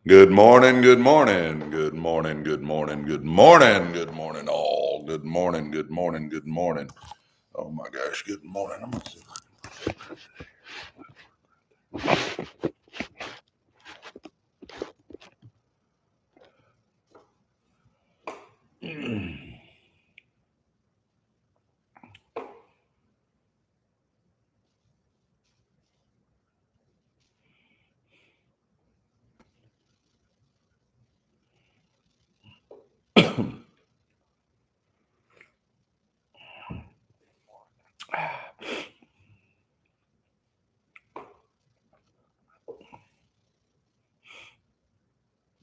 Good morning, good morning, good morning, good morning, good morning, good morning, all. Good morning, good morning, good morning. Oh my gosh, good morning. I'm gonna see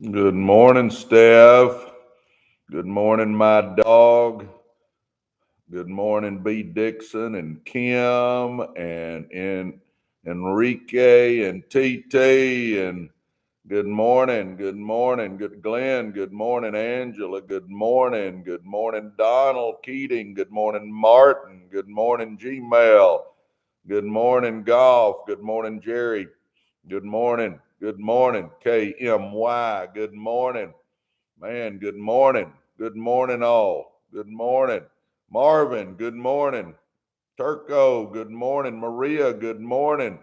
Good morning, Steph. Good morning, my dog. Good morning, B. Dixon and Kim and Enrique and TT and good morning, good Glenn, good morning, Angela, good morning, Donald Keating, good morning, Martin, good morning, Gmail, good morning, Golf, good morning, Jerry, good morning, KMY, good morning, man, good morning, all, good morning, Marvin, good morning, Turco, good morning, Maria, good morning.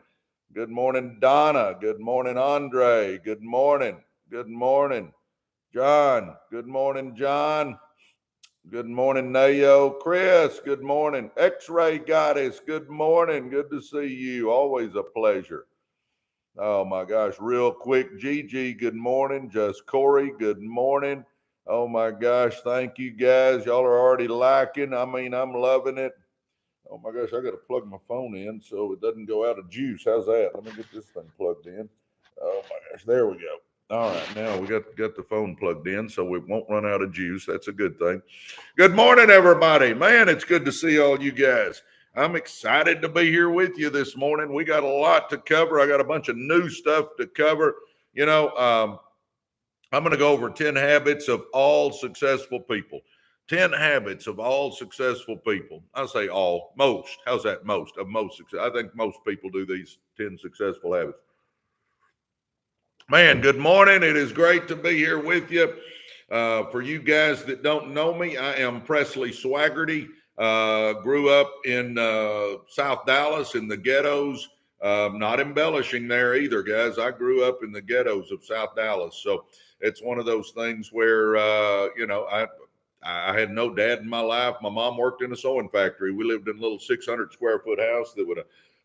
Good morning, Donna. Good morning, Andre. Good morning. Good morning, John. Good morning, John. Good morning, Nayo. Chris, good morning. X-Ray Goddess, good morning. Good to see you. Always a pleasure. Oh my gosh, real quick. Gigi, good morning. Just Corey, good morning. Oh my gosh, thank you guys. Y'all are already liking. I'm loving it. Oh my gosh, I got to plug my phone in so it doesn't go out of juice. How's that? Let me get this thing plugged in. Oh my gosh, there we go. All right, now we got the phone plugged in so we won't run out of juice. That's a good thing. Good morning, everybody. Man, it's good to see all you guys. I'm excited to be here with you this morning. We got a lot to cover. I got a bunch of new stuff to cover. I'm going to go over 10 habits of all successful people. 10 habits of all successful people. I say all, most. How's that? Most of most success. I think most people do these 10 successful habits. Man, good morning. It is great to be here with you. For you guys that don't know me, I am Presley Swagerty. Grew up in South Dallas in the ghettos. Not embellishing there either, guys. I grew up in the ghettos of South Dallas. So it's one of those things where, I had no dad in my life. My mom worked in a sewing factory. We lived in a little 600 square foot house that would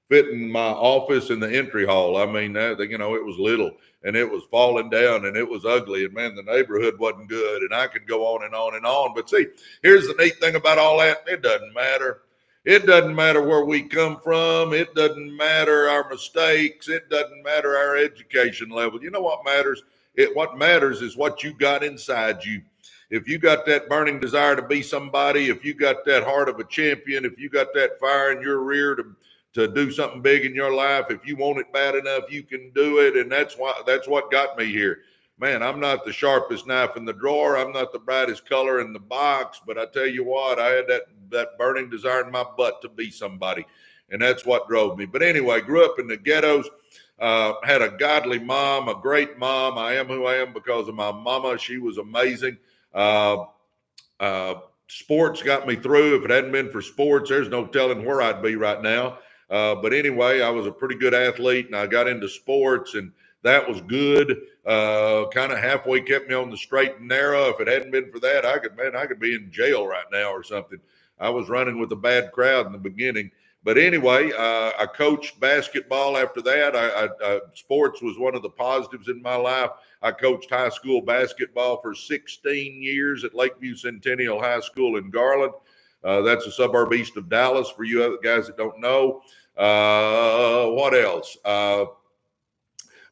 fit in my office in the entry hall. I mean, it was little and it was falling down and it was ugly. And man, the neighborhood wasn't good. And I could go on and on and on. But see, here's the neat thing about all that. It doesn't matter. It doesn't matter where we come from. It doesn't matter our mistakes. It doesn't matter our education level. You know what matters? What matters is what you got inside you. If you got that burning desire to be somebody, if you got that heart of a champion, if you got that fire in your rear to do something big in your life, if you want it bad enough, you can do it. And that's what got me here. Man, I'm not the sharpest knife in the drawer. I'm not the brightest color in the box, but I tell you what, I had that burning desire in my butt to be somebody. And that's what drove me. But anyway, grew up in the ghettos. Had a godly mom, a great mom. I am who I am because of my mama. She was amazing. Uh, Sports got me through. If it hadn't been for sports, there's no telling where I'd be right now. But anyway, I was a pretty good athlete and I got into sports and that was good. Kind of halfway kept me on the straight and narrow. If it hadn't been for that, I could be in jail right now or something. I was running with a bad crowd in the beginning. But anyway, I coached basketball after that. Sports was one of the positives in my life. I coached high school basketball for 16 years at Lakeview Centennial High School in Garland. That's a suburb east of Dallas for you other guys that don't know. What else?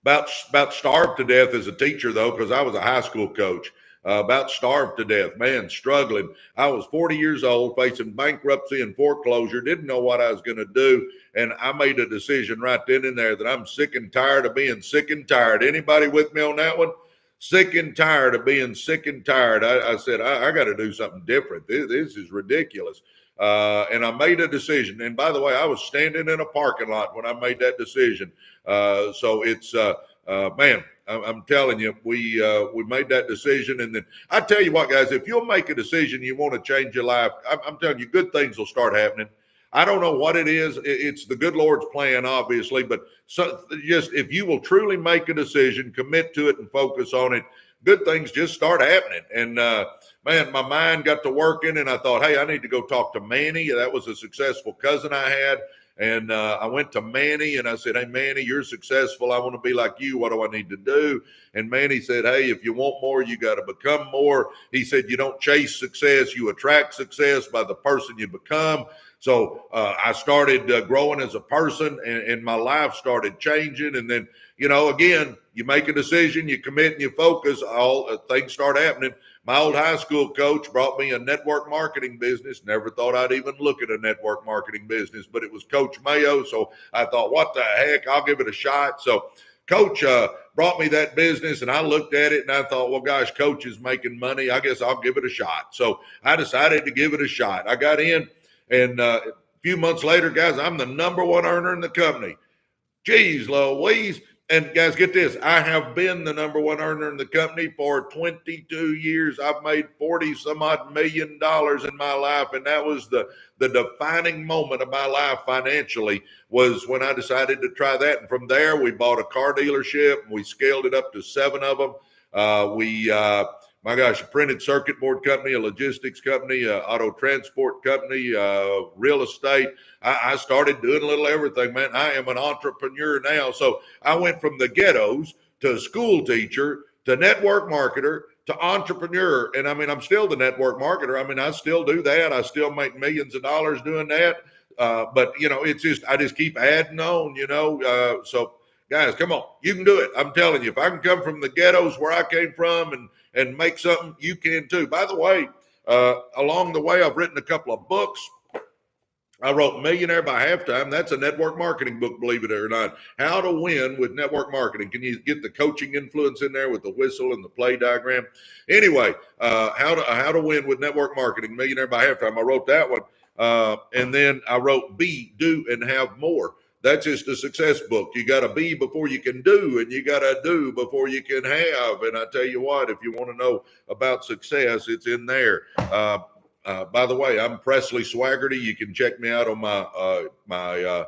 About starved to death as a teacher, though, because I was a high school coach. About starved to death, man, struggling. I was 40 years old, facing bankruptcy and foreclosure, didn't know what I was going to do. And I made a decision right then and there that I'm sick and tired of being sick and tired. Anybody with me on that one? Sick and tired of being sick and tired. I said, I got to do something different. This is ridiculous. And I made a decision. And by the way, I was standing in a parking lot when I made that decision. So it's man, I'm telling you, we made that decision. And then I tell you what, guys, if you'll make a decision, you want to change your life, I'm telling you, good things will start happening. I don't know what it is. It's the good Lord's plan, obviously, but just if you will truly make a decision, commit to it and focus on it, good things just start happening. And man, my mind got to working and I thought, hey, I need to go talk to Manny. That was a successful cousin I had. And I went to Manny and I said, hey, Manny, you're successful. I want to be like you. What do I need to do? And Manny said, hey, if you want more, you got to become more. He said, you don't chase success. You attract success by the person you become. So I started growing as a person and my life started changing. And then, again, you make a decision, you commit and you focus, all things start happening. My old high school coach brought me a network marketing business. Never thought I'd even look at a network marketing business, but it was Coach Mayo. So I thought, what the heck, I'll give it a shot. So Coach brought me that business and I looked at it and I thought, well, gosh, Coach is making money. I guess I'll give it a shot. So I decided to give it a shot. I got in and a few months later, guys, I'm the number one earner in the company. Geez, Louise. And guys, get this. I have been the number one earner in the company for 22 years. I've made 40 some odd $1 million in my life. And that was the defining moment of my life financially, was when I decided to try that. And from there, we bought a car dealership and we scaled it up to 7 of them. My gosh, a printed circuit board company, a logistics company, auto transport company, real estate. I started doing a little everything, man. I am an entrepreneur now. So I went from the ghettos to school teacher to network marketer to entrepreneur. And I mean, I'm still the network marketer. I mean, I still do that. I still make millions of dollars doing that. But, it's just, I just keep adding on, so guys, come on, you can do it. I'm telling you, if I can come from the ghettos where I came from and make something, you can too. By the way, along the way, I've written a couple of books. I wrote Millionaire by Halftime. That's a network marketing book, believe it or not. How to win with network marketing. Can you get the coaching influence in there with the whistle and the play diagram? Anyway, how to win with network marketing, Millionaire by Halftime. I wrote that one. And then I wrote Be, Do, and Have More. That's just a success book. You got to be before you can do, and you got to do before you can have. And I tell you what, if you want to know about success, it's in there. By the way, I'm Presley Swagerty. You can check me out on my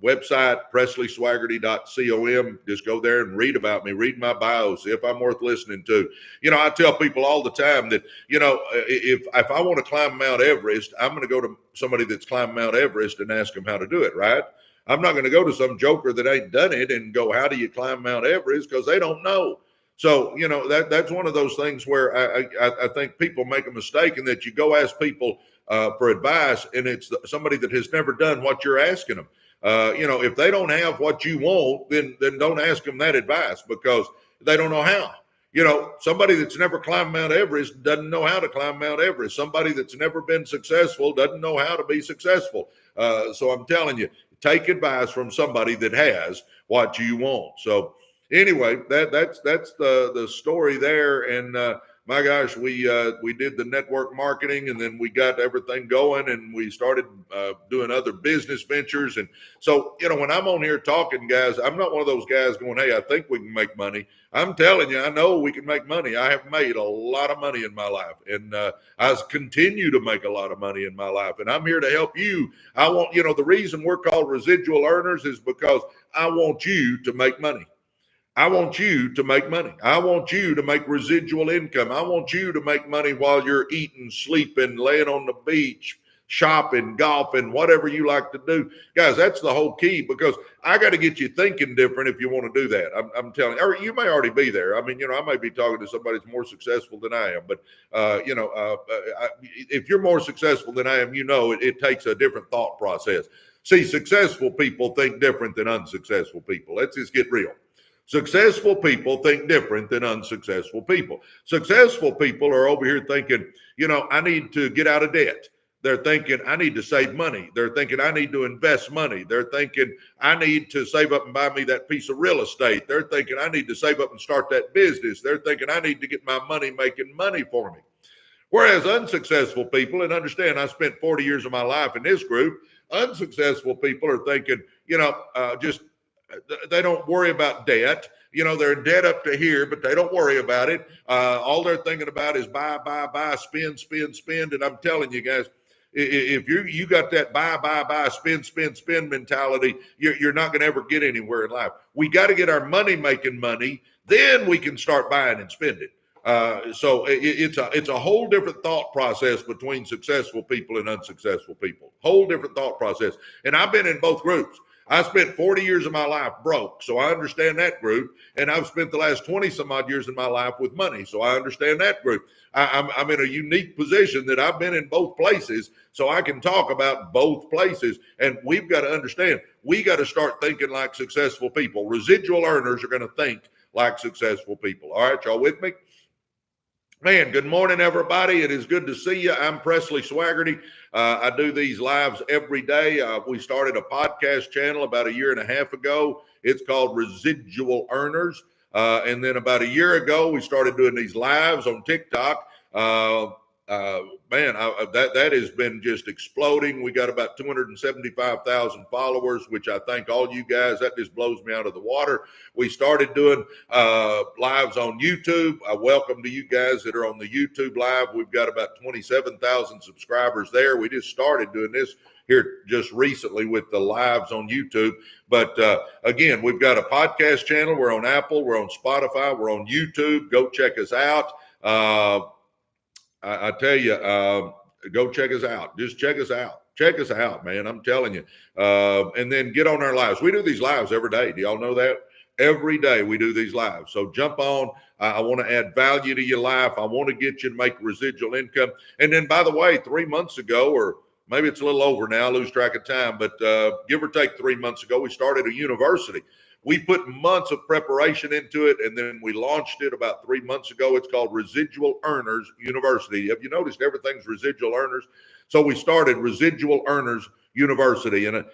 website, presleyswagerty.com. Just go there and read about me, read my bio, see if I'm worth listening to. I tell people all the time that, if I want to climb Mount Everest, I'm going to go to somebody that's climbed Mount Everest and ask them how to do it, right? I'm not going to go to some joker that ain't done it and go, how do you climb Mount Everest? Because they don't know. So, that's one of those things where I think people make a mistake in that you go ask people for advice, and it's somebody that has never done what you're asking them. If they don't have what you want, then don't ask them that advice, because they don't know how. Somebody that's never climbed Mount Everest doesn't know how to climb Mount Everest. Somebody that's never been successful doesn't know how to be successful. So I'm telling you, take advice from somebody that has what you want. So anyway, that's the story there. And my gosh, we did the network marketing, and then we got everything going, and we started doing other business ventures. And so, when I'm on here talking, guys, I'm not one of those guys going, hey, I think we can make money. I'm telling you, I know we can make money. I have made a lot of money in my life, and I continue to make a lot of money in my life. And I'm here to help you. I want, the reason we're called Residual Earners is because I want you to make money. I want you to make money. I want you to make residual income. I want you to make money while you're eating, sleeping, laying on the beach, shopping, golfing, whatever you like to do. Guys, that's the whole key, because I got to get you thinking different if you want to do that. I'm telling you, or you may already be there. I mean, I may be talking to somebody that's more successful than I am, but, if you're more successful than I am, it takes a different thought process. See, successful people think different than unsuccessful people. Let's just get real. Successful people think different than unsuccessful people. Successful people are over here thinking, I need to get out of debt. They're thinking, I need to save money. They're thinking, I need to invest money. They're thinking, I need to save up and buy me that piece of real estate. They're thinking, I need to save up and start that business. They're thinking, I need to get my money making money for me. Whereas unsuccessful people, and understand, I spent 40 years of my life in this group, unsuccessful people are thinking, just They don't worry about debt. They're in debt up to here, but they don't worry about it. All they're thinking about is buy, spend, spend, spend. And I'm telling you guys, if you got that buy, spend mentality, you're not going to ever get anywhere in life. We got to get our money making money. Then we can start buying and spending. So it's a whole different thought process between successful people and unsuccessful people. Whole different thought process. And I've been in both groups. I spent 40 years of my life broke, so I understand that group. And I've spent the last 20 some odd years in my life with money, so I understand that group. I'm in a unique position that I've been in both places, so I can talk about both places. And we've got to understand, we got to start thinking like successful people. Residual earners are going to think like successful people. All right, y'all with me? Man, good morning, everybody. It is good to see you. I'm Presley Swagerty. I do these lives every day. We started a podcast channel about a year and a half ago. It's called Residual Earners. And then about a year ago, we started doing these lives on TikTok. That has been just exploding. We got about 275,000 followers, which I thank all you guys. That just blows me out of the water. We started doing lives on YouTube. I welcome to you guys that are on the YouTube live. We've got about 27,000 subscribers there. We just started doing this here just recently with the lives on YouTube. But again, we've got a podcast channel. We're on Apple. We're on Spotify. We're on YouTube. Go check us out. I tell you, go check us out. Just check us out. Check us out, man. I'm telling you. And then get on our lives. We do these lives every day. Do y'all know that? Every day we do these lives. So jump on. I want to add value to your life. I want to get you to make residual income. And then, by the way, 3 months ago, or maybe it's a little over now, I lose track of time, but give or take 3 months ago, we started a university. We put months of preparation into it, and then we launched it about 3 months ago. It's called Residual Earners University. Have you noticed everything's residual earners? So we started Residual Earners University. And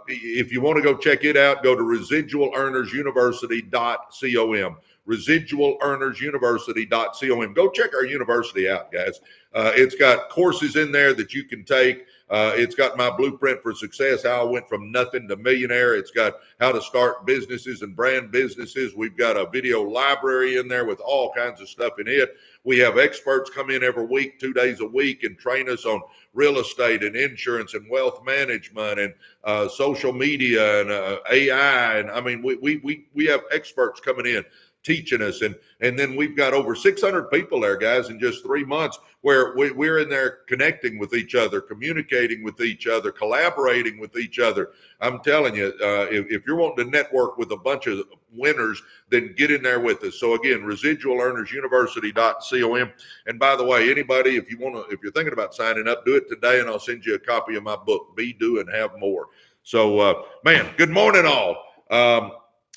if you want to go check it out, go to residualearnersuniversity.com. residualearnersuniversity.com. Go check our university out, guys. It's got courses in there that you can take. It's got my blueprint for success, how I went from nothing to millionaire. It's got how to start businesses and brand businesses. We've got a video library in there with all kinds of stuff in it. We have experts come in every week, 2 days a week, and train us on real estate and insurance and wealth management and social media and AI. And I mean, we have experts coming in teaching us. And then we've got over 600 people there, guys, in just 3 months, where we're in there connecting with each other, communicating with each other, collaborating with each other. I'm telling you, if you're wanting to network with a bunch of winners, then get in there with us. So again, residualearnersuniversity.com. And by the way, anybody, if you're thinking about signing up, do it today, and I'll send you a copy of my book, Be, Do, and Have More. So, man, good morning, all.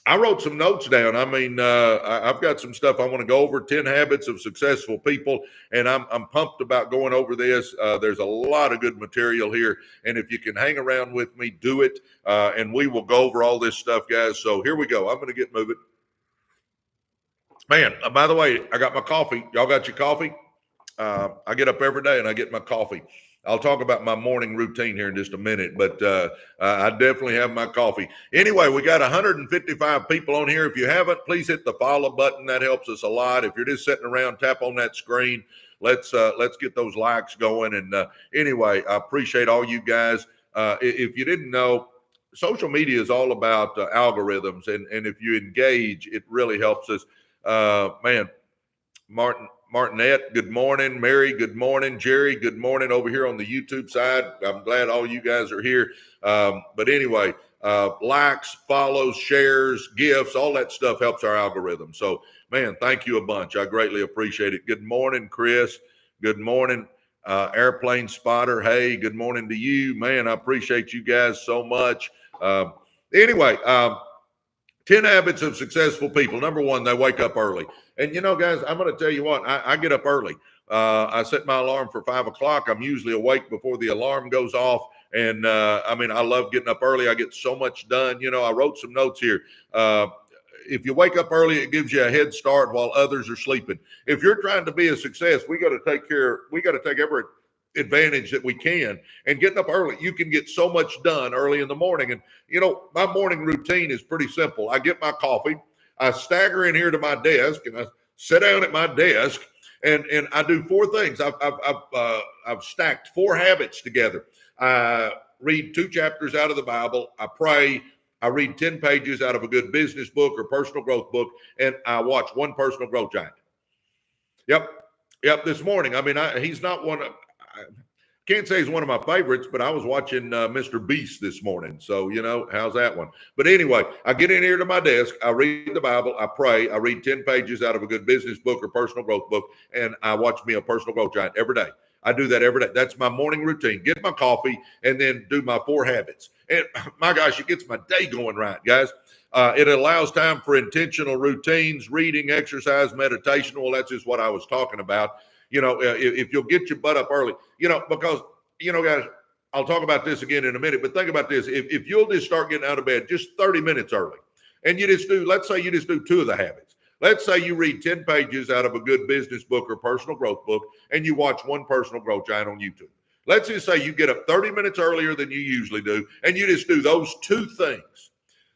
I wrote some notes down. I mean, I've got some stuff I want to go over, 10 habits of successful people, and I'm pumped about going over this. There's a lot of good material here, and if you can hang around with me, do it, and we will go over all this stuff, guys. So here we go. I'm going to get moving. Man, by the way, I got my coffee. Y'all got your coffee? I get up every day, and I get my coffee. I'll talk about my morning routine here in just a minute, but I definitely have my coffee. Anyway, we got 155 people on here. If you haven't, please hit the follow button. That helps us a lot. If you're just sitting around, tap on that screen. Let's get those likes going. And anyway, I appreciate all you guys. If you didn't know, social media is all about algorithms, and if you engage, it really helps us. Man, Martinette, good morning. Mary, good morning. Jerry, good morning over here on the YouTube side. I'm glad all you guys are here. But anyway, likes, follows, shares, gifts, all that stuff helps our algorithm. So, man, thank you a bunch. I greatly appreciate it. Good morning, Chris. Good morning, Airplane Spotter. Hey, good morning to you. Man, I appreciate you guys so much. Anyway, 10 habits of successful people. Number one, they wake up early. And, guys, I'm going to tell you what, I get up early. I set my alarm for 5 o'clock. I'm usually awake before the alarm goes off. And, I love getting up early. I get so much done. I wrote some notes here. If you wake up early, it gives you a head start while others are sleeping. If you're trying to be a success, we got to take every advantage that we can. And getting up early, you can get so much done early in the morning. And, you know, my morning routine is pretty simple. I get my coffee, I stagger in here to my desk, and I sit down at my desk, and I do four things. I've stacked four habits together. I read 2 chapters out of the Bible. I pray. I read 10 pages out of a good business book or personal growth book, and I watch one personal growth giant. Yep. This morning, I mean, he's not one of, I can't say he's one of my favorites, but I was watching Mr. Beast this morning. So, you know, how's that one? But anyway, I get in here to my desk, I read the Bible, I pray, I read 10 pages out of a good business book or personal growth book, and I watch me a personal growth giant every day. I do that every day. That's my morning routine. Get my coffee and then do my 4 habits. And my gosh, it gets my day going right, guys. It allows time for intentional routines, reading, exercise, meditation. Well, that's just what I was talking about. You know, if you'll get your butt up early, you know, because, you know, guys, I'll talk about this again in a minute, but think about this. If you'll just start getting out of bed just 30 minutes early, and you just do, let's say you just do 2 of the habits. Let's say you read 10 pages out of a good business book or personal growth book, and you watch one personal growth giant on YouTube. Let's just say you get up 30 minutes earlier than you usually do, and you just do those 2 things.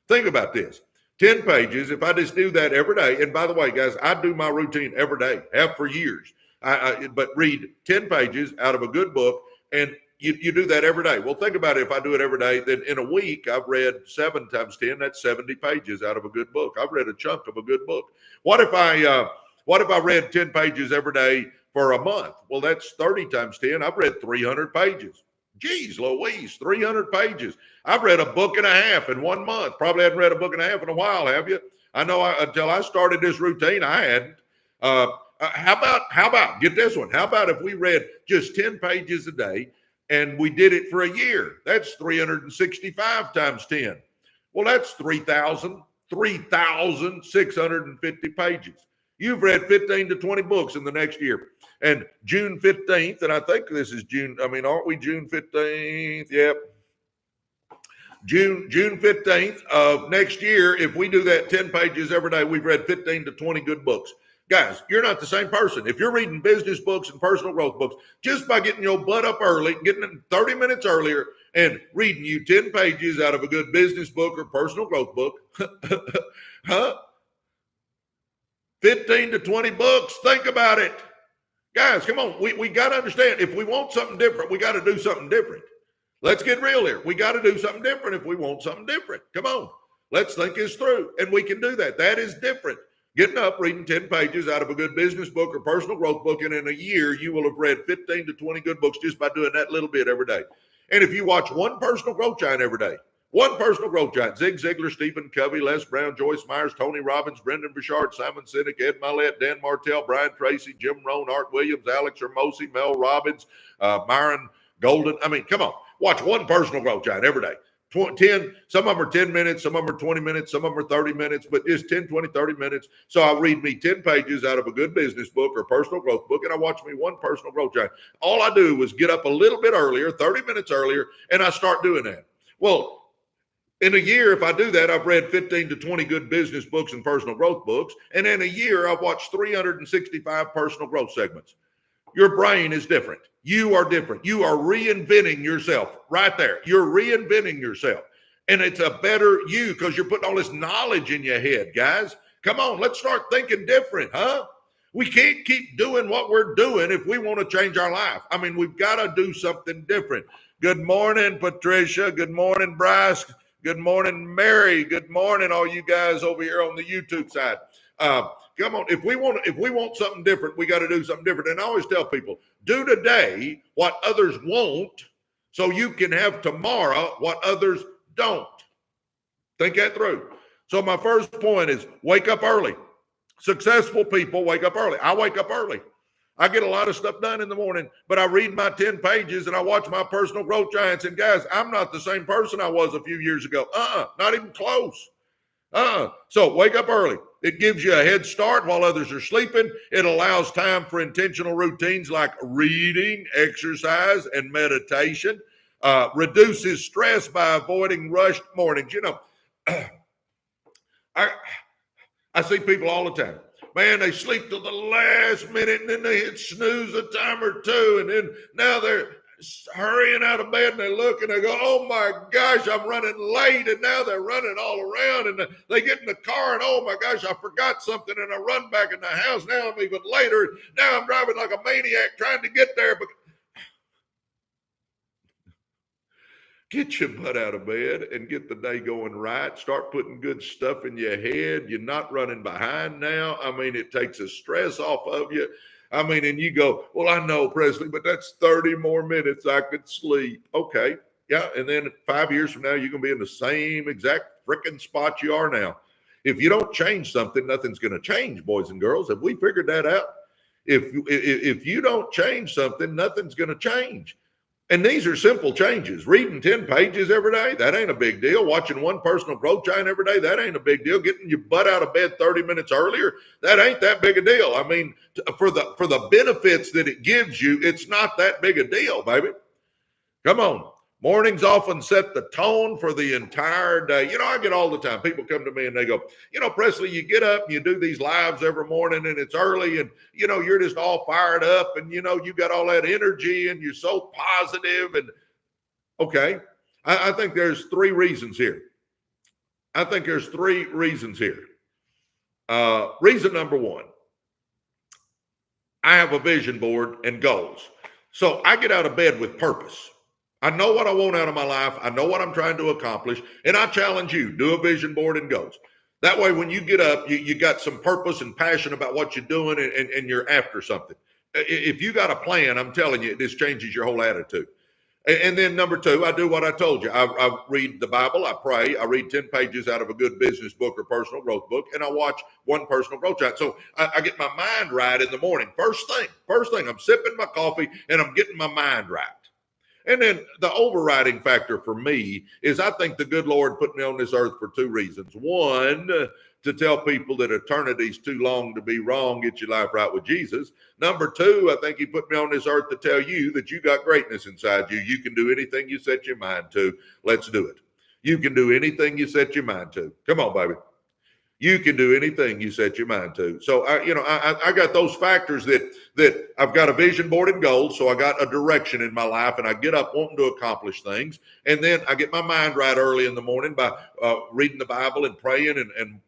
Think about this. 10 pages, if I just do that every day, and by the way, guys, I do my routine every day, have for years. But read 10 pages out of a good book, and you do that every day. Well, think about it. If I do it every day, then in a week, I've read 7 times 10, that's 70 pages out of a good book. I've read a chunk of a good book. What if I read 10 pages every day for a month? Well, that's 30 times 10. I've read 300 pages. Geez, Louise, 300 pages. I've read a book and a half in 1 month. Probably hadn't read a book and a half in a while, have you? I know until I started this routine, I hadn't. How about, get this one. How about if we read just 10 pages a day and we did it for a year? That's 365 times 10. Well, that's 3,650 pages. You've read 15 to 20 books in the next year. And June 15th, and I think this is June, I mean, aren't we June 15th? Yep. June 15th of next year, if we do that 10 pages every day, we've read 15 to 20 good books. Guys, you're not the same person. If you're reading business books and personal growth books, just by getting your butt up early, getting in 30 minutes earlier, and reading you 10 pages out of a good business book or personal growth book, 15 to 20 books. Think about it. Guys, come on. We got to understand, if we want something different, we got to do something different. Let's get real here. We got to do something different if we want something different. Come on. Let's think this through. And we can do that. That is different. Getting up, reading 10 pages out of a good business book or personal growth book, and in a year, you will have read 15 to 20 good books just by doing that little bit every day. And if you watch one personal growth giant every day, one personal growth giant, Zig Ziglar, Stephen Covey, Les Brown, Joyce Myers, Tony Robbins, Brendan Burchard, Simon Sinek, Ed Mylett, Dan Martell, Brian Tracy, Jim Rohn, Art Williams, Alex Hermosi, Mel Robbins, Myron Golden. I mean, come on. Watch one personal growth giant every day. 10, some of them are 10 minutes, some of them are 20 minutes, some of them are 30 minutes, but just 10, 20, 30 minutes. So I read me 10 pages out of a good business book or personal growth book, and I watch me one personal growth giant. All I do is get up a little bit earlier, 30 minutes earlier, and I start doing that. Well, in a year, if I do that, I've read 15 to 20 good business books and personal growth books. And in a year, I've watched 365 personal growth segments. Your brain is different. You are different. You are reinventing yourself right there. You're reinventing yourself. And it's a better you because you're putting all this knowledge in your head, guys. Come on, let's start thinking different, huh? We can't keep doing what we're doing if we want to change our life. I mean, we've got to do something different. Good morning, Patricia. Good morning, Bryce. Good morning, Mary. Good morning, all you guys over here on the YouTube side. Come on, if we want something different, we got to do something different. And I always tell people, do today what others won't so you can have tomorrow what others don't. Think that through. So my first point is wake up early. Successful people wake up early. I wake up early. I get a lot of stuff done in the morning, but I read my 10 pages and I watch my personal growth giants. And guys, I'm not the same person I was a few years ago. Not even close. So wake up early. It gives you a head start while others are sleeping. It allows time for intentional routines like reading, exercise, and meditation. Reduces stress by avoiding rushed mornings. You know, I see people all the time. man, they sleep till the last minute and then they hit snooze a time or two. And then now they're hurrying out of bed and they look and they go, oh my gosh, I'm running late. And now they're running all around and they get in the car and oh my gosh, I forgot something. And I run back in the house. Now I'm even later. Now I'm driving like a maniac trying to get there. But get your butt out of bed and get the day going right. Start putting good stuff in your head. You're not running behind now. I mean, it takes the stress off of you. I mean, and you go, well, I know, Presley, but that's 30 more minutes I could sleep. Okay. Yeah. And then 5 years from now, you're going to be in the same exact freaking spot you are now. If you don't change something, nothing's going to change, boys and girls. Have we figured that out? If you don't change something, nothing's going to change. And these are simple changes. Reading 10 pages every day, that ain't a big deal. Watching one personal growth giant every day, that ain't a big deal. Getting your butt out of bed 30 minutes earlier, that ain't that big a deal. I mean, for the benefits that it gives you, it's not that big a deal, baby. Come on. Mornings often set the tone for the entire day. You know, I get all the time. People come to me and they go, you know, Presley, you get up and you do these lives every morning and it's early and, you know, you're just all fired up and, you know, you got all that energy and you're so positive. And okay, I think there's three reasons here. Reason number one, I have a vision board and goals. So I get out of bed with purpose. I know what I want out of my life. I know what I'm trying to accomplish. And I challenge you, do a vision board and goals. That way, when you get up, you got some purpose and passion about what you're doing and you're after something. If you got a plan, I'm telling you, this changes your whole attitude. And then number two, I do what I told you. I read the Bible, I pray, I read 10 pages out of a good business book or personal growth book, and I watch one personal growth giant. So I get my mind right in the morning. First thing, I'm sipping my coffee and I'm getting my mind right. And then the overriding factor for me is I think the good Lord put me on this earth for two reasons. One, to tell people that eternity's too long to be wrong, get your life right with Jesus. Number two, I think he put me on this earth to tell you that you got greatness inside you. You can do anything you set your mind to. Let's do it. You can do anything you set your mind to. Come on, baby. You can do anything you set your mind to. So I got those factors that I've got a vision board and goals. So I got a direction in my life and I get up wanting to accomplish things. And then I get my mind right early in the morning by reading the Bible and praying and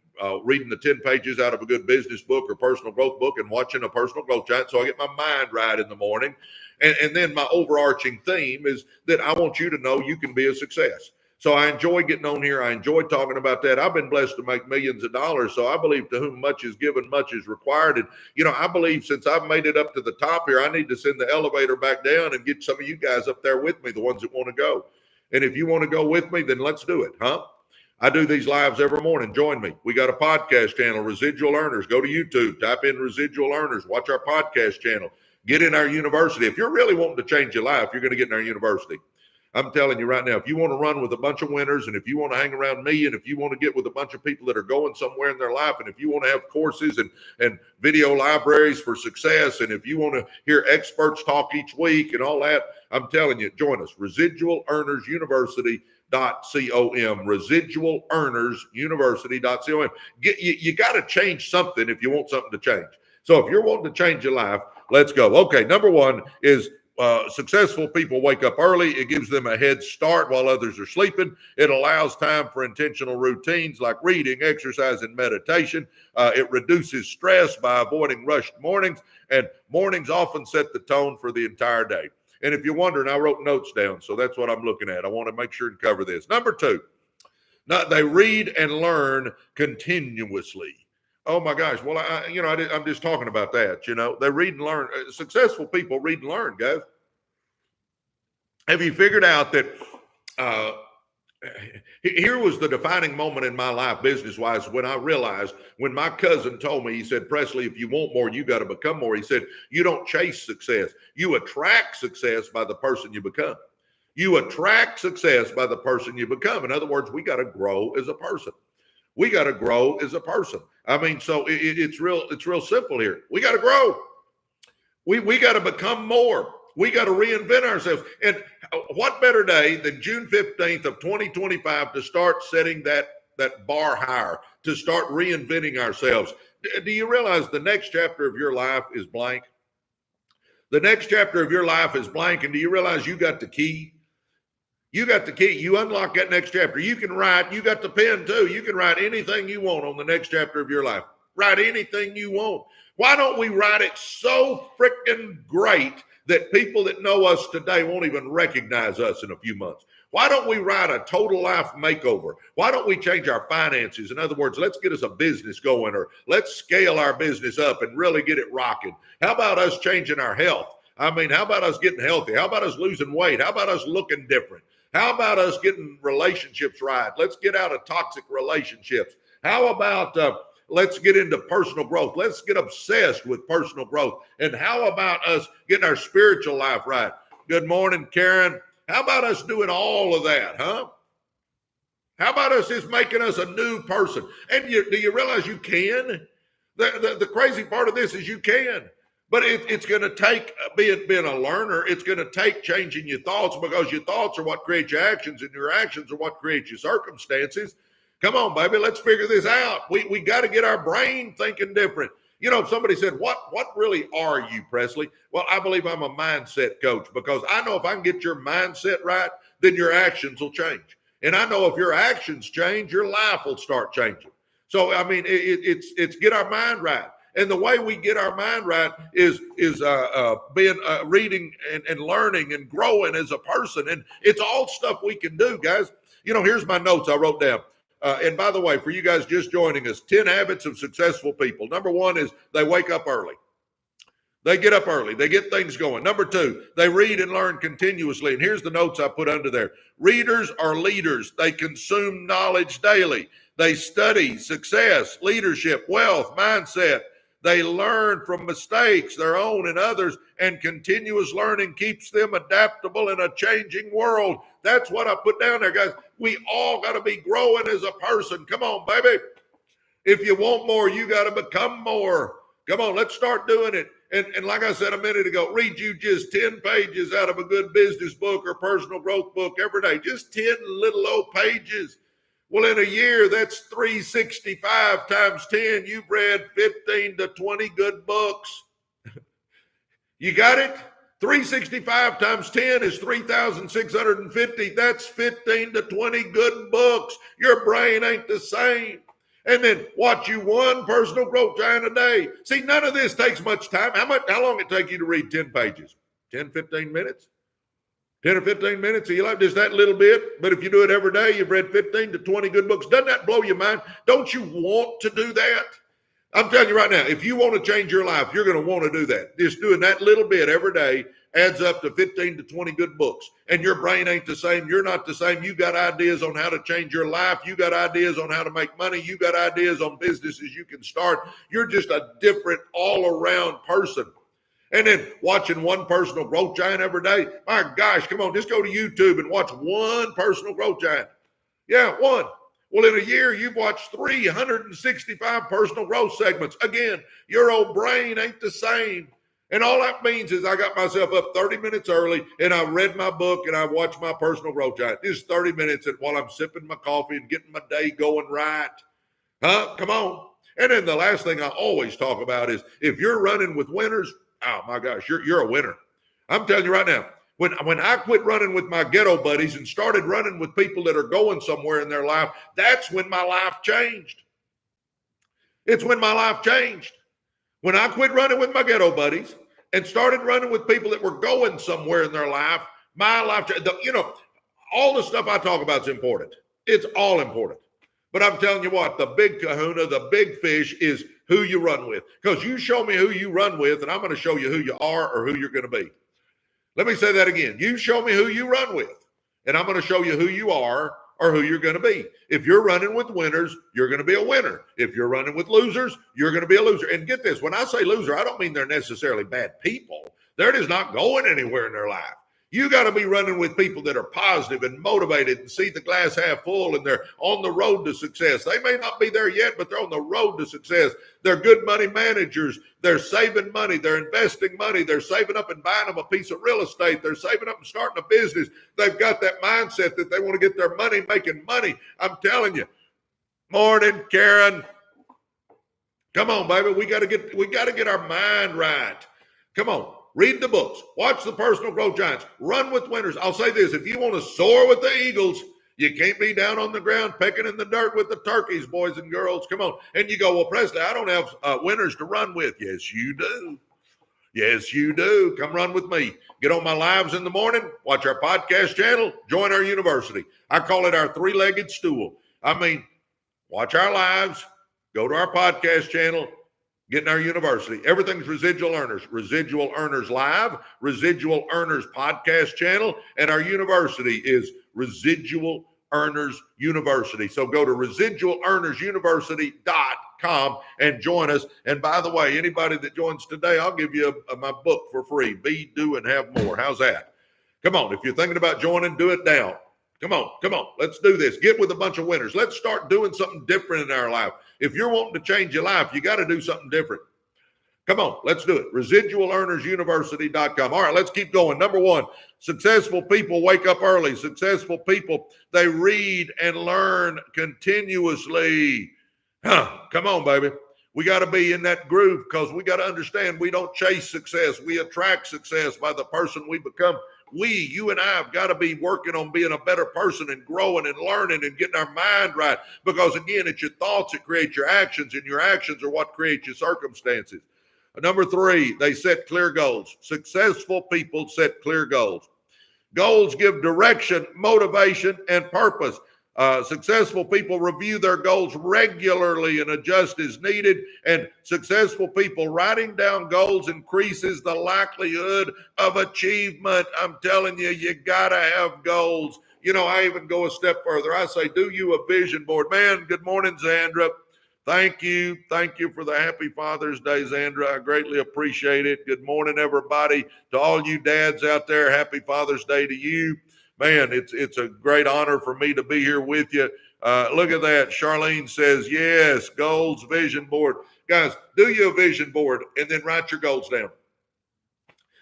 reading the 10 pages out of a good business book or personal growth book and watching a personal growth giant. So I get my mind right in the morning. And then my overarching theme is that I want you to know you can be a success. So I enjoy getting on here. I enjoy talking about that. I've been blessed to make millions of dollars. So I believe to whom much is given, much is required. And, you know, I believe since I've made it up to the top here, I need to send the elevator back down and get some of you guys up there with me, the ones that want to go. And if you want to go with me, then let's do it, huh? I do these lives every morning. Join me. We got a podcast channel, Residual Earners. Go to YouTube, type in Residual Earners, watch our podcast channel, get in our university. If you're really wanting to change your life, you're going to get in our university. I'm telling you right now, if you want to run with a bunch of winners and if you want to hang around me and if you want to get with a bunch of people that are going somewhere in their life and if you want to have courses and video libraries for success and if you want to hear experts talk each week and all that, I'm telling you, join us. Residual Earners University.com. Residual Earners University.com. You got to change something if you want something to change. So if you're wanting to change your life, let's go. Okay, number one is successful people wake up early. It gives them a head start while others are sleeping. It allows time for intentional routines like reading, exercise, and meditation. It reduces stress by avoiding rushed mornings, and mornings often set the tone for the entire day. And if you're wondering, I wrote notes down, so that's what I'm looking at. I want to make sure to cover this. Number two, they read and learn continuously. Oh my gosh. Well, I'm just talking about that. You know, they read and learn. Successful people read and learn, guys. Have you figured out that here was the defining moment in my life business-wise when I realized when my cousin told me, he said, Presley, if you want more, you got to become more. He said, you don't chase success. You attract success by the person you become. You attract success by the person you become. In other words, we got to grow as a person. We got to grow as a person. I mean, so it's real simple here. We got to grow. We got to become more. We got to reinvent ourselves. And what better day than June 15th of 2025 to start setting that bar higher, to start reinventing ourselves. Do you realize the next chapter of your life is blank? The next chapter of your life is blank. And do you realize you got the key? You got the key. You unlock that next chapter. You can write. You got the pen too. You can write anything you want on the next chapter of your life. Write anything you want. Why don't we write it so freaking great that people that know us today won't even recognize us in a few months? Why don't we write a total life makeover? Why don't we change our finances? In other words, let's get us a business going, or let's scale our business up and really get it rocking. How about us changing our health? I mean, how about us getting healthy? How about us losing weight? How about us looking different? How about us getting relationships right? Let's get out of toxic relationships. How about let's get into personal growth? Let's get obsessed with personal growth. And how about us getting our spiritual life right? Good morning, Karen. How about us doing all of that, huh? How about us just making us a new person? And do you realize you can? The crazy part of this is you can. But it's going to take being a learner. It's going to take changing your thoughts, because your thoughts are what create your actions, and your actions are what create your circumstances. Come on, baby, let's figure this out. We got to get our brain thinking different. You know, if somebody said, what really are you, Presley? Well, I believe I'm a mindset coach, because I know if I can get your mindset right, then your actions will change. And I know if your actions change, your life will start changing. So, I mean, it's get our mind right. And the way we get our mind right is being reading and learning and growing as a person. And it's all stuff we can do, guys. You know, here's my notes I wrote down. And by the way, for you guys just joining us, 10 habits of successful people. Number 1 is they wake up early. They get up early. They get things going. Number 2, they read and learn continuously. And here's the notes I put under there. Readers are leaders. They consume knowledge daily. They study success, leadership, wealth, mindset. They learn from mistakes, their own and others, and continuous learning keeps them adaptable in a changing world. That's what I put down there, guys. We all got to be growing as a person. Come on, baby. If you want more, you got to become more. Come on, let's start doing it. And like I said a minute ago, read you just 10 pages out of a good business book or personal growth book every day. Just 10 little old pages. Well, in a year, that's 365 times 10. You've read 15 to 20 good books. You got it? 365 times 10 is 3,650. That's 15 to 20 good books. Your brain ain't the same. And then watch you one personal growth giant a day. See, none of this takes much time. How long it take you to read 10 pages? 10, 15 minutes? 10 or 15 minutes, so you like just that little bit. But if you do it every day, you've read 15 to 20 good books. Doesn't that blow your mind? Don't you want to do that? I'm telling you right now, if you want to change your life, you're going to want to do that. Just doing that little bit every day adds up to 15 to 20 good books. And your brain ain't the same. You're not the same. You got ideas on how to change your life. You got ideas on how to make money. You got ideas on businesses you can start. You're just a different all-around person. And then watching one personal growth giant every day. My gosh, come on, just go to YouTube and watch one personal growth giant. Yeah, one. Well, in a year, you've watched 365 personal growth segments. Again, your old brain ain't the same. And all that means is I got myself up 30 minutes early and I read my book and I watched my personal growth giant. Just 30 minutes while I'm sipping my coffee and getting my day going right. Huh? Come on. And then the last thing I always talk about is if you're running with winners, oh my gosh, you're a winner. I'm telling you right now, when I quit running with my ghetto buddies and started running with people that are going somewhere in their life, that's when my life changed. It's when my life changed. When I quit running with my ghetto buddies and started running with people that were going somewhere in their life, my life changed. You know, all the stuff I talk about is important. It's all important. But I'm telling you what, the big kahuna, the big fish is who you run with. Because you show me who you run with, and I'm going to show you who you are or who you're going to be. Let me say that again. You show me who you run with, and I'm going to show you who you are or who you're going to be. If you're running with winners, you're going to be a winner. If you're running with losers, you're going to be a loser. And get this, when I say loser, I don't mean they're necessarily bad people. They're just not going anywhere in their life. You got to be running with people that are positive and motivated and see the glass half full, and they're on the road to success. They may not be there yet, but they're on the road to success. They're good money managers. They're saving money. They're investing money. They're saving up and buying them a piece of real estate. They're saving up and starting a business. They've got that mindset that they want to get their money making money. I'm telling you. Morning, Karen. Come on, baby. We got to get our mind right. Come on. Read the books. Watch the personal growth giants. Run with winners. I'll say this. If you want to soar with the eagles, you can't be down on the ground pecking in the dirt with the turkeys, boys and girls. Come on. And you go, well, Presley, I don't have winners to run with. Yes, you do. Yes, you do. Come run with me. Get on my lives in the morning. Watch our podcast channel. Join our university. I call it our three-legged stool. I mean, watch our lives. Go to our podcast channel. Get in our university. Everything's Residual Earners. Residual Earners Live, Residual Earners Podcast channel, and our university is Residual Earners University. So go to residualearnersuniversity.com and join us. And by the way, anybody that joins today, I'll give you my book for free. Be, do, and have more. How's that? Come on. If you're thinking about joining, do it now. Come on. Let's do this. Get with a bunch of winners. Let's start doing something different in our life. If you're wanting to change your life, you got to do something different. Come on, let's do it. Residualearnersuniversity.com. All right, let's keep going. Number one, successful people wake up early. Successful people, they read and learn continuously. Come on, baby. We got to be in that groove because we got to understand we don't chase success. We attract success by the person we become. You and I have got to be working on being a better person and growing and learning and getting our mind right. Because again, it's your thoughts that create your actions, and your actions are what create your circumstances. Number three, they set clear goals. Successful people set clear goals. Goals give direction, motivation, and purpose. Successful people review their goals regularly and adjust as needed. And successful people writing down goals increases the likelihood of achievement. I'm telling you, you got to have goals. You know, I even go a step further. I say, do you a vision board? Man, good morning, Zandra. Thank you. Thank you for the happy Father's Day, Zandra. I greatly appreciate it. Good morning, everybody. To all you dads out there, happy Father's Day to you. Man, it's a great honor for me to be here with you. Look at that. Charlene says, yes, goals, vision board. Guys, do you a vision board and then write your goals down.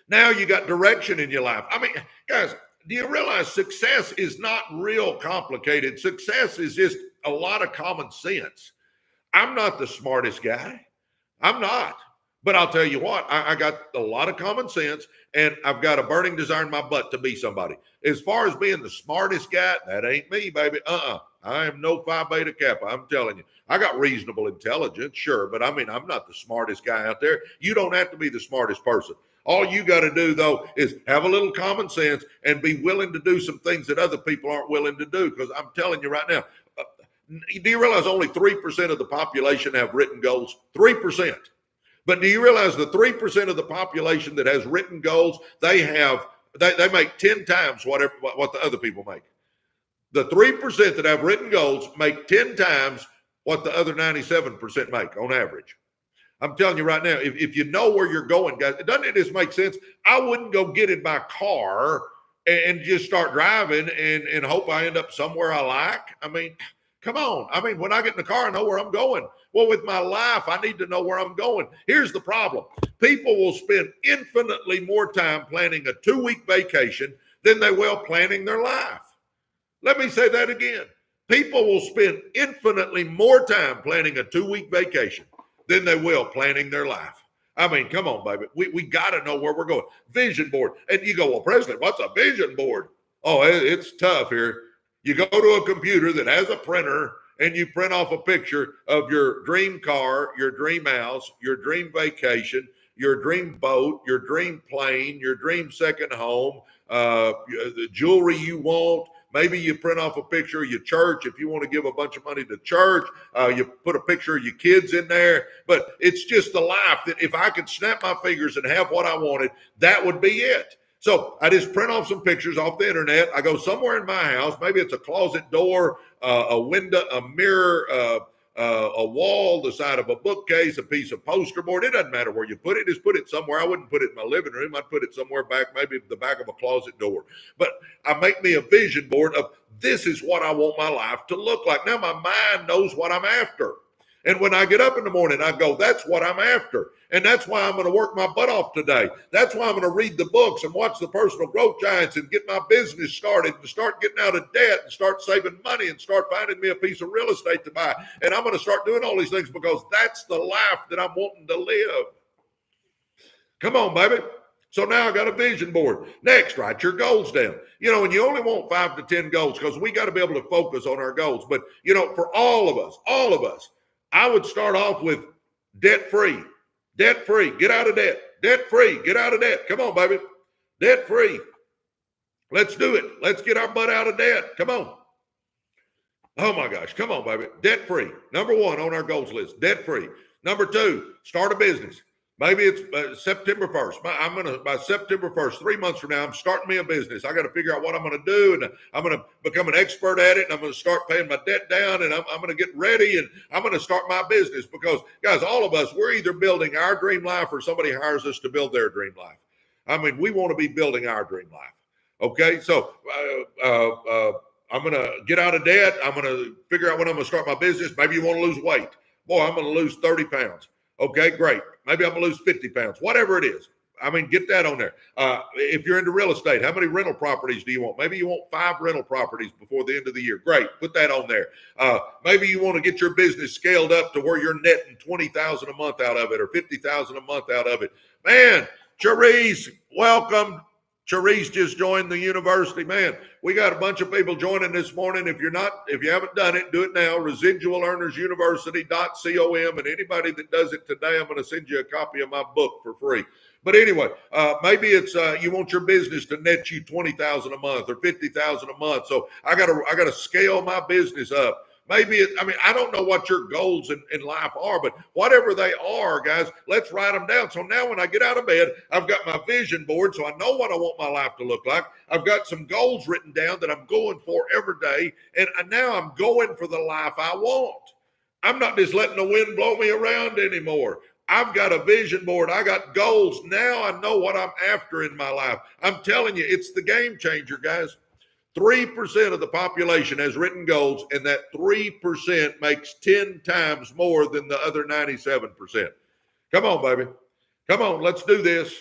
Now you got direction in your life. I mean, guys, do you realize success is not real complicated? Success is just a lot of common sense. I'm not the smartest guy. I'm not. But I'll tell you what, I got a lot of common sense, and I've got a burning desire in my butt to be somebody. As far as being the smartest guy, that ain't me, baby. I am no Phi Beta Kappa. I'm telling you. I got reasonable intelligence, sure, but I mean, I'm not the smartest guy out there. You don't have to be the smartest person. All you got to do, though, is have a little common sense and be willing to do some things that other people aren't willing to do. Because I'm telling you right now, do you realize only 3% of the population have written goals? 3%. But do you realize the 3% of the population that has written goals, they make 10 times what the other people make. The 3% that have written goals make 10 times what the other 97% make on average. I'm telling you right now, if you know where you're going, guys, doesn't it just make sense? I wouldn't go get in my car and just start driving and hope I end up somewhere I like. I mean, come on. I mean, when I get in the car, I know where I'm going. Well, with my life, I need to know where I'm going. Here's the problem. People will spend infinitely more time planning a 2-week vacation than they will planning their life. Let me say that again. People will spend infinitely more time planning a 2-week vacation than they will planning their life. I mean, come on, baby. We got to know where we're going. Vision board. And you go, well, Presley, what's a vision board? Oh, it's tough here. You go to a computer that has a printer and you print off a picture of your dream car, your dream house, your dream vacation, your dream boat, your dream plane, your dream second home, the jewelry you want. Maybe you print off a picture of your church if you want to give a bunch of money to church. You put a picture of your kids in there. But it's just the life that if I could snap my fingers and have what I wanted, that would be it. So I just print off some pictures off the internet. I go somewhere in my house. Maybe it's a closet door, a window, a mirror, a wall, the side of a bookcase, a piece of poster board. It doesn't matter where you put it. Just put it somewhere. I wouldn't put it in my living room. I'd put it somewhere back, maybe the back of a closet door. But I make me a vision board of this is what I want my life to look like. Now my mind knows what I'm after. And when I get up in the morning, I go, that's what I'm after. And that's why I'm going to work my butt off today. That's why I'm going to read the books and watch the personal growth giants and get my business started and start getting out of debt and start saving money and start finding me a piece of real estate to buy. And I'm going to start doing all these things because that's the life that I'm wanting to live. Come on, baby. So now I got a vision board. Next, write your goals down. And you only want 5 to 10 goals because we got to be able to focus on our goals. But, for all of us, I would start off with debt-free. Debt-free. Get out of debt. Debt-free. Get out of debt. Come on, baby. Debt-free. Let's do it. Let's get our butt out of debt. Come on. Oh, my gosh. Come on, baby. Debt-free. Number 1 on our goals list. Debt-free. Number 2, start a business. Maybe it's September 1st. By September 1st, 3 months from now, I'm starting me a business. I got to figure out what I'm going to do, and I'm going to become an expert at it, and I'm going to start paying my debt down, and I'm going to get ready, and I'm going to start my business because, guys, all of us, we're either building our dream life or somebody hires us to build their dream life. I mean, we want to be building our dream life. Okay, so I'm going to get out of debt. I'm going to figure out when I'm going to start my business. Maybe you want to lose weight. Boy, I'm going to lose 30 pounds. Okay, great. Maybe I'm going to lose 50 pounds, whatever it is. I mean, get that on there. If you're into real estate, how many rental properties do you want? Maybe you want 5 rental properties before the end of the year. Great. Put that on there. Maybe you want to get your business scaled up to where you're netting $20,000 a month out of it or $50,000 a month out of it. Man, Charisse, welcome. Charisse just joined the university. Man, we got a bunch of people joining this morning. If you haven't done it, do it now. ResidualEarnersUniversity.com. And anybody that does it today, I'm going to send you a copy of my book for free. But anyway, maybe it's you want your business to net you $20,000 a month or $50,000 a month. So I got to scale my business up. Maybe I don't know what your goals in life are, but whatever they are, guys, let's write them down. So now when I get out of bed, I've got my vision board, so I know what I want my life to look like. I've got some goals written down that I'm going for every day, and now I'm going for the life I want. I'm not just letting the wind blow me around anymore. I've got a vision board. I got goals. Now I know what I'm after in my life. I'm telling you, it's the game changer, guys. 3% of the population has written goals, and that 3% makes 10 times more than the other 97%. Come on, baby. Come on, let's do this.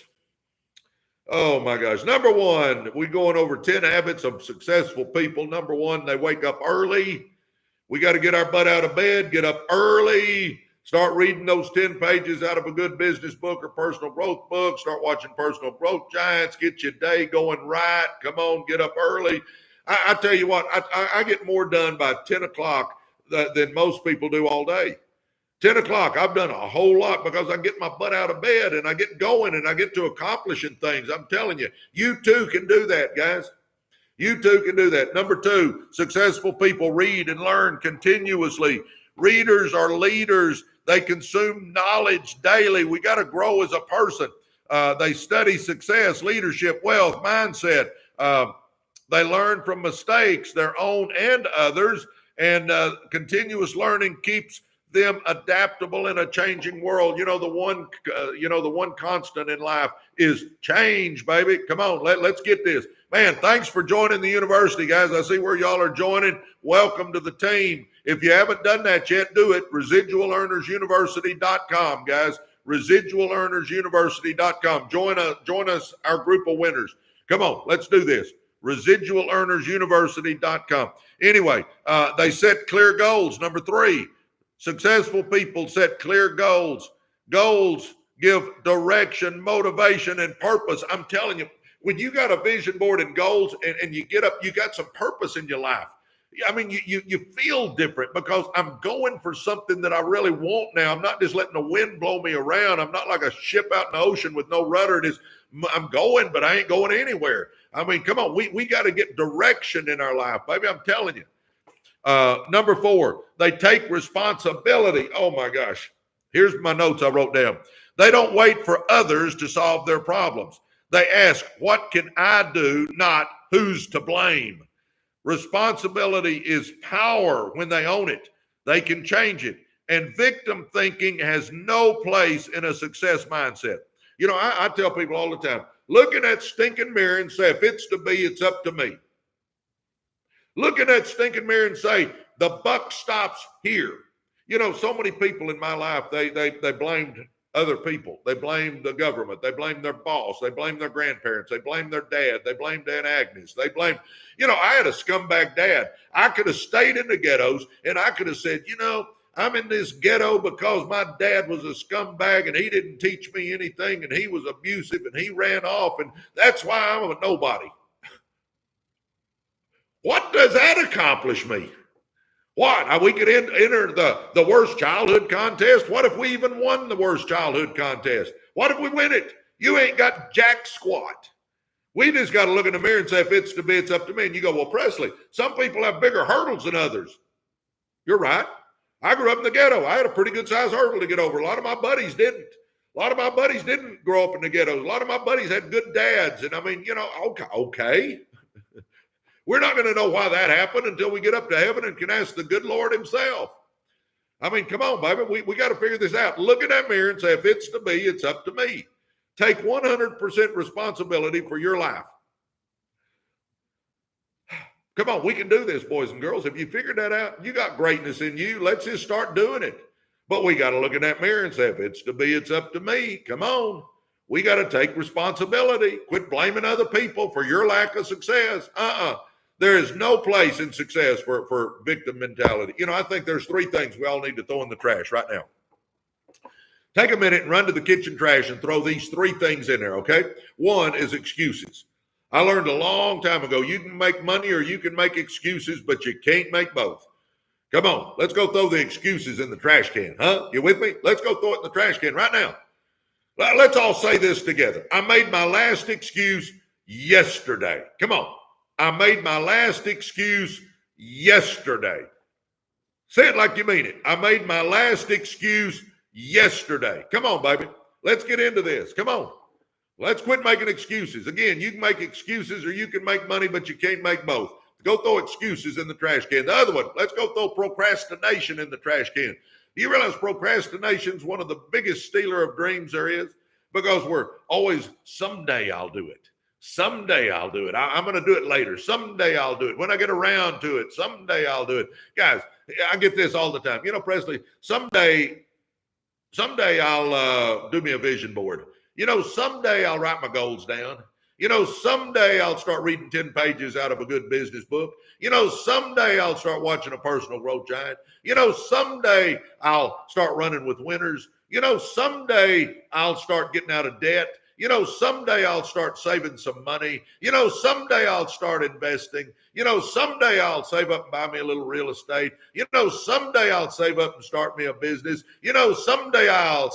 Oh, my gosh. Number 1, we're going over 10 habits of successful people. Number 1, they wake up early. We got to get our butt out of bed, get up early, start reading those 10 pages out of a good business book or personal growth book. Start watching Personal Growth Giants. Get your day going right. Come on, get up early. I tell you what, I get more done by 10 o'clock than most people do all day. 10 o'clock, I've done a whole lot because I get my butt out of bed and I get going and I get to accomplishing things. I'm telling you, you too can do that, guys. You too can do that. Number 2, successful people read and learn continuously. Readers are leaders. They consume knowledge daily. We got to grow as a person. They study success, leadership, wealth, mindset. They learn from mistakes, their own and others, and continuous learning keeps them adaptable in a changing world. The one constant in life is change, baby. Come on, let's get this. Man, thanks for joining the university, guys. I see where y'all are joining. Welcome to the team. If you haven't done that yet, do it. ResidualEarnersUniversity.com, guys. ResidualEarnersUniversity.com. Join us, our group of winners. Come on, let's do this. ResidualEarnersUniversity.com. Anyway, they set clear goals. Number 3, successful people set clear goals. Goals give direction, motivation, and purpose. I'm telling you, when you got a vision board and goals and you get up, you got some purpose in your life. I mean, you feel different because I'm going for something that I really want now. I'm not just letting the wind blow me around. I'm not like a ship out in the ocean with no rudder. I'm going, but I ain't going anywhere. I mean, come on, we got to get direction in our life, baby. I'm telling you. Number 4, they take responsibility. Oh my gosh. Here's my notes I wrote down. They don't wait for others to solve their problems. They ask, what can I do? Not who's to blame. Responsibility is power. When they own it, they can change it. And victim thinking has no place in a success mindset. I tell people all the time, look in that stinking mirror and say, if it's to be, it's up to me. Look in that stinking mirror and say, the buck stops here. You know, so many people in my life, they blamed other people. They blamed the government. They blamed their boss. They blamed their grandparents. They blamed their dad. They blamed Aunt Agnes. They blamed, you know, I had a scumbag dad. I could have stayed in the ghettos and I could have said, you know, I'm in this ghetto because my dad was a scumbag and he didn't teach me anything and he was abusive and he ran off and that's why I'm a nobody. What does that accomplish me? What? We could enter the worst childhood contest. What if we even won the worst childhood contest? What if we win it? You ain't got jack squat. We just got to look in the mirror and say, if it's to be, it's up to me. And you go, well, Presley, some people have bigger hurdles than others. You're right. I grew up in the ghetto. I had a pretty good size hurdle to get over. A lot of my buddies didn't. A lot of my buddies didn't grow up in the ghettos. A lot of my buddies had good dads. And I mean, you know, okay. We're not going to know why that happened until we get up to heaven and can ask the good Lord himself. I mean, come on, baby. We got to figure this out. Look in that mirror and say, if it's to be, it's up to me. Take 100% responsibility for your life. Come on, we can do this, boys and girls. If you figured that out, you got greatness in you. Let's just start doing it. But we got to look in that mirror and say, if it's to be, it's up to me. Come on. We got to take responsibility. Quit blaming other people for your lack of success. There is no place in success for victim mentality. You know, I think there's three things we all need to throw in the trash right now. Take a minute and run to the kitchen trash and throw these three things in there, okay? One is excuses. I learned a long time ago, you can make money or you can make excuses, but you can't make both. Come on, let's go throw the excuses in the trash can, huh? You with me? Let's go throw it in the trash can right now. Let's all say this together. I made my last excuse yesterday. Come on. I made my last excuse yesterday. Say it like you mean it. I made my last excuse yesterday. Come on, baby. Let's get into this. Come on. Let's quit making excuses. Again, you can make excuses or you can make money, but you can't make both. Go throw excuses in the trash can. The other one, let's go throw procrastination in the trash can. Do you realize procrastination is one of the biggest stealer of dreams there is? Because we're always, someday I'll do it. Someday I'll do it. I'm going to do it later. Someday I'll do it. When I get around to it, someday I'll do it. Guys, I get this all the time. You know, Presley, someday I'll do me a vision board. You know, someday I'll write my goals down. You know, someday I'll start reading 10 pages out of a good business book. You know, someday I'll start watching a personal growth giant. You know, someday I'll start running with winners. You know, someday I'll start getting out of debt. You know, someday I'll start saving some money. You know, someday I'll start investing. You know, someday I'll save up and buy me a little real estate. You know, someday I'll save up and start me a business. You know, someday I'll.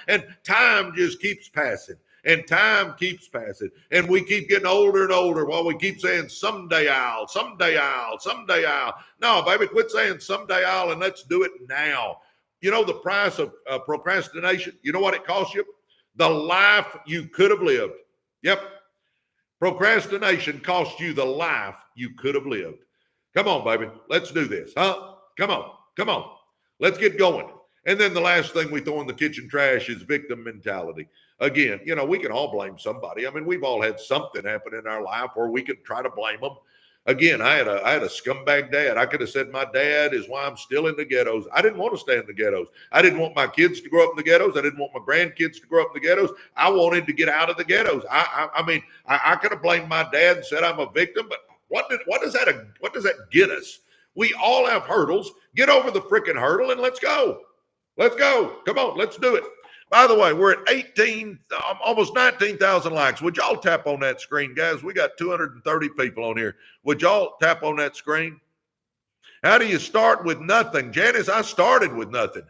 And time just keeps passing. And time keeps passing. And we keep getting older and older while we keep saying, someday I'll. No, baby, quit saying someday I'll and let's do it now. You know the price of procrastination? You know what it costs you? The life you could have lived. Yep. Procrastination costs you the life you could have lived. Come on, baby. Let's do this, huh? Come on. Let's get going. And then the last thing we throw in the kitchen trash is victim mentality. Again, you know, we can all blame somebody. I mean, we've all had something happen in our life where we could try to blame them. Again, I had a scumbag dad. I could have said my dad is why I'm still in the ghettos. I didn't want to stay in the ghettos. I didn't want my kids to grow up in the ghettos. I didn't want my grandkids to grow up in the ghettos. I wanted to get out of the ghettos. I mean, I could have blamed my dad and said I'm a victim, but what does that get us? We all have hurdles. Get over the freaking hurdle and let's go. Let's go. Come on, let's do it. By the way, we're at almost 19,000 likes. Would y'all tap on that screen, guys? We got 230 people on here. Would y'all tap on that screen? How do you start with nothing? Janice, I started with nothing.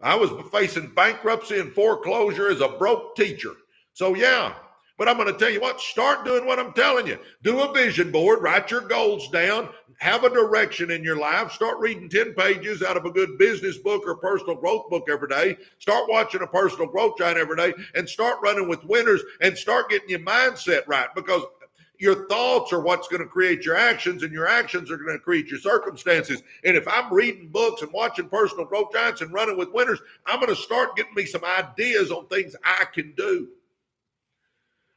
I was facing bankruptcy and foreclosure as a broke teacher. So, yeah. But I'm going to tell you what, start doing what I'm telling you. Do a vision board, write your goals down, have a direction in your life, start reading 10 pages out of a good business book or personal growth book every day, start watching a personal growth giant every day, and start running with winners and start getting your mindset right, because your thoughts are what's going to create your actions, and your actions are going to create your circumstances. And if I'm reading books and watching personal growth giants and running with winners, I'm going to start getting me some ideas on things I can do.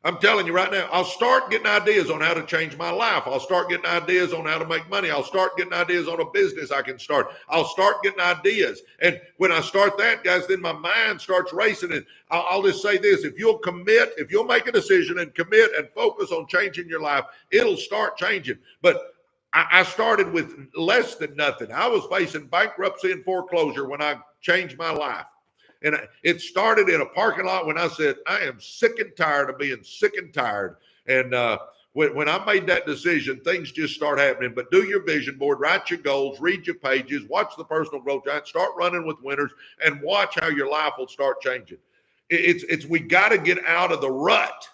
I'm telling you right now, I'll start getting ideas on how to change my life. I'll start getting ideas on how to make money. I'll start getting ideas on a business I can start. I'll start getting ideas. And when I start that, guys, then my mind starts racing. And I'll just say this, if you'll commit, if you'll make a decision and commit and focus on changing your life, it'll start changing. But I started with less than nothing. I was facing bankruptcy and foreclosure when I changed my life. And it started in a parking lot when I said, I am sick and tired of being sick and tired. And when I made that decision, things just start happening. But do your vision board, write your goals, read your pages, watch the personal growth giant, start running with winners, and watch how your life will start changing. We got to get out of the rut.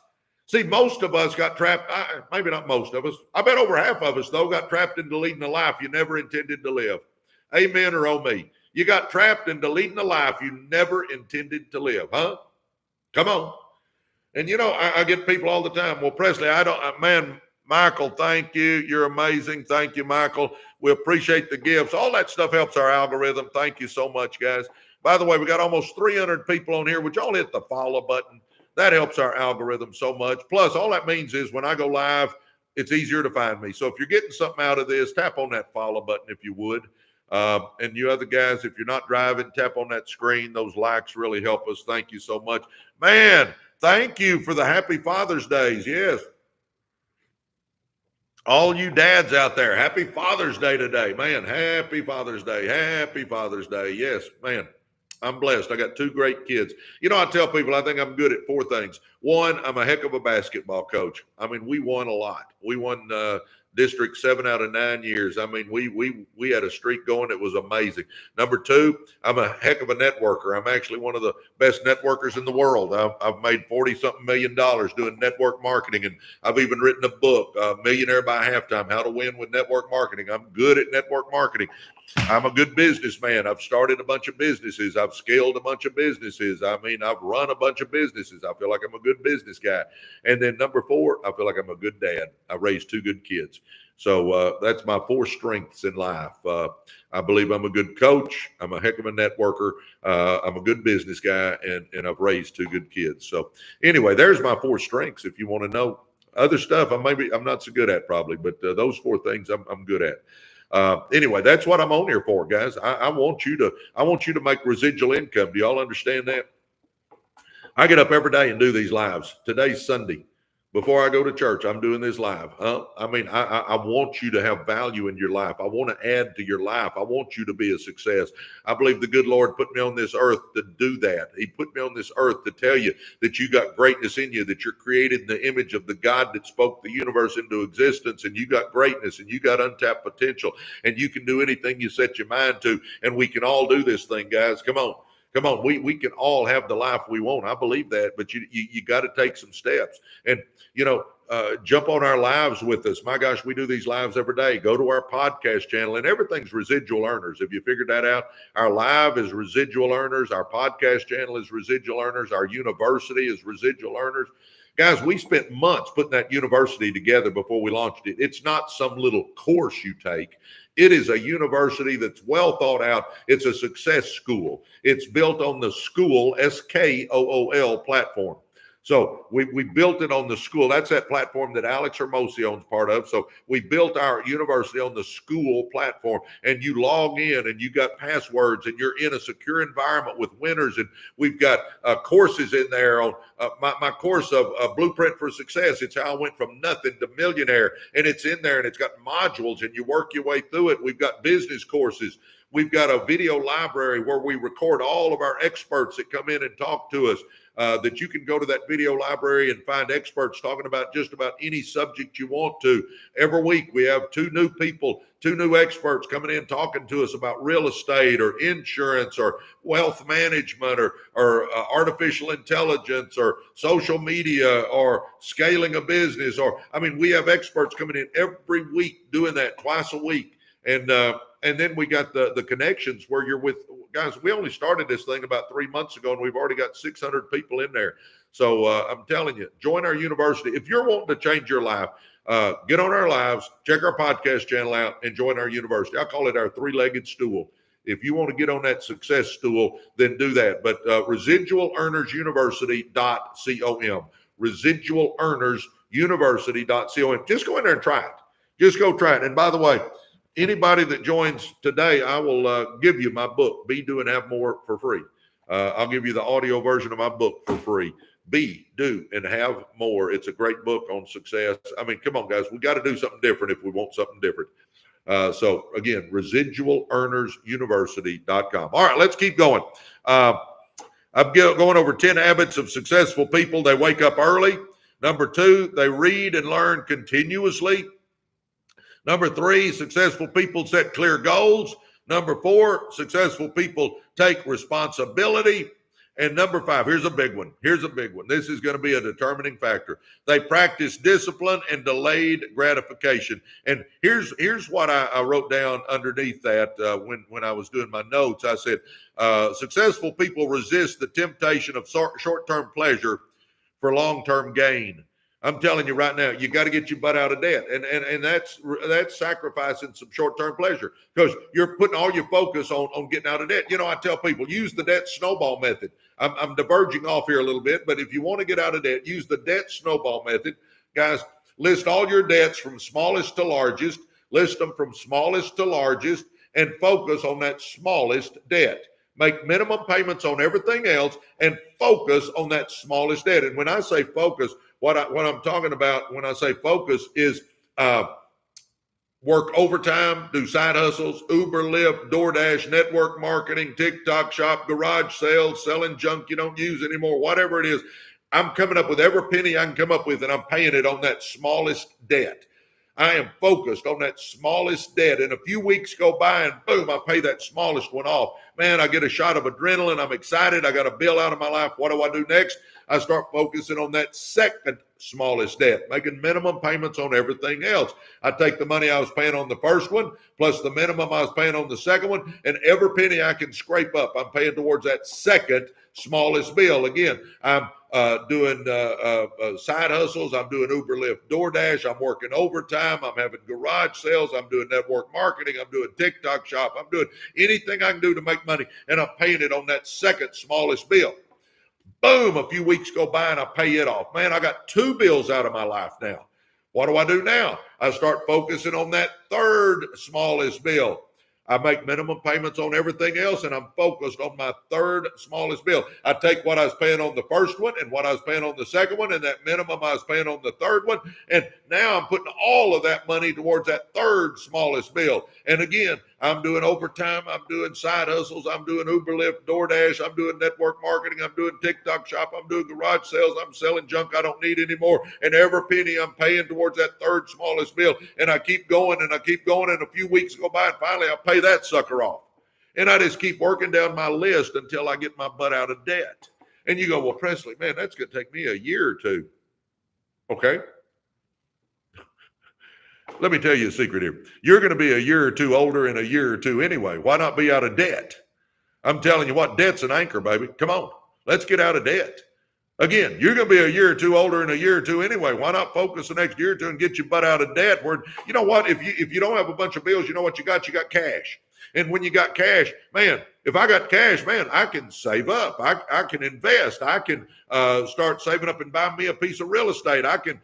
See, most of us got trapped, maybe not most of us. I bet over half of us, though, got trapped into leading a life you never intended to live. Amen or oh me. You got trapped into leading a life you never intended to live, huh? Come on. And, you know, I get people all the time. Well, Presley, man, Michael, thank you. You're amazing. Thank you, Michael. We appreciate the gifts. All that stuff helps our algorithm. Thank you so much, guys. By the way, we got almost 300 people on here. Would y'all hit the follow button? That helps our algorithm so much. Plus, all that means is when I go live, it's easier to find me. So if you're getting something out of this, tap on that follow button if you would. And you other guys, if you're not driving, tap on that screen. Those likes really help us. Thank you so much. Man, thank you for the happy Father's Days. Yes. All you dads out there, happy Father's Day today. Man, happy Father's Day. Happy Father's Day. Yes, man. I'm blessed. I got two great kids. You know, I tell people I think I'm good at four things. One, I'm a heck of a basketball coach. I mean, we won a lot. We won district 7 out of 9 years. I mean, we had a streak going that was amazing. Number two, I'm a heck of a networker. I'm actually one of the best networkers in the world. I've made $40-something million doing network marketing, and I've even written a book, Millionaire by Halftime, How to Win with Network Marketing. I'm good at network marketing. I'm a good businessman. I've started a bunch of businesses. I've scaled a bunch of businesses. I mean, I've run a bunch of businesses. I feel like I'm a good business guy. And then number four, I feel like I'm a good dad. I raised 2 good kids. So that's my 4 strengths in life. I believe I'm a good coach. I'm a heck of a networker. I'm a good business guy, and I've raised 2 good kids. So anyway, there's my 4 strengths. If you want to know other stuff, I'm not so good at probably, but those 4 things I'm good at. Anyway, that's what I'm on here for, guys. I want you to make residual income. Do y'all understand that? I get up every day and do these lives. Today's Sunday. Before I go to church, I'm doing this live. I mean, I want you to have value in your life. I want to add to your life. I want you to be a success. I believe the good Lord put me on this earth to do that. He put me on this earth to tell you that you got greatness in you, that you're created in the image of the God that spoke the universe into existence, and you got greatness, and you got untapped potential, and you can do anything you set your mind to, and we can all do this thing, guys. Come on. Come on, we can all have the life we want. I believe that, but you got to take some steps. And, you know, jump on our lives with us. My gosh, we do these lives every day. Go to our podcast channel, and everything's Residual Earners. Have you figured that out? Our live is Residual Earners. Our podcast channel is Residual Earners. Our university is Residual Earners. Guys, we spent months putting that university together before we launched it. It's not some little course you take. It is a university that's well thought out. It's a success school. It's built on the school, SKOOL platform. So we built it on the school. That's that platform that Alex Hermosi owns part of. So we built our university on the school platform, and you log in and you got passwords, and you're in a secure environment with winners. And we've got courses in there on my course of Blueprint for Success. It's how I went from nothing to millionaire, and it's in there, and it's got modules, and you work your way through it. We've got business courses. We've got a video library where we record all of our experts that come in and talk to us. That you can go to that video library and find experts talking about just about any subject you want to. Every week we have 2 new people, 2 new experts coming in talking to us about real estate or insurance or wealth management or artificial intelligence or social media or scaling a business. We have experts coming in every week doing that twice a week. And then we got the connections where you're with guys. We only started this thing about 3 months ago, and we've already got 600 people in there. So I'm telling you, join our university. If you're wanting to change your life, get on our lives, check our podcast channel out, and join our university. I call it our 3-legged stool. If you want to get on that success stool, then do that. But residualearnersuniversity.com. residualearnersuniversity.com. Just go in there and try it. Just go try it. And by the way, anybody that joins today, I will give you my book, Be, Do, and Have More, for free. I'll give you the audio version of my book for free. Be, Do, and Have More. It's a great book on success. I mean, come on, guys. We got to do something different if we want something different. So again, residualearnersuniversity.com. All right, let's keep going. I'm going over 10 habits of successful people. They wake up early. Number 2, they read and learn continuously. Number 3, successful people set clear goals. Number 4, successful people take responsibility. And number 5, here's a big one. This is going to be a determining factor. They practice discipline and delayed gratification. And here's what I wrote down underneath that when I was doing my notes. I said, successful people resist the temptation of short-term pleasure for long-term gain. I'm telling you right now, you got to get your butt out of debt. And that's sacrificing some short-term pleasure, because you're putting all your focus on getting out of debt. You know, I tell people, use the debt snowball method. I'm diverging off here a little bit, but if you want to get out of debt, use the debt snowball method. Guys, list all your debts from smallest to largest, list them from smallest to largest, and focus on that smallest debt. Make minimum payments on everything else and focus on that smallest debt. And when I say focus, what I'm talking about when I say focus is work overtime, do side hustles, Uber, Lyft, DoorDash, network marketing, TikTok shop, garage sales, selling junk you don't use anymore, whatever it is. I'm coming up with every penny I can come up with, and I'm paying it on that smallest debt. I am focused on that smallest debt. And a few weeks go by and boom, I pay that smallest one off. Man, I get a shot of adrenaline. I'm excited. I got a bill out of my life. What do I do next? I start focusing on that second smallest debt, making minimum payments on everything else. I take the money I was paying on the first one, plus the minimum I was paying on the second one, and every penny I can scrape up, I'm paying towards that second smallest bill. Again, I'm doing side hustles. I'm doing Uber, Lyft, DoorDash. I'm working overtime. I'm having garage sales. I'm doing network marketing. I'm doing TikTok shop. I'm doing anything I can do to make money, and I'm paying it on that second smallest bill. Boom, a few weeks go by and I pay it off. Man, I got 2 bills out of my life now. What do I do now? I start focusing on that third smallest bill. I make minimum payments on everything else, and I'm focused on my third smallest bill. I take what I was paying on the first one and what I was paying on the second one and that minimum I was paying on the third one, and now I'm putting all of that money towards that third smallest bill. And again, I'm doing overtime, I'm doing side hustles, I'm doing Uber, Lyft, DoorDash, I'm doing network marketing, I'm doing TikTok shop, I'm doing garage sales, I'm selling junk I don't need anymore, and every penny I'm paying towards that third smallest bill. And I keep going and I keep going, and a few weeks go by and finally I pay that sucker off. And I just keep working down my list until I get my butt out of debt. And you go, well, Presley, man, that's going to take me a year or two. Okay. Let me tell you a secret here. You're going to be a year or two older in a year or two anyway. Why not be out of debt? I'm telling you what, debt's an anchor, baby. Come on, let's get out of debt. Again, you're going to be a year or two older in a year or two anyway. Why not focus the next year or two and get your butt out of debt? Where, you know what, if you don't have a bunch of bills, you know what you got? You got cash. And when you got cash, man, if I got cash, man, I can save up. I can invest. I can start saving up and buy me a piece of real estate. I can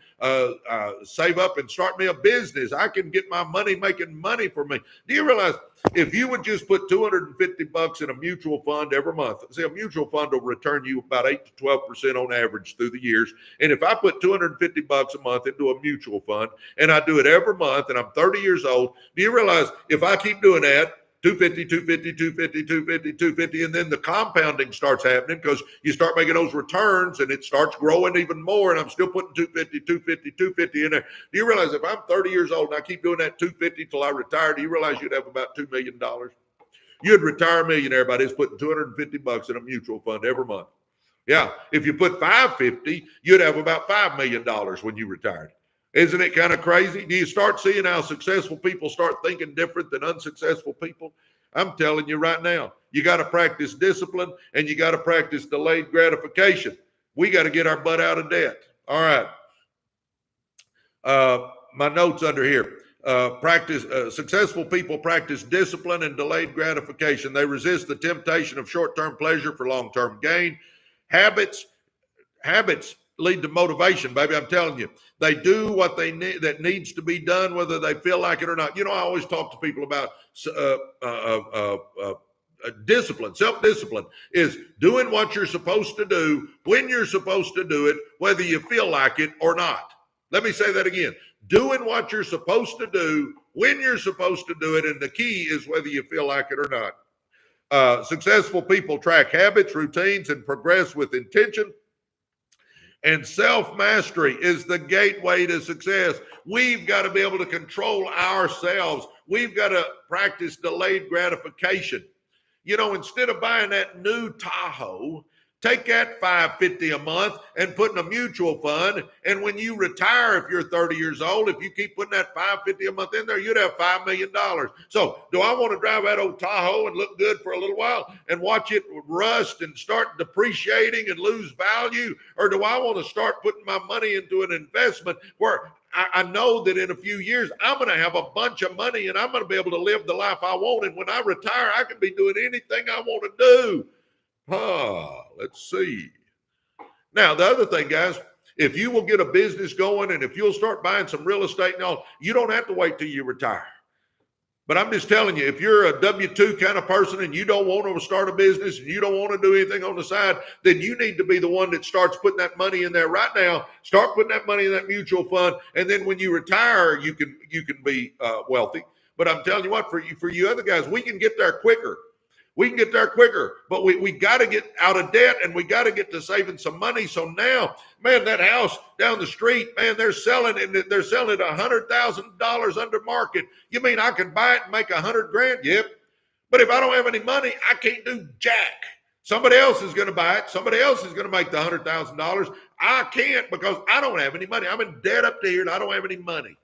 save up and start me a business. I can get my money making money for me. Do you realize if you would just put $250 in a mutual fund every month, see, a mutual fund will return you about 8 to 12% on average through the years. And if I put $250 a month into a mutual fund and I do it every month and I'm 30 years old, do you realize if I keep doing that, 250, 250, 250, 250, 250, and then the compounding starts happening because you start making those returns and it starts growing even more, and I'm still putting 250, 250, 250 in there. Do you realize if I'm 30 years old and I keep doing that 250 till I retire, do you realize you'd have about $2 million? You'd retire a millionaire by just putting $250 in a mutual fund every month. Yeah, if you put 550, you'd have about $5 million when you retired. Isn't it kind of crazy? Do you start seeing how successful people start thinking different than unsuccessful people? I'm telling you right now, you got to practice discipline and you got to practice delayed gratification. We got to get our butt out of debt. All right. My notes under here. Successful people practice discipline and delayed gratification. They resist the temptation of short-term pleasure for long-term gain. Habits. lead to motivation, baby. I'm telling you, they do what they need that needs to be done, whether they feel like it or not. You know, I always talk to people about discipline. Self-discipline is doing what you're supposed to do when you're supposed to do it, whether you feel like it or not. Let me say that again. Doing what you're supposed to do when you're supposed to do it, and the key is whether you feel like it or not. Successful people track habits, routines, and progress with intention. And self-mastery is the gateway to success. We've got to be able to control ourselves. We've got to practice delayed gratification. You know, instead of buying that new Tahoe, take that $550 a month and put in a mutual fund. And when you retire, if you're 30 years old, if you keep putting that $550 a month in there, you'd have $5 million. So do I want to drive that old Tahoe and look good for a little while and watch it rust and start depreciating and lose value? Or do I want to start putting my money into an investment where I know that in a few years, I'm going to have a bunch of money and I'm going to be able to live the life I want. And when I retire, I can be doing anything I want to do. Let's see. Now, the other thing, guys, if you will get a business going and if you'll start buying some real estate and all, you don't have to wait till you retire. But I'm just telling you, if you're a W-2 kind of person and you don't want to start a business and you don't want to do anything on the side, then you need to be the one that starts putting that money in there right now. Start putting that money in that mutual fund. And then when you retire, you can be wealthy. But I'm telling you what, for you other guys, we can get there quicker. We can get there quicker, but we got to get out of debt and we got to get to saving some money. So now, man, that house down the street, man, they're selling it $100,000 under market. You mean I can buy it and make $100,000? Yep. But if I don't have any money, I can't do jack. Somebody else is going to buy it. Somebody else is going to make the $100,000. I can't because I don't have any money. I'm in debt up to here and I don't have any money.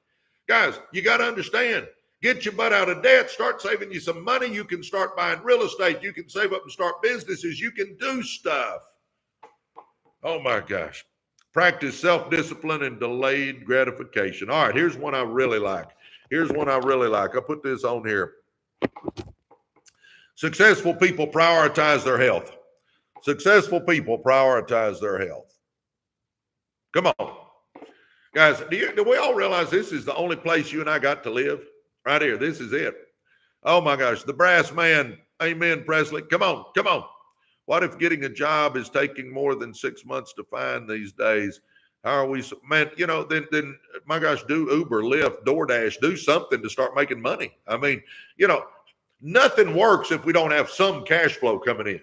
Guys, you got to understand. Get your butt out of debt, start saving you some money. You can start buying real estate. You can save up and start businesses. You can do stuff. Oh my gosh. Practice self-discipline and delayed gratification. All right, here's one I really like. I put this on here. Successful people prioritize their health. Successful people prioritize their health. Come on. Guys, do we all realize this is the only place you and I got to live? Right here. This is it. Oh my gosh. The brass man. Amen, Presley. Come on. What if getting a job is taking more than 6 months to find these days? How are we, man, you know, then my gosh, do Uber, Lyft, DoorDash, do something to start making money. I mean, you know, nothing works if we don't have some cash flow coming in.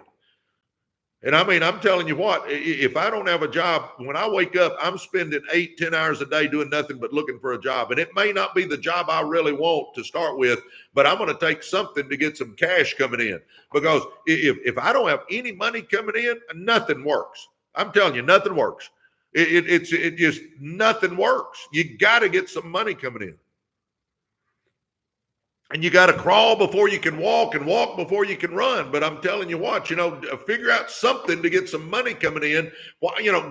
And I mean, I'm telling you what, if I don't have a job, when I wake up, I'm spending 8-10 hours a day doing nothing but looking for a job. And it may not be the job I really want to start with, but I'm going to take something to get some cash coming in. Because if I don't have any money coming in, nothing works. I'm telling you, nothing works. It just, nothing works. You got to get some money coming in. And you got to crawl before you can walk and walk before you can run. But I'm telling you what, you know, figure out something to get some money coming in. Well, you know,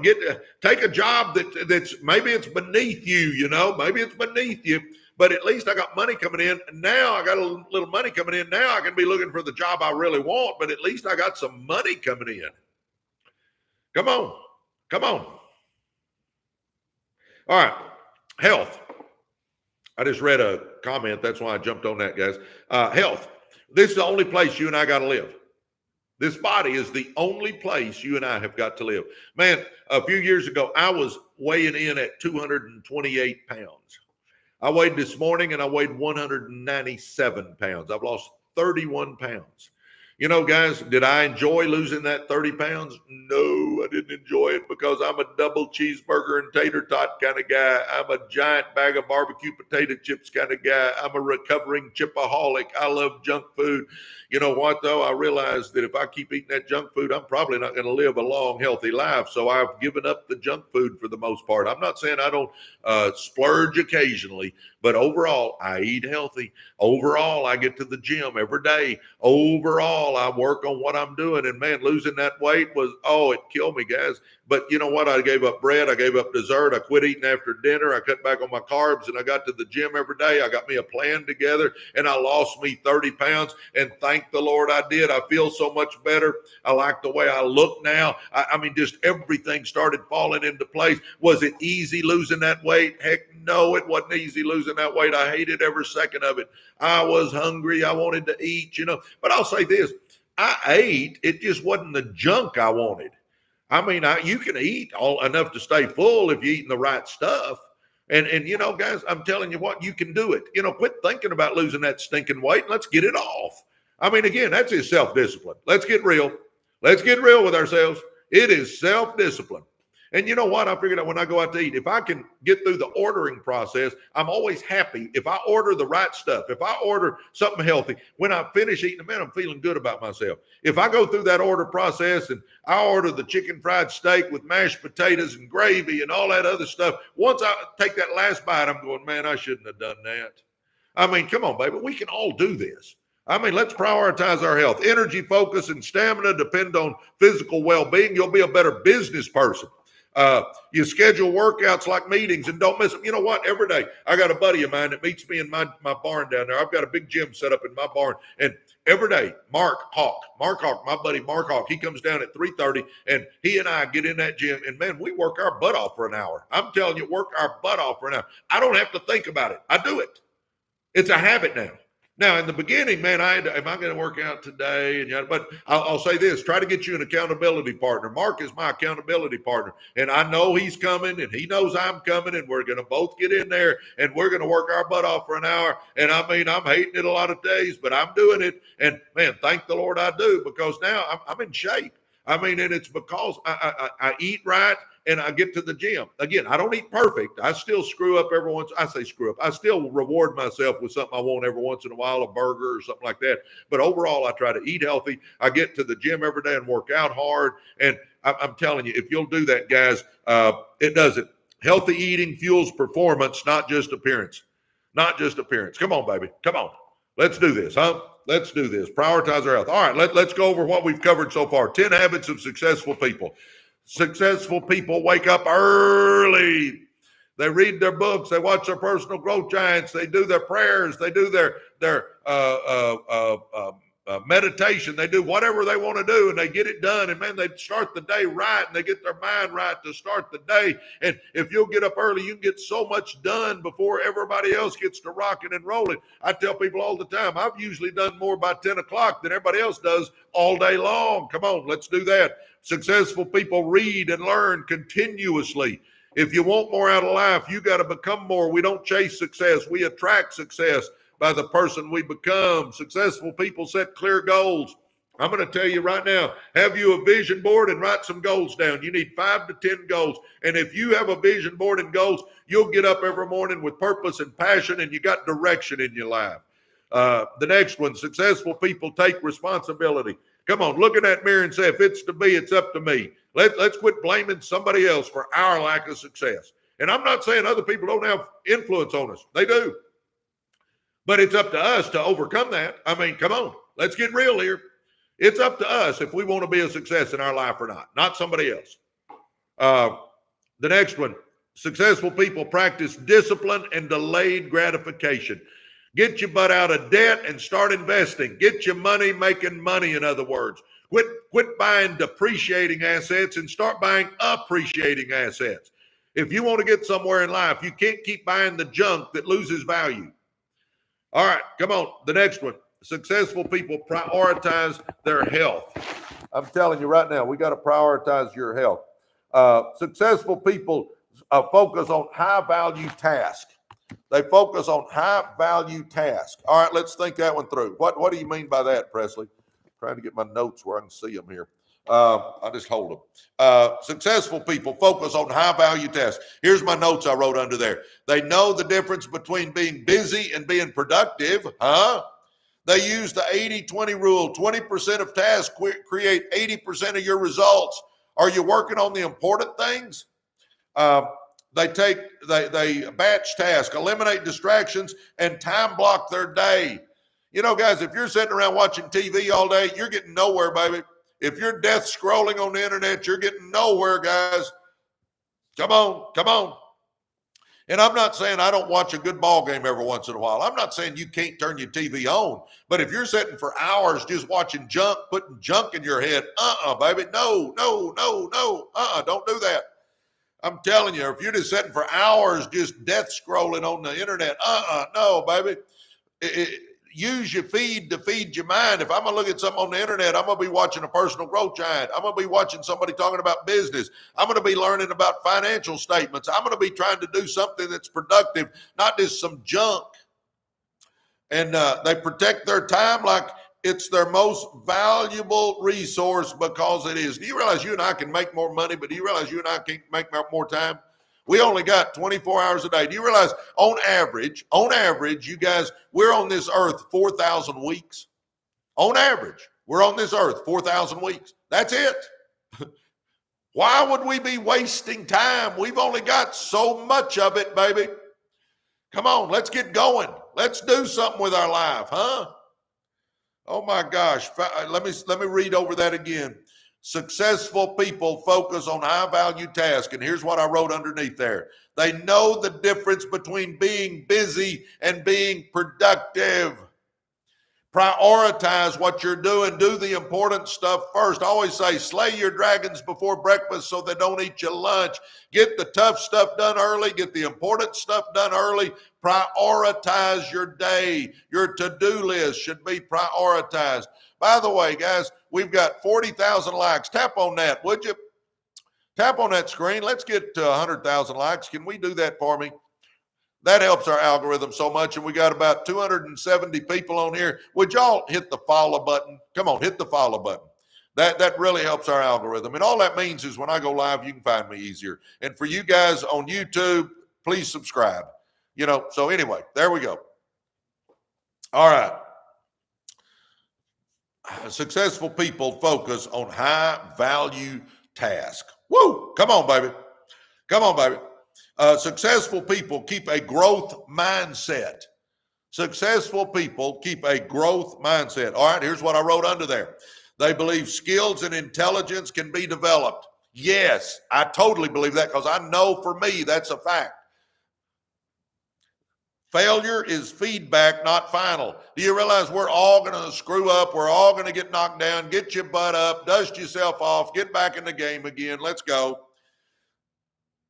take a job that's maybe it's beneath you, you know, maybe it's beneath you, but at least I got money coming in. And now I got a little money coming in. Now I can be looking for the job I really want, but at least I got some money coming in. Come on. All right. Health. I just read a comment. That's why I jumped on that, guys. Health. This is the only place you and I got to live. This body is the only place you and I have got to live. Man, a few years ago, I was weighing in at 228 pounds. I weighed this morning and I weighed 197 pounds. I've lost 31 pounds. You know, guys, did I enjoy losing that 30 pounds? No, I didn't enjoy it because I'm a double cheeseburger and tater tot kind of guy. I'm a giant bag of barbecue potato chips kind of guy. I'm a recovering chipaholic. I love junk food. You know what, though? I realized that if I keep eating that junk food, I'm probably not going to live a long, healthy life. So I've given up the junk food for the most part. I'm not saying I don't splurge occasionally, but overall, I eat healthy. Overall, I get to the gym every day. Overall, I work on what I'm doing. And man, losing that weight was, it killed know me, guys. But you know what? I gave up bread. I gave up dessert. I quit eating after dinner. I cut back on my carbs, and I got to the gym every day. I got me a plan together, and I lost me 30 pounds. And thank the Lord I did. I feel so much better. I like the way I look now. I mean, just everything started falling into place. Was it easy losing that weight? Heck no, it wasn't easy losing that weight. I hated every second of it. I was hungry. I wanted to eat, But I'll say this. I ate. It just wasn't the junk I wanted. I mean, you can eat enough to stay full if you're eating the right stuff. And guys, I'm telling you what, you can do it. Quit thinking about losing that stinking weight. Let's get it off. I mean, again, that's just self-discipline. Let's get real. Let's get real with ourselves. It is self-discipline. And you know what? I figured out when I go out to eat, if I can get through the ordering process, I'm always happy. If I order the right stuff, if I order something healthy, when I finish eating, man, I'm feeling good about myself. If I go through that order process and I order the chicken fried steak with mashed potatoes and gravy and all that other stuff, once I take that last bite, I'm going, man, I shouldn't have done that. I mean, come on, baby. We can all do this. I mean, let's prioritize our health. Energy, focus, and stamina depend on physical well-being. You'll be a better business person. You schedule workouts like meetings and don't miss them. You know what? Every day, I got a buddy of mine that meets me in my barn down there. I've got a big gym set up in my barn. And every day, Mark Hawk, my buddy Mark Hawk, he comes down at 3:30 and he and I get in that gym. And man, we work our butt off for an hour. I'm telling you, work our butt off for an hour. I don't have to think about it. I do it. It's a habit now. Now, in the beginning, man, am I going to work out today? But I'll say this, try to get you an accountability partner. Mark is my accountability partner, and I know he's coming, and he knows I'm coming, and we're going to both get in there, and we're going to work our butt off for an hour. And I mean, I'm hating it a lot of days, but I'm doing it. And, man, thank the Lord I do, because now I'm in shape. I mean, and it's because I eat right. And I get to the gym. Again, I don't eat perfect. I still screw up every once. I say screw up. I still reward myself with something I want every once in a while, a burger or something like that. But overall, I try to eat healthy. I get to the gym every day and work out hard. And I'm telling you, if you'll do that, guys, it does it. Healthy eating fuels performance, not just appearance. Not just appearance. Come on, baby. Come on. Let's do this, huh? Let's do this. Prioritize our health. All right, let's go over what we've covered so far. 10 habits of successful people. Successful people wake up early. They read their books. They watch their personal growth giants. They do their prayers. They do their meditation. They do whatever they want to do, and they get it done. And, man, they start the day right, and they get their mind right to start the day. And if you'll get up early, you can get so much done before everybody else gets to rocking and rolling. I tell people all the time, I've usually done more by 10 o'clock than everybody else does all day long. Come on, let's do that. Successful people read and learn continuously. If you want more out of life, you got to become more. We don't chase success. We attract success by the person we become. Successful people set clear goals. I'm going to tell you right now, have you a vision board and write some goals down. You need 5 to 10 goals. And if you have a vision board and goals, you'll get up every morning with purpose and passion, and you got direction in your life. The next one, successful people take responsibility. Come on, look in that mirror and say, if it's to be, it's up to me. Let's quit blaming somebody else for our lack of success. And I'm not saying other people don't have influence on us. They do. But it's up to us to overcome that. I mean, come on, let's get real here. It's up to us if we want to be a success in our life or not somebody else. The next one, successful people practice discipline and delayed gratification. Get your butt out of debt and start investing. Get your money making money, in other words. Quit buying depreciating assets and start buying appreciating assets. If you want to get somewhere in life, you can't keep buying the junk that loses value. All right, come on. The next one. Successful people prioritize their health. I'm telling you right now, we got to prioritize your health. Successful people focus on high-value tasks. They focus on high-value tasks. All right, let's think that one through. What do you mean by that, Presley? I'm trying to get my notes where I can see them here. I'll just hold them. Successful people focus on high-value tasks. Here's my notes I wrote under there. They know the difference between being busy and being productive. They use the 80-20 rule. 20% of tasks create 80% of your results. Are you working on the important things? They batch task, eliminate distractions, and time block their day. You know, guys, if you're sitting around watching TV all day, you're getting nowhere, baby. If you're death scrolling on the internet, you're getting nowhere, guys. Come on. And I'm not saying I don't watch a good ball game every once in a while. I'm not saying you can't turn your TV on. But if you're sitting for hours just watching junk, putting junk in your head, baby, no, don't do that. I'm telling you, if you're just sitting for hours just death scrolling on the internet, no, baby. Use your feed to feed your mind. If I'm going to look at something on the internet, I'm going to be watching a personal growth giant. I'm going to be watching somebody talking about business. I'm going to be learning about financial statements. I'm going to be trying to do something that's productive, not just some junk. And they protect their time like it's their most valuable resource because it is. Do you realize you and I can make more money, but do you realize you and I can make more time? We only got 24 hours a day. Do you realize on average, you guys, we're on this earth 4,000 weeks. On average, we're on this earth 4,000 weeks. That's it. Why would we be wasting time? We've only got so much of it, baby. Come on, let's get going. Let's do something with our life, huh? Oh my gosh. Let me read over that again. Successful people focus on high-value tasks. And here's what I wrote underneath there. They know the difference between being busy and being productive. Prioritize what you're doing. Do the important stuff first. I always say, slay your dragons before breakfast so they don't eat your lunch. Get the tough stuff done early. Get the important stuff done early. Prioritize your day. Your to-do list should be prioritized. By the way, guys, we've got 40,000 likes. Tap on that, would you? Tap on that screen. Let's get to 100,000 likes. Can we do that for me? That helps our algorithm so much, and we got about 270 people on here. Would y'all hit the follow button? Come on, hit the follow button. That really helps our algorithm. And all that means is when I go live, you can find me easier. And for you guys on YouTube, please subscribe. So anyway, there we go. All right. Successful people focus on high-value tasks. Woo! Come on, baby. Successful people keep a growth mindset. Successful people keep a growth mindset. All right, here's what I wrote under there. They believe skills and intelligence can be developed. Yes, I totally believe that because I know for me that's a fact. Failure is feedback, not final. Do you realize we're all going to screw up? We're all going to get knocked down. Get your butt up, dust yourself off, get back in the game again. Let's go.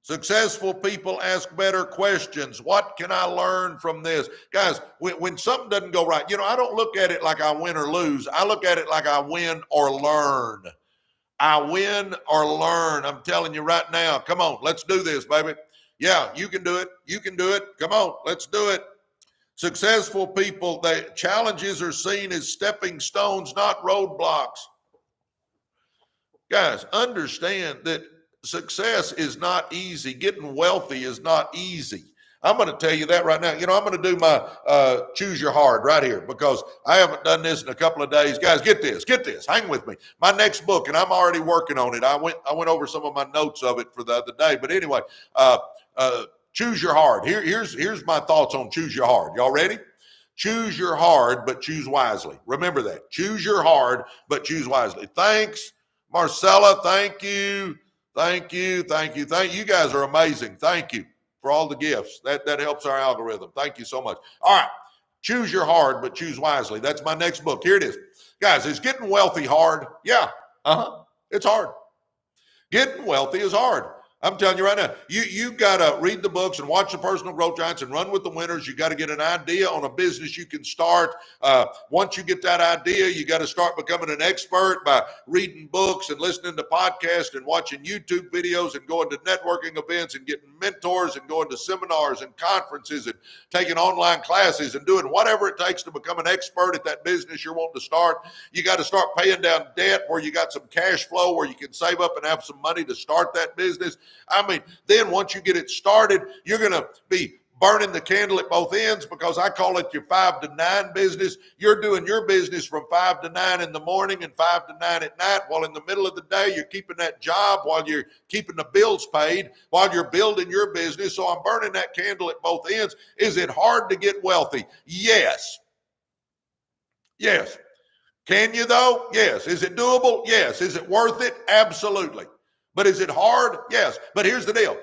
Successful people ask better questions. What can I learn from this? Guys, when something doesn't go right, I don't look at it like I win or lose. I look at it like I win or learn. I win or learn. I'm telling you right now. Come on, let's do this, baby. Yeah, you can do it. You can do it. Come on, let's do it. Successful people, challenges are seen as stepping stones, not roadblocks. Guys, understand that success is not easy. Getting wealthy is not easy. I'm going to tell you that right now. I'm going to do my choose your hard right here because I haven't done this in a couple of days. Guys, get this. Hang with me. My next book, and I'm already working on it. I went over some of my notes of it for the other day. But anyway, choose your hard. Here's my thoughts on choose your hard. Y'all ready? Choose your hard, but choose wisely. Remember that. Choose your hard, but choose wisely. Thanks, Marcella. Thank you. You guys are amazing. Thank you for all the gifts. That helps our algorithm. Thank you so much. All right. Choose your hard, but choose wisely. That's my next book. Here it is. Guys, is getting wealthy hard? Yeah. It's hard. Getting wealthy is hard. I'm telling you right now, you got to read the books and watch the personal growth giants and run with the winners. You got to get an idea on a business you can start. Once you get that idea, you got to start becoming an expert by reading books and listening to podcasts and watching YouTube videos and going to networking events and getting mentors and going to seminars and conferences and taking online classes and doing whatever it takes to become an expert at that business you're wanting to start. You got to start paying down debt where you got some cash flow where you can save up and have some money to start that business. Then once you get it started, you're going to be burning the candle at both ends because I call it your 5 to 9 business. You're doing your business from 5 to 9 in the morning and 5 to 9 at night, while in the middle of the day, you're keeping that job while you're keeping the bills paid, while you're building your business. So I'm burning that candle at both ends. Is it hard to get wealthy? Yes. Can you though? Yes. Is it doable? Yes. Is it worth it? Absolutely. But is it hard? Yes. But here's the deal.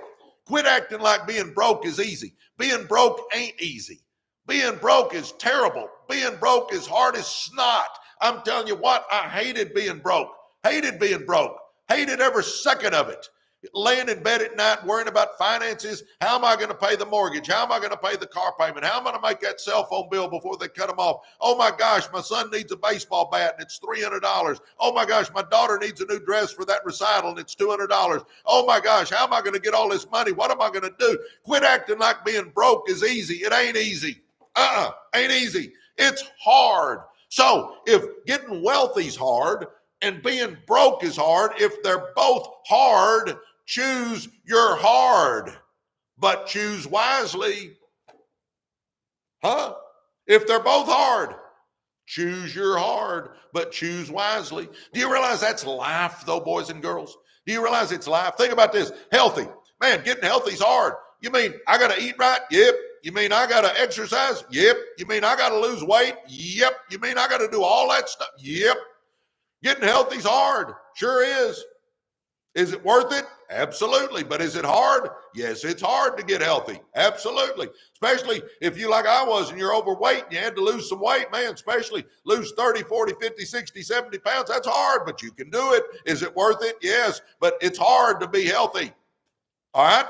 Quit acting like being broke is easy. Being broke ain't easy. Being broke is terrible. Being broke is hard as snot. I'm telling you what, I hated being broke. Hated being broke. Hated every second of it. Laying in bed at night, worrying about finances. How am I going to pay the mortgage? How am I going to pay the car payment? How am I going to make that cell phone bill before they cut them off? Oh my gosh, my son needs a baseball bat and it's $300. Oh my gosh, my daughter needs a new dress for that recital and it's $200. Oh my gosh, how am I going to get all this money? What am I going to do? Quit acting like being broke is easy. It ain't easy. Ain't easy. It's hard. So if getting wealthy's hard and being broke is hard, if they're both hard, choose your hard, but choose wisely. If they're both hard, choose your hard, but choose wisely. Do you realize that's life though, boys and girls? Do you realize it's life? Think about this. Healthy. Man, getting healthy is hard. You mean I got to eat right? Yep. You mean I got to exercise? Yep. You mean I got to lose weight? Yep. You mean I got to do all that stuff? Yep. Getting healthy is hard. Sure is. Is it worth it? Absolutely. But is it hard? Yes, it's hard to get healthy. Absolutely. Especially if you like I was and you're overweight and you had to lose some weight, man, especially lose 30, 40, 50, 60, 70 pounds. That's hard, but you can do it. Is it worth it? Yes, but it's hard to be healthy. All right?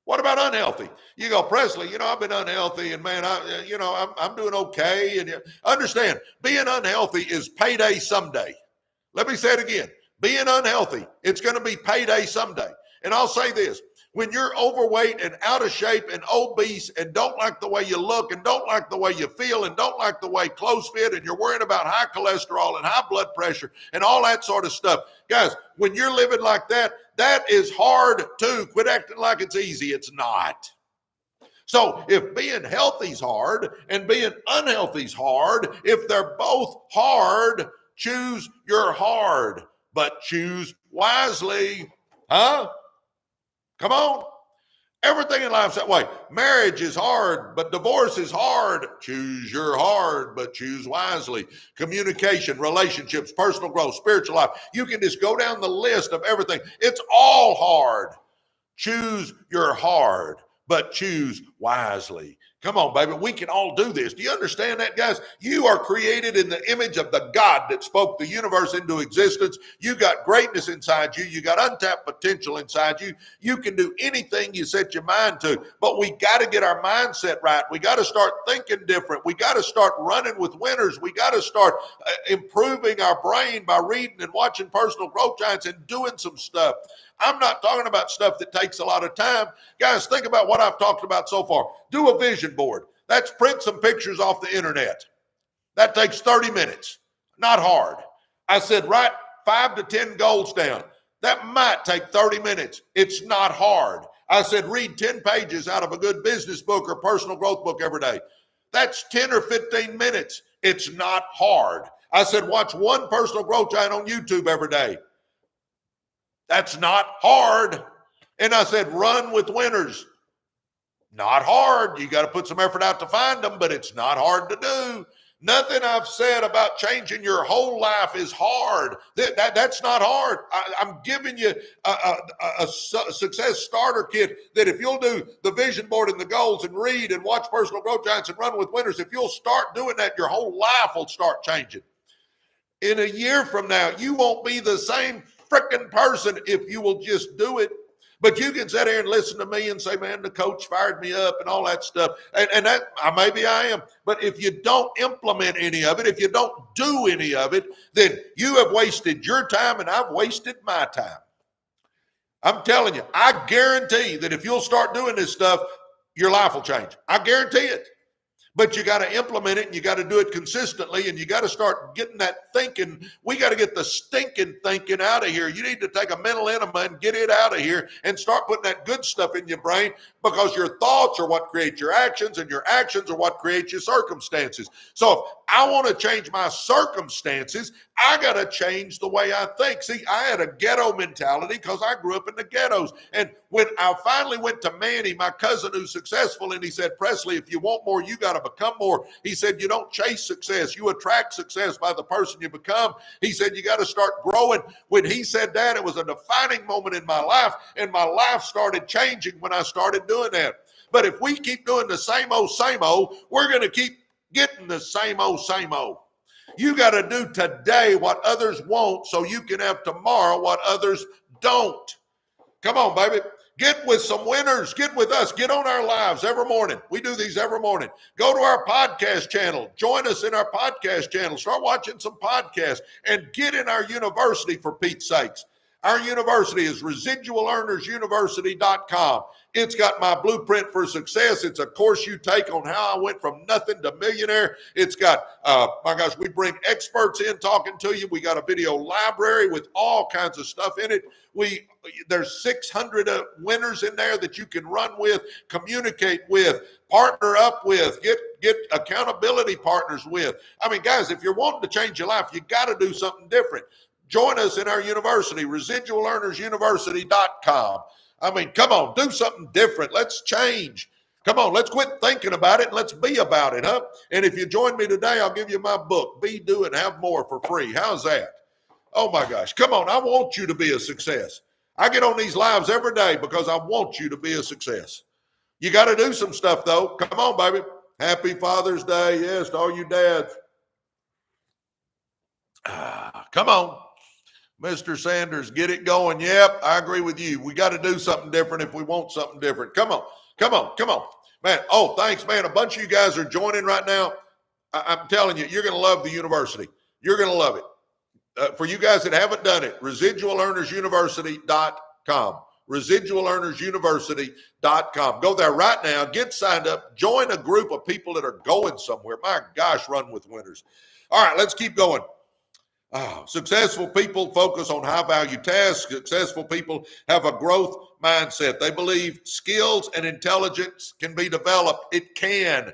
What about unhealthy? You go, Presley, I've been unhealthy and man, I'm doing okay. And understand, being unhealthy is payday someday. Let me say it again. Being unhealthy, it's going to be payday someday. And I'll say this, when you're overweight and out of shape and obese and don't like the way you look and don't like the way you feel and don't like the way clothes fit and you're worrying about high cholesterol and high blood pressure and all that sort of stuff. Guys, when you're living like that, that is hard too. Quit acting like it's easy. It's not. So if being healthy's hard and being unhealthy's hard, if they're both hard, choose your hard, but choose wisely. Come on. Everything in life's that way. Marriage is hard, but divorce is hard. Choose your hard, but choose wisely. Communication, relationships, personal growth, spiritual life. You can just go down the list of everything. It's all hard. Choose your hard, but choose wisely. Come on, baby. We can all do this. Do you understand that, guys? You are created in the image of the God that spoke the universe into existence. You got greatness inside you. You got untapped potential inside you. You can do anything you set your mind to, but we got to get our mindset right. We got to start thinking different. We got to start running with winners. We got to start improving our brain by reading and watching personal growth giants and doing some stuff. I'm not talking about stuff that takes a lot of time. Guys, think about what I've talked about so far. Do a vision board. That's print some pictures off the internet. That takes 30 minutes. Not hard. I said, write 5 to 10 goals down. That might take 30 minutes. It's not hard. I said, read 10 pages out of a good business book or personal growth book every day. That's 10 or 15 minutes. It's not hard. I said, watch one personal growth giant on YouTube every day. That's not hard. And I said, run with winners. Not hard. You got to put some effort out to find them, but it's not hard to do. Nothing I've said about changing your whole life is hard. That's not hard. I'm giving you a success starter kit that if you'll do the vision board and the goals and read and watch personal growth giants and run with winners, if you'll start doing that, your whole life will start changing. In a year from now, you won't be the same freaking person if you will just do it. But you can sit here and listen to me and say, man, the coach fired me up and all that stuff. And that maybe I am. But if you don't implement any of it, if you don't do any of it, then you have wasted your time and I've wasted my time. I'm telling you, I guarantee that if you'll start doing this stuff, your life will change. I guarantee it. But you got to implement it and you got to do it consistently and you got to start getting that thinking. We got to get the stinking thinking out of here. You need to take a mental enema and get it out of here and start putting that good stuff in your brain because your thoughts are what create your actions and your actions are what create your circumstances. So if I want to change my circumstances, I got to change the way I think. See, I had a ghetto mentality because I grew up in the ghettos. And when I finally went to Manny, my cousin who's successful, and he said, Presley, if you want more, you got to become more. He said, you don't chase success. You attract success by the person you become. He said, you got to start growing. When he said that, it was a defining moment in my life, and my life started changing when I started doing that. But if we keep doing the same old, we're going to keep getting the same old. You got to do today what others won't so you can have tomorrow what others don't. Come on, baby. Get with some winners. Get with us. Get on our lives every morning. We do these every morning. Go to our podcast channel. Join us in our podcast channel. Start watching some podcasts and get in our university, for Pete's sakes. Our university is residualearnersuniversity.com. It's got my blueprint for success. It's a course you take on how I went from nothing to millionaire. It's got, we bring experts in talking to you. We got a video library with all kinds of stuff in it. There's 600 winners in there that you can run with, communicate with, partner up with, get accountability partners with. I mean, guys, if you're wanting to change your life, you got to do something different. Join us in our university, residualearnersuniversity.com. I mean, come on, do something different. Let's change. Come on, let's quit thinking about it and let's be about it, huh? And if you join me today, I'll give you my book, Be, Do, and Have More, for free. How's that? Oh, my gosh. Come on, I want you to be a success. I get on these lives every day because I want you to be a success. You got to do some stuff, though. Come on, baby. Happy Father's Day. Yes, to all you dads. Come on. Mr. Sanders, get it going. Yep, I agree with you. We got to do something different if we want something different. Come on. Man, oh, thanks, man. A bunch of you guys are joining right now. I'm telling you, you're going to love the university. You're going to love it. For you guys that haven't done it, residualearnersuniversity.com. Residualearnersuniversity.com. Go there right now. Get signed up. Join a group of people that are going somewhere. My gosh, run with winners. All right, let's keep going. Successful people focus on high-value tasks. Successful people have a growth mindset. They believe skills and intelligence can be developed. It can.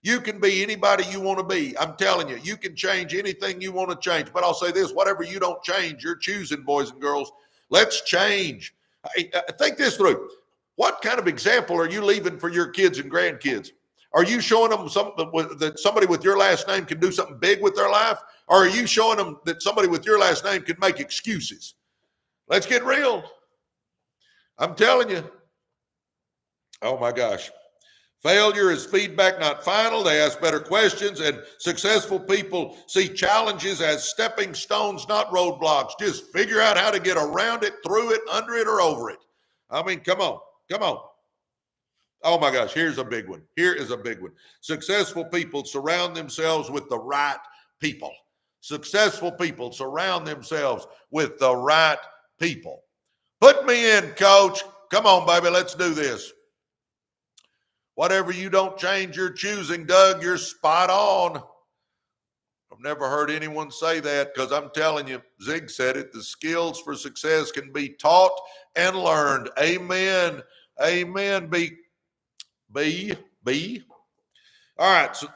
You can be anybody you want to be. I'm telling you, you can change anything you want to change. But I'll say this, whatever you don't change, you're choosing, boys and girls. Let's change. Think this through. What kind of example are you leaving for your kids and grandkids? Are you showing them that somebody with your last name can do something big with their life? Or are you showing them that somebody with your last name can make excuses? Let's get real. I'm telling you. Oh, my gosh. Failure is feedback, not final. They ask better questions, and successful people see challenges as stepping stones, not roadblocks. Just figure out how to get around it, through it, under it, or over it. I mean, come on. Oh, my gosh, here's a big one. Here is a big one. Successful people surround themselves with the right people. Successful people surround themselves with the right people. Put me in, coach. Come on, baby, let's do this. Whatever you don't change, you're choosing, Doug. You're spot on. I've never heard anyone say that because I'm telling you, Zig said it, the skills for success can be taught and learned. Amen. Amen. Be. All right. So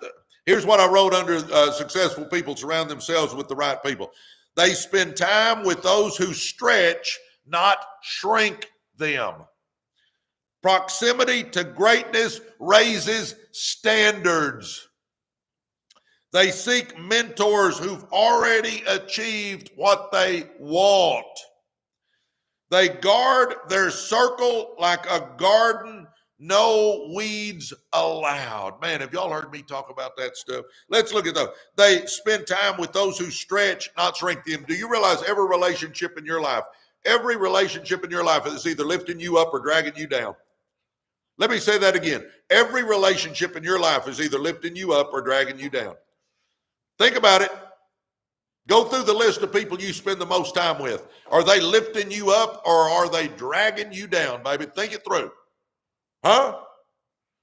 here's what I wrote under successful people surround themselves with the right people. They spend time with those who stretch, not shrink them. Proximity to greatness raises standards. They seek mentors who've already achieved what they want. They guard their circle like a garden, no weeds allowed. Man, have y'all heard me talk about that stuff? Let's look at those. They spend time with those who stretch, not shrink them. Do you realize every relationship in your life is either lifting you up or dragging you down? Let me say that again. Every relationship in your life is either lifting you up or dragging you down. Think about it. Go through the list of people you spend the most time with. Are they lifting you up or are they dragging you down, baby? Think it through. Huh?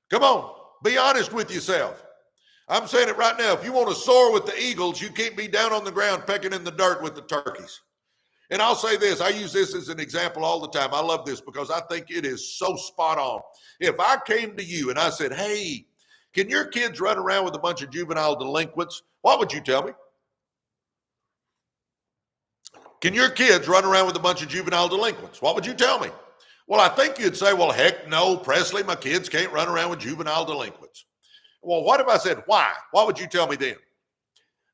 Come on. Be honest with yourself. I'm saying it right now. If you want to soar with the eagles, you can't be down on the ground pecking in the dirt with the turkeys. And I'll say this, I use this as an example all the time. I love this because I think it is so spot on. If I came to you and I said, hey, can your kids run around with a bunch of juvenile delinquents? What would you tell me? Can your kids run around with a bunch of juvenile delinquents? What would you tell me? Well, I think you'd say, well, heck no, Presley, my kids can't run around with juvenile delinquents. Well, what if I said, why? What would you tell me then?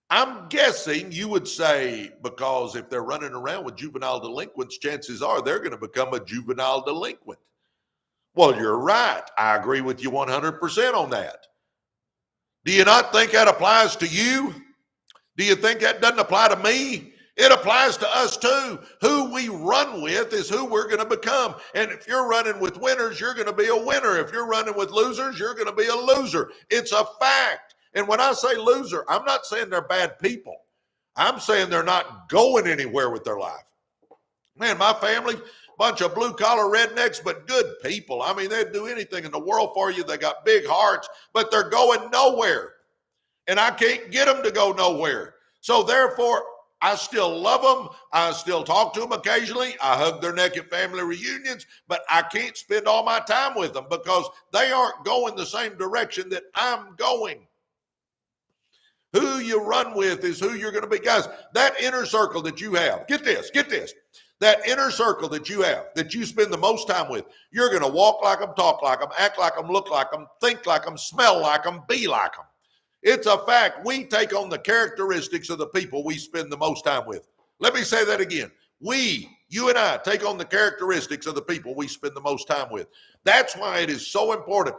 I'm guessing you would say, because if they're running around with juvenile delinquents, chances are they're going to become a juvenile delinquent. Well, you're right. I agree with you 100% on that. Do you not think that applies to you? Do you think that doesn't apply to me? It applies to us too. Who we run with is who we're going to become. And if you're running with winners, you're going to be a winner. If you're running with losers, you're going to be a loser. It's a fact. And when I say loser, I'm not saying they're bad people. I'm saying they're not going anywhere with their life. Man, my family, bunch of blue-collar rednecks, but good people. I mean, they'd do anything in the world for you. They got big hearts, but they're going nowhere. And I can't get them to go nowhere. So therefore, I still love them. I still talk to them occasionally. I hug their neck at family reunions, but I can't spend all my time with them because they aren't going the same direction that I'm going. Who you run with is who you're going to be. Guys, that inner circle that you have, get this. That inner circle that you have, that you spend the most time with, you're going to walk like them, talk like them, act like them, look like them, think like them, smell like them, be like them. It's a fact. We take on the characteristics of the people we spend the most time with. Let me say that again. You and I, take on the characteristics of the people we spend the most time with. That's why it is so important.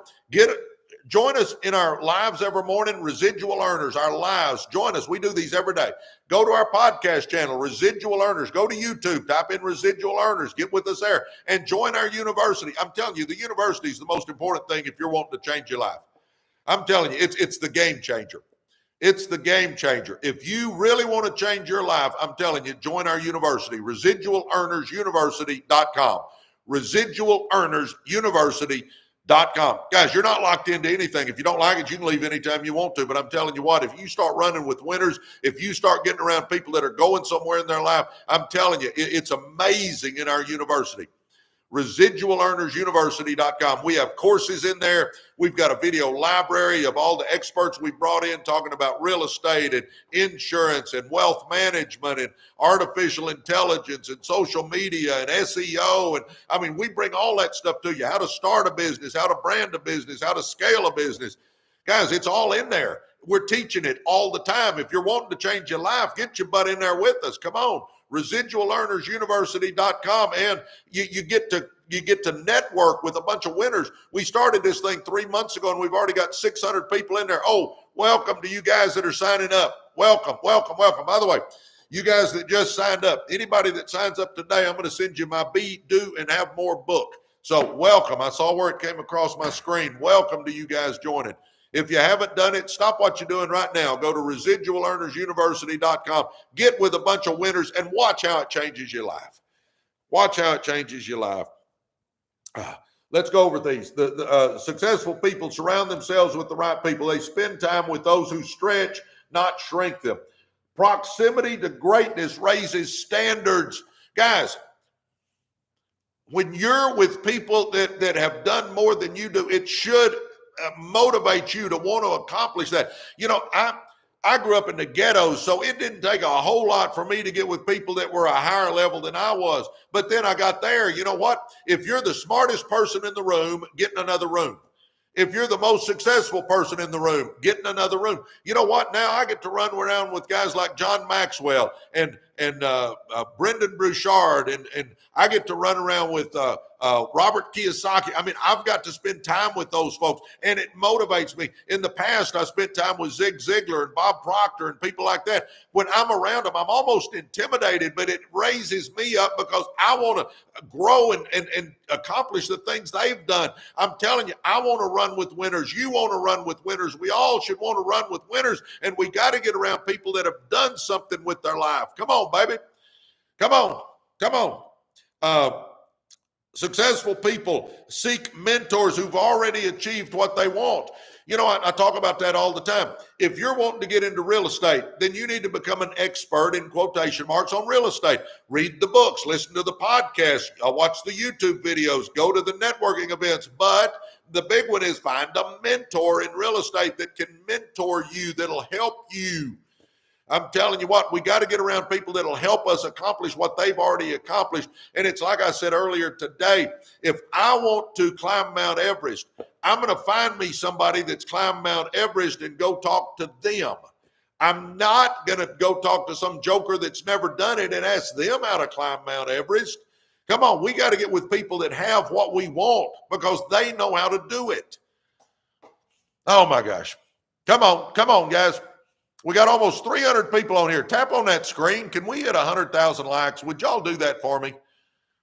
Join us in our lives every morning, Residual Earners, our lives. Join us. We do these every day. Go to our podcast channel, Residual Earners. Go to YouTube, type in Residual Earners. Get with us there and join our university. I'm telling you, the university is the most important thing if you're wanting to change your life. I'm telling you, it's the game changer. It's the game changer. If you really want to change your life, I'm telling you, join our university, residualearnersuniversity.com. Residualearnersuniversity.com. Guys, you're not locked into anything. If you don't like it, you can leave anytime you want to. But I'm telling you what, if you start running with winners, if you start getting around people that are going somewhere in their life, I'm telling you, it's amazing in our university. Residualearnersuniversity.com. We have courses in there. We've got a video library of all the experts we brought in talking about real estate and insurance and wealth management and artificial intelligence and social media and SEO. And I mean, we bring all that stuff to you. How to start a business, how to brand a business, how to scale a business. Guys, it's all in there. We're teaching it all the time. If you're wanting to change your life, get your butt in there with us. Come on. Residualearnersuniversity.com, and you get to network with a bunch of winners. We started this thing 3 months ago, and we've already got 600 people in there. Oh, welcome to you guys that are signing up. Welcome. By the way, you guys that just signed up, anybody that signs up today, I'm going to send you my Be, Do, and Have More book. So welcome. I saw where it came across my screen. Welcome to you guys joining. If you haven't done it, stop what you're doing right now. Go to residualearnersuniversity.com. Get with a bunch of winners and watch how it changes your life. Watch how it changes your life. Let's go over these. The successful people surround themselves with the right people. They spend time with those who stretch, not shrink them. Proximity to greatness raises standards. Guys, when you're with people that have done more than you do, it should motivate you to want to accomplish that. You know, I grew up in the ghetto, so it didn't take a whole lot for me to get with people that were a higher level than I was. But then I got there. You know what? If you're the smartest person in the room, get in another room. If you're the most successful person in the room, get in another room. You know what? Now I get to run around with guys like John Maxwell and Brendan Bouchard, and I get to run around with Robert Kiyosaki. I mean, I've got to spend time with those folks, and it motivates me. In the past, I spent time with Zig Ziglar and Bob Proctor and people like that. When I'm around them, I'm almost intimidated, but it raises me up because I want to grow and accomplish the things they've done. I'm telling you, I want to run with winners. You want to run with winners. We all should want to run with winners, and we got to get around people that have done something with their life. Come on, baby. Come on. Successful people seek mentors who've already achieved what they want. You know, I talk about that all the time. If you're wanting to get into real estate, then you need to become an expert in quotation marks on real estate. Read the books, listen to the podcast, watch the YouTube videos, go to the networking events. But the big one is find a mentor in real estate that can mentor you, that'll help you. I'm telling you what, we got to get around people that'll help us accomplish what they've already accomplished. And it's like I said earlier today, if I want to climb Mount Everest, I'm going to find me somebody that's climbed Mount Everest and go talk to them. I'm not going to go talk to some joker that's never done it and ask them how to climb Mount Everest. Come on, we got to get with people that have what we want because they know how to do it. Oh my gosh. Come on, guys. We got almost 300 people on here. Tap on that screen. Can we hit 100,000 likes? Would y'all do that for me?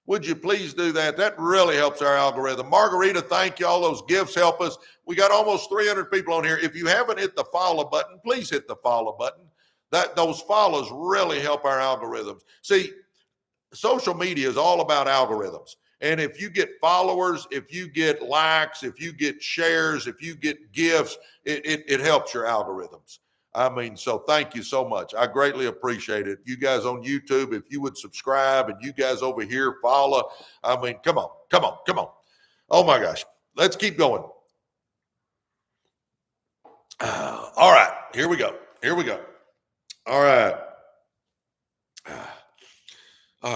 Would you please do that? That really helps our algorithm. Margarita, thank you. All those gifts help us. We got almost 300 people on here. If you haven't hit the follow button, please hit the follow button. Those follows really help our algorithms. See, social media is all about algorithms. And if you get followers, if you get likes, if you get shares, if you get gifts, it helps your algorithms. I mean, so thank you so much. I greatly appreciate it. You guys on YouTube, if you would subscribe, and you guys over here follow. I mean, come on. Oh my gosh. Let's keep going. All right. Here we go. All right.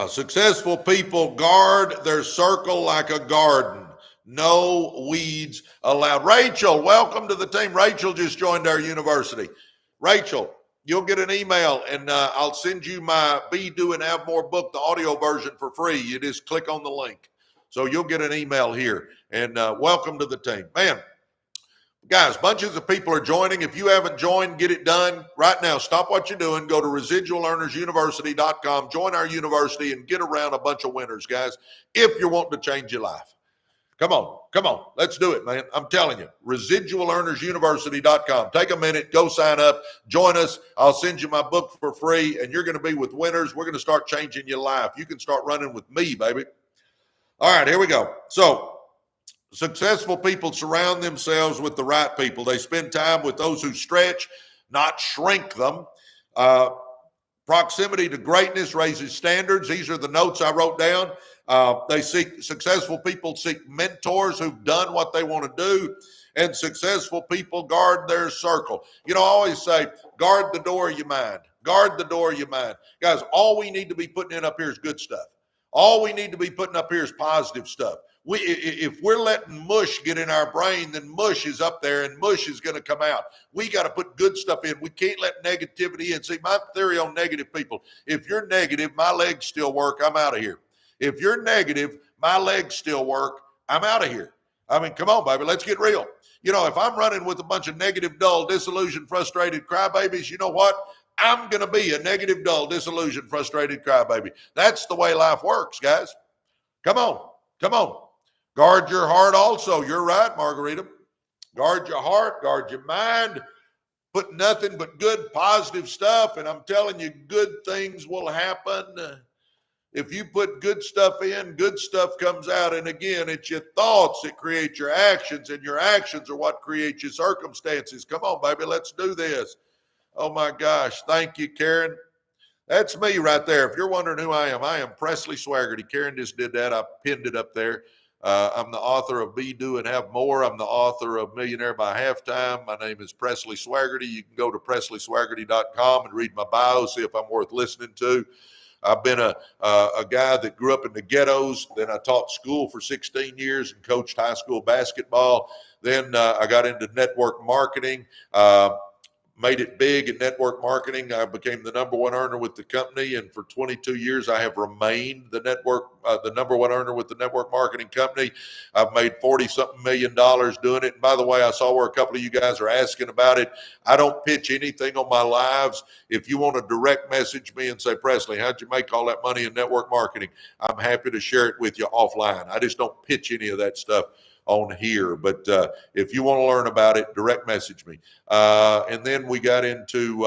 Successful people guard their circle like a garden. No weeds allowed. Rachel, welcome to the team. Rachel just joined our university. Rachel, you'll get an email, and I'll send you my Be, Do, and Have More book, the audio version, for free. You just click on the link. So you'll get an email here. And welcome to the team. Man, guys, bunches of people are joining. If you haven't joined, get it done right now. Stop what you're doing. Go to residualearnersuniversity.com. Join our university and get around a bunch of winners, guys, if you're wanting to change your life. Come on. Let's do it, man. I'm telling you, residualearnersuniversity.com. Take a minute, go sign up, join us. I'll send you my book for free, and you're going to be with winners. We're going to start changing your life. You can start running with me, baby. All right, here we go. So, successful people surround themselves with the right people. They spend time with those who stretch, not shrink them. Proximity to greatness raises standards. These are the notes I wrote down. Successful people seek mentors who've done what they want to do, and successful people guard their circle. You know, I always say, guard the door of your mind. Guard the door of your mind. Guys, all we need to be putting in up here is good stuff. All we need to be putting up here is positive stuff. If we're letting mush get in our brain, then mush is up there and mush is going to come out. We got to put good stuff in. We can't let negativity in. See, my theory on negative people, if you're negative, my legs still work, I'm out of here. If you're negative, my legs still work, I'm out of here. I mean, come on, baby, let's get real. You know, if I'm running with a bunch of negative, dull, disillusioned, frustrated crybabies, you know what? I'm going to be a negative, dull, disillusioned, frustrated crybaby. That's the way life works, guys. Come on. Guard your heart also. You're right, Margarita. Guard your heart, guard your mind. Put nothing but good, positive stuff, and I'm telling you, good things will happen. If you put good stuff in, good stuff comes out. And again, it's your thoughts that create your actions, and your actions are what create your circumstances. Come on, baby, let's do this. Oh, my gosh. Thank you, Karen. That's me right there. If you're wondering who I am Presley Swagerty. Karen just did that. I pinned it up there. I'm the author of Be, Do, and Have More. I'm the author of Millionaire by Halftime. My name is Presley Swagerty. You can go to PresleySwagerty.com and read my bio, see if I'm worth listening to. I've been a guy that grew up in the ghettos. Then I taught school for 16 years and coached high school basketball. Then I got into network marketing, made it big in network marketing. I became the number one earner with the company. And for 22 years, I have remained the number one earner with the network marketing company. I've made $40-something million doing it. And by the way, I saw where a couple of you guys are asking about it. I don't pitch anything on my lives. If you want to direct message me and say, Presley, how'd you make all that money in network marketing? I'm happy to share it with you offline. I just don't pitch any of that stuff on here. But if you want to learn about it, direct message me. And then we got into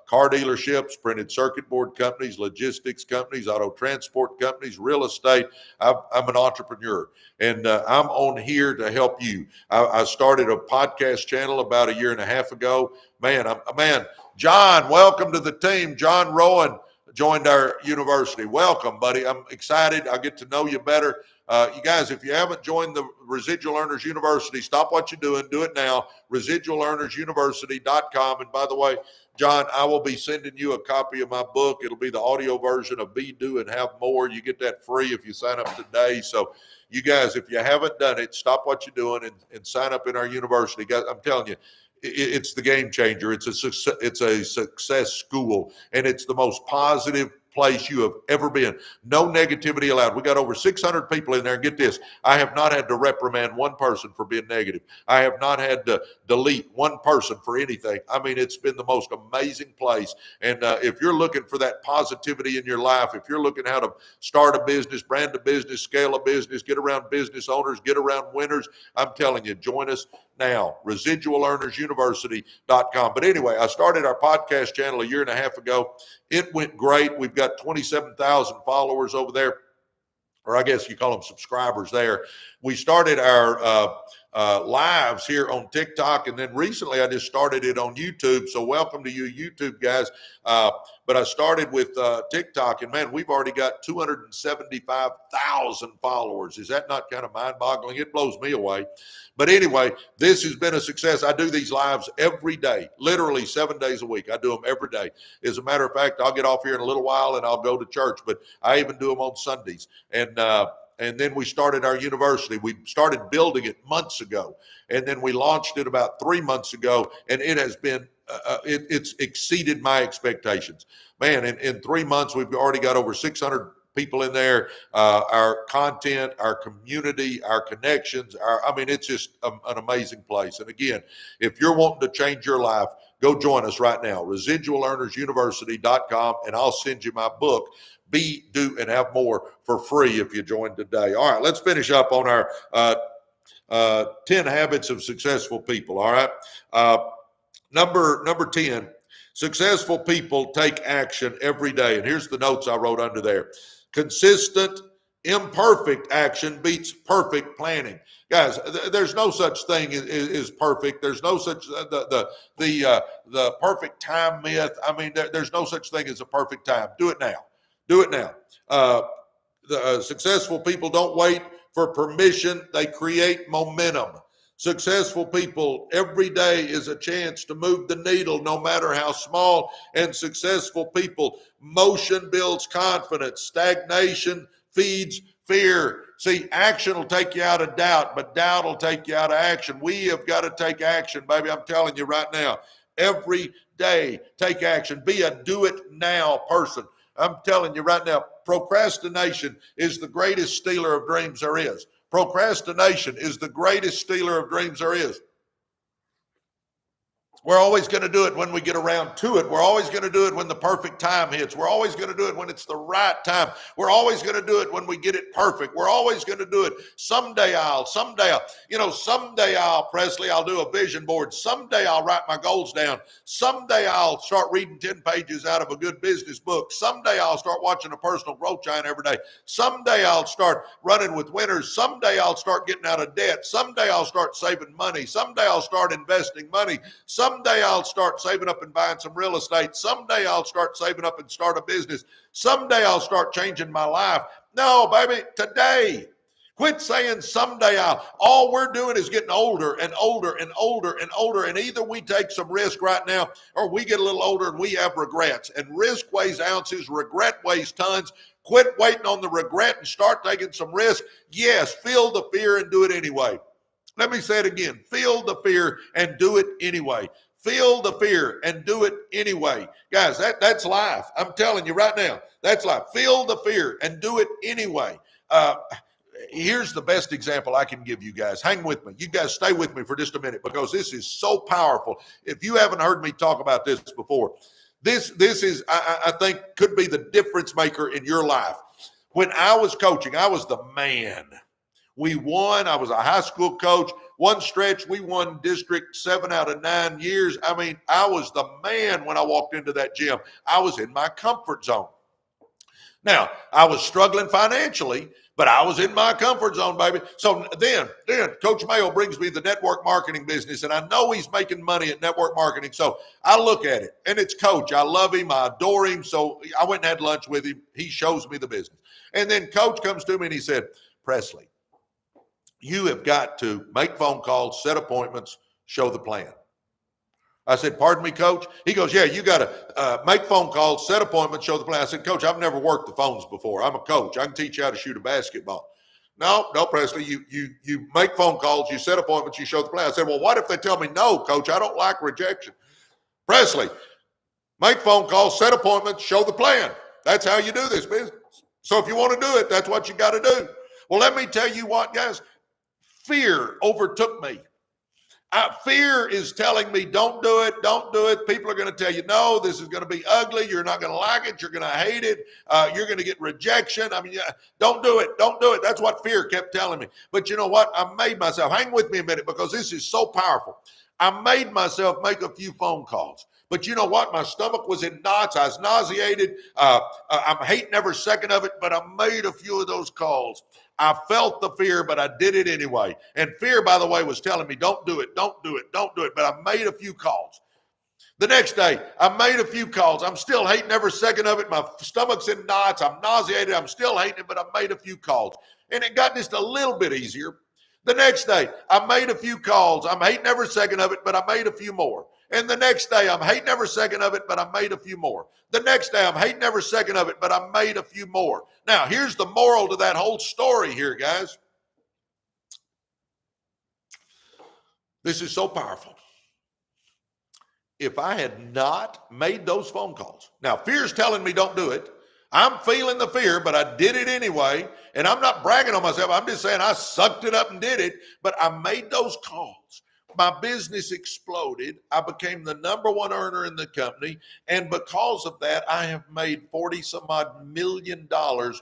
car dealerships, printed circuit board companies, logistics companies, auto transport companies, real estate. I'm an entrepreneur, and I'm on here to help you. I started a podcast channel about a year and a half ago. John, welcome to the team. John Rowan joined our university. Welcome, buddy. I'm excited. I'll get to know you better. You guys, if you haven't joined the Residual Earners University, stop what you're doing. Do it now. ResidualEarnersUniversity.com. And by the way, John, I will be sending you a copy of my book. It'll be the audio version of Be, Do, and Have More. You get that free if you sign up today. So you guys, if you haven't done it, stop what you're doing and sign up in our university. Guys, I'm telling you, it's the game changer. It's a success school, and it's the most positive place you have ever been. No negativity allowed. We got over 600 people in there. Get this. I have not had to reprimand one person for being negative. I have not had to delete one person for anything. I mean, it's been the most amazing place. And if you're looking for that positivity in your life, if you're looking how to start a business, brand a business, scale a business, get around business owners, get around winners, I'm telling you, join us now, ResidualEarnersUniversity.com. But anyway, I started our podcast channel a year and a half ago. It went great. We've got 27,000 followers over there, or I guess you call them subscribers there. We started our lives here on TikTok, and then recently I just started it on YouTube. So welcome to you, YouTube guys. But I started with TikTok, and man, we've already got 275,000 followers. Is that not kind of mind-boggling? It blows me away. But anyway, this has been a success. I do these lives every day, literally 7 days a week. I do them every day. As a matter of fact, I'll get off here in a little while and I'll go to church, but I even do them on Sundays. And then we started our university. We started building it months ago, and then we launched it about 3 months ago, and it has been it's exceeded my expectations. Man, in 3 months, we've already got over 600 people in there, our content, our community, our connections. It's just an amazing place. And again, if you're wanting to change your life, go join us right now, ResidualEarnersUniversity.com, and I'll send you my book, Be, Do, and Have More, for free if you join today. All right, let's finish up on our 10 habits of successful people. All right. Number 10, successful people take action every day. And here's the notes I wrote under there. Consistent, imperfect action beats perfect planning. Guys, there's no such thing as perfect. There's no such the perfect time myth. I mean, there's no such thing as a perfect time. Do it now. Do it now. The successful people don't wait for permission. They create momentum. Successful people, every day is a chance to move the needle, no matter how small. And successful people, motion builds confidence. Stagnation feeds fear. See, action will take you out of doubt, but doubt will take you out of action. We have got to take action, baby. I'm telling you right now, every day, take action. Be a do-it-now person. I'm telling you right now, procrastination is the greatest stealer of dreams there is. Procrastination is the greatest stealer of dreams there is. We're always going to do it when we get around to it. We're always going to do it when the perfect time hits. We're always going to do it when it's the right time. We're always going to do it when we get it perfect. We're always going to do it. Someday I'll, Presley, I'll do a vision board. Someday I'll write my goals down. Someday I'll start reading 10 pages out of a good business book. Someday I'll start watching a personal growth giant every day. Someday I'll start running with winners. Someday I'll start getting out of debt. Someday I'll start saving money. Someday I'll start investing money. Someday I'll start saving up and buying some real estate. Someday I'll start saving up and start a business. Someday I'll start changing my life. No, baby, today. Quit saying someday I'll. All we're doing is getting older and older and older and older. And either we take some risk right now or we get a little older and we have regrets. And risk weighs ounces, regret weighs tons. Quit waiting on the regret and start taking some risk. Yes, feel the fear and do it anyway. Let me say it again. Feel the fear and do it anyway. Feel the fear and do it anyway. Guys, that's life. I'm telling you right now, that's life. Feel the fear and do it anyway. Here's the best example I can give you guys. Hang with me. You guys stay with me for just a minute because this is so powerful. If you haven't heard me talk about this before, this is, I think, could be the difference maker in your life. When I was coaching, I was the man. We won. I was a high school coach. One stretch, we won district 7 out of 9 years. I mean, I was the man when I walked into that gym. I was in my comfort zone. Now, I was struggling financially, but I was in my comfort zone, baby. So then Coach Mayo brings me the network marketing business, and I know he's making money at network marketing. So I look at it, and it's Coach. I love him. I adore him. So I went and had lunch with him. He shows me the business. And then Coach comes to me and he said, Presley, you have got to make phone calls, set appointments, show the plan. I said, pardon me, Coach? He goes, yeah, you got to make phone calls, set appointments, show the plan. I said, Coach, I've never worked the phones before. I'm a coach. I can teach you how to shoot a basketball. No, Presley, you make phone calls, you set appointments, you show the plan. I said, well, what if they tell me, no, Coach, I don't like rejection? Presley, make phone calls, set appointments, show the plan. That's how you do this business. So if you want to do it, that's what you got to do. Well, let me tell you what, guys, fear overtook me. Fear is telling me, don't do it. People are going to tell you, no, this is going to be ugly. You're not going to like it. You're going to hate it. You're going to get rejection. I mean, don't do it. That's what fear kept telling me. But you know what? I made myself, hang with me a minute because this is so powerful. I made myself make a few phone calls. But you know what? My stomach was in knots. I was nauseated. I'm hating every second of it, but I made a few of those calls. I felt the fear, but I did it anyway. And fear, by the way, was telling me, don't do it. But I made a few calls. The next day, I made a few calls. I'm still hating every second of it. My stomach's in knots. I'm nauseated. I'm still hating it, but I made a few calls. And it got just a little bit easier. The next day, I made a few calls. I'm hating every second of it, but I made a few more. And the next day, I'm hating every second of it, but I made a few more. The next day, I'm hating every second of it, but I made a few more. Now, here's the moral to that whole story here, guys. This is so powerful. If I had not made those phone calls, now fear's telling me don't do it. I'm feeling the fear, but I did it anyway. And I'm not bragging on myself. I'm just saying I sucked it up and did it, but I made those calls. My business exploded. I became the number one earner in the company. And because of that, I have made 40 some odd $1 million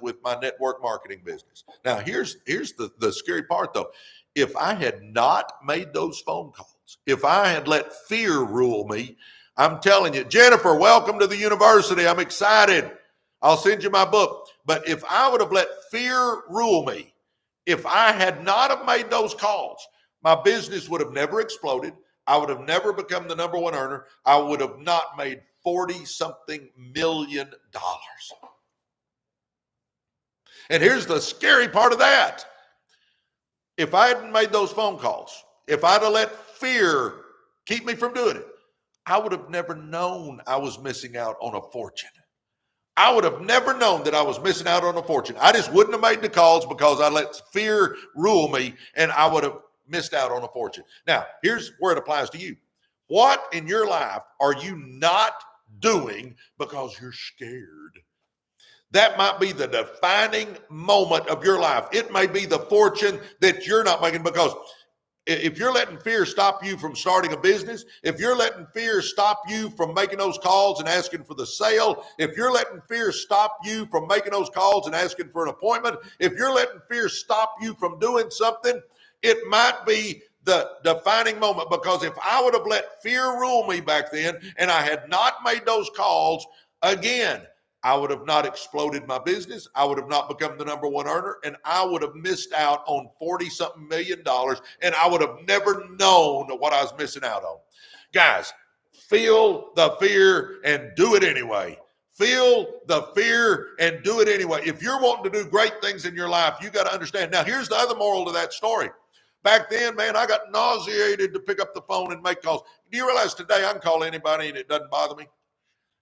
with my network marketing business. Now, here's the scary part though. If I had not made those phone calls, if I had let fear rule me, I'm telling you, Jennifer, welcome to the university. I'm excited. I'll send you my book. But if I would have let fear rule me, if I had not have made those calls, my business would have never exploded. I would have never become the number one earner. I would have not made 40-something $1 million. And here's the scary part of that. If I hadn't made those phone calls, if I'd have let fear keep me from doing it, I would have never known I was missing out on a fortune. I would have never known that I was missing out on a fortune. I just wouldn't have made the calls because I let fear rule me, and I would have missed out on a fortune. Now, here's where it applies to you. What in your life are you not doing because you're scared? That might be the defining moment of your life. It may be the fortune that you're not making, because if you're letting fear stop you from starting a business, if you're letting fear stop you from making those calls and asking for the sale, if you're letting fear stop you from making those calls and asking for an appointment, if you're letting fear stop you from doing something, it might be the defining moment. Because if I would have let fear rule me back then and I had not made those calls, again, I would have not exploded my business. I would have not become the number one earner, and I would have missed out on 40-something $1 million, and I would have never known what I was missing out on. Guys, feel the fear and do it anyway. Feel the fear and do it anyway. If you're wanting to do great things in your life, you got to understand. Now, here's the other moral to that story. Back then, man, I got nauseated to pick up the phone and make calls. Do you realize today I can call anybody and it doesn't bother me?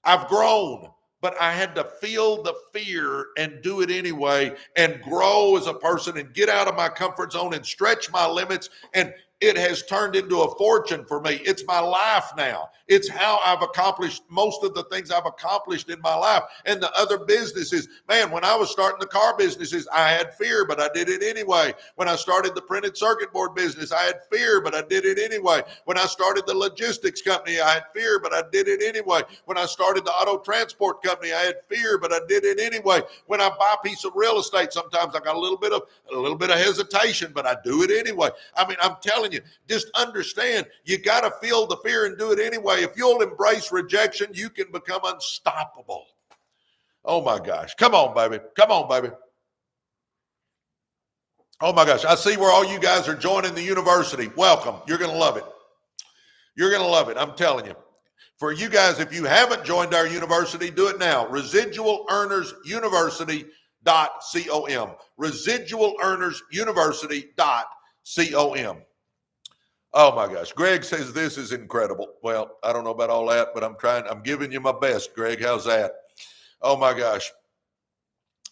I've grown. But I had to feel the fear and do it anyway and grow as a person and get out of my comfort zone and stretch my limits. And it has turned into a fortune for me. It's my life now. It's how I've accomplished most of the things I've accomplished in my life. And the other businesses, man, when I was starting the car businesses, I had fear, but I did it anyway. When I started the printed circuit board business, I had fear, but I did it anyway. When I started the logistics company, I had fear, but I did it anyway. When I started the auto transport company, I had fear, but I did it anyway. When I buy a piece of real estate, sometimes I got a little bit of hesitation, but I do it anyway. I mean, I'm telling you, just understand, you got to feel the fear and do it anyway. If you'll embrace rejection, you can become unstoppable. Oh my gosh. Come on, baby. Come on, baby. Oh my gosh. I see where all you guys are joining the university. Welcome. You're going to love it. You're going to love it. I'm telling you. For you guys, if you haven't joined our university, do it now. Residual Earners University. Residual Earners University.com. Oh my gosh. Greg says this is incredible. Well, I don't know about all that, but I'm giving you my best, Greg. How's that? Oh my gosh.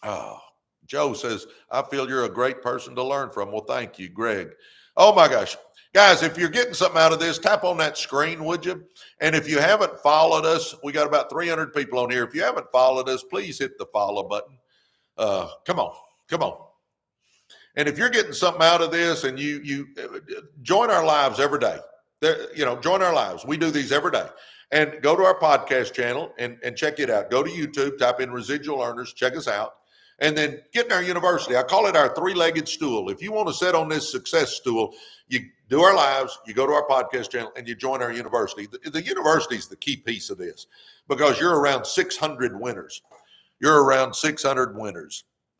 Oh, Joe says, I feel you're a great person to learn from. Well, thank you, Greg. Oh my gosh. Guys, if you're getting something out of this, tap on that screen, would you? And if you haven't followed us, we got about 300 people on here. If you haven't followed us, please hit the follow button. Come on. And if you're getting something out of this, and you join our lives every day, join our lives. We do these every day. And go to our podcast channel and check it out. Go to YouTube, type in Residual Earners, check us out. And then get in our university. I call it our three-legged stool. If you want to sit on this success stool, you do our lives, you go to our podcast channel, and you join our university. The university is the key piece of this, because you're around 600 winners.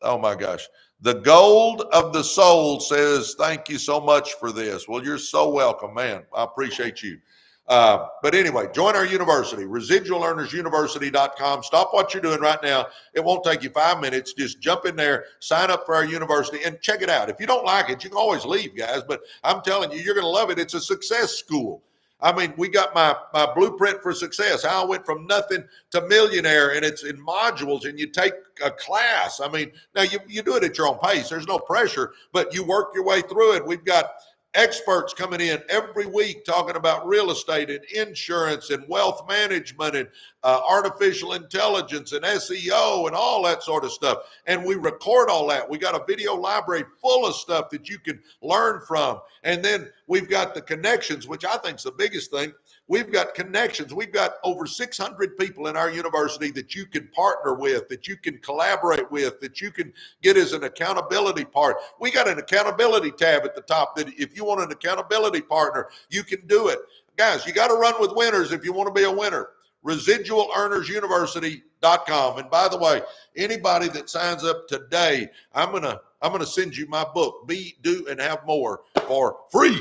Oh my gosh. The Gold of the Soul says, thank you so much for this. Well, you're so welcome, man. I appreciate you. But anyway, join our university, residualearnersuniversity.com. Stop what you're doing right now. It won't take you 5 minutes. Just jump in there, sign up for our university, and check it out. If you don't like it, you can always leave, guys. But I'm telling you, you're going to love it. It's a success school. I mean, we got my blueprint for success. How I went from nothing to millionaire, and it's in modules, and you take a class. I mean, now you do it at your own pace. There's no pressure, but you work your way through it. We've got experts coming in every week talking about real estate and insurance and wealth management and artificial intelligence and SEO and all that sort of stuff. And we record all that. We got a video library full of stuff that you can learn from. And then we've got the connections, which I think is the biggest thing. We've got connections. We've got over 600 people in our university that you can partner with, that you can collaborate with, that you can get as an accountability partner. We got an accountability tab at the top that if you want an accountability partner, you can do it. Guys, you got to run with winners if you want to be a winner. Residualearnersuniversity.com. And by the way, anybody that signs up today, I'm gonna send you my book, Be, Do, and Have More, for free.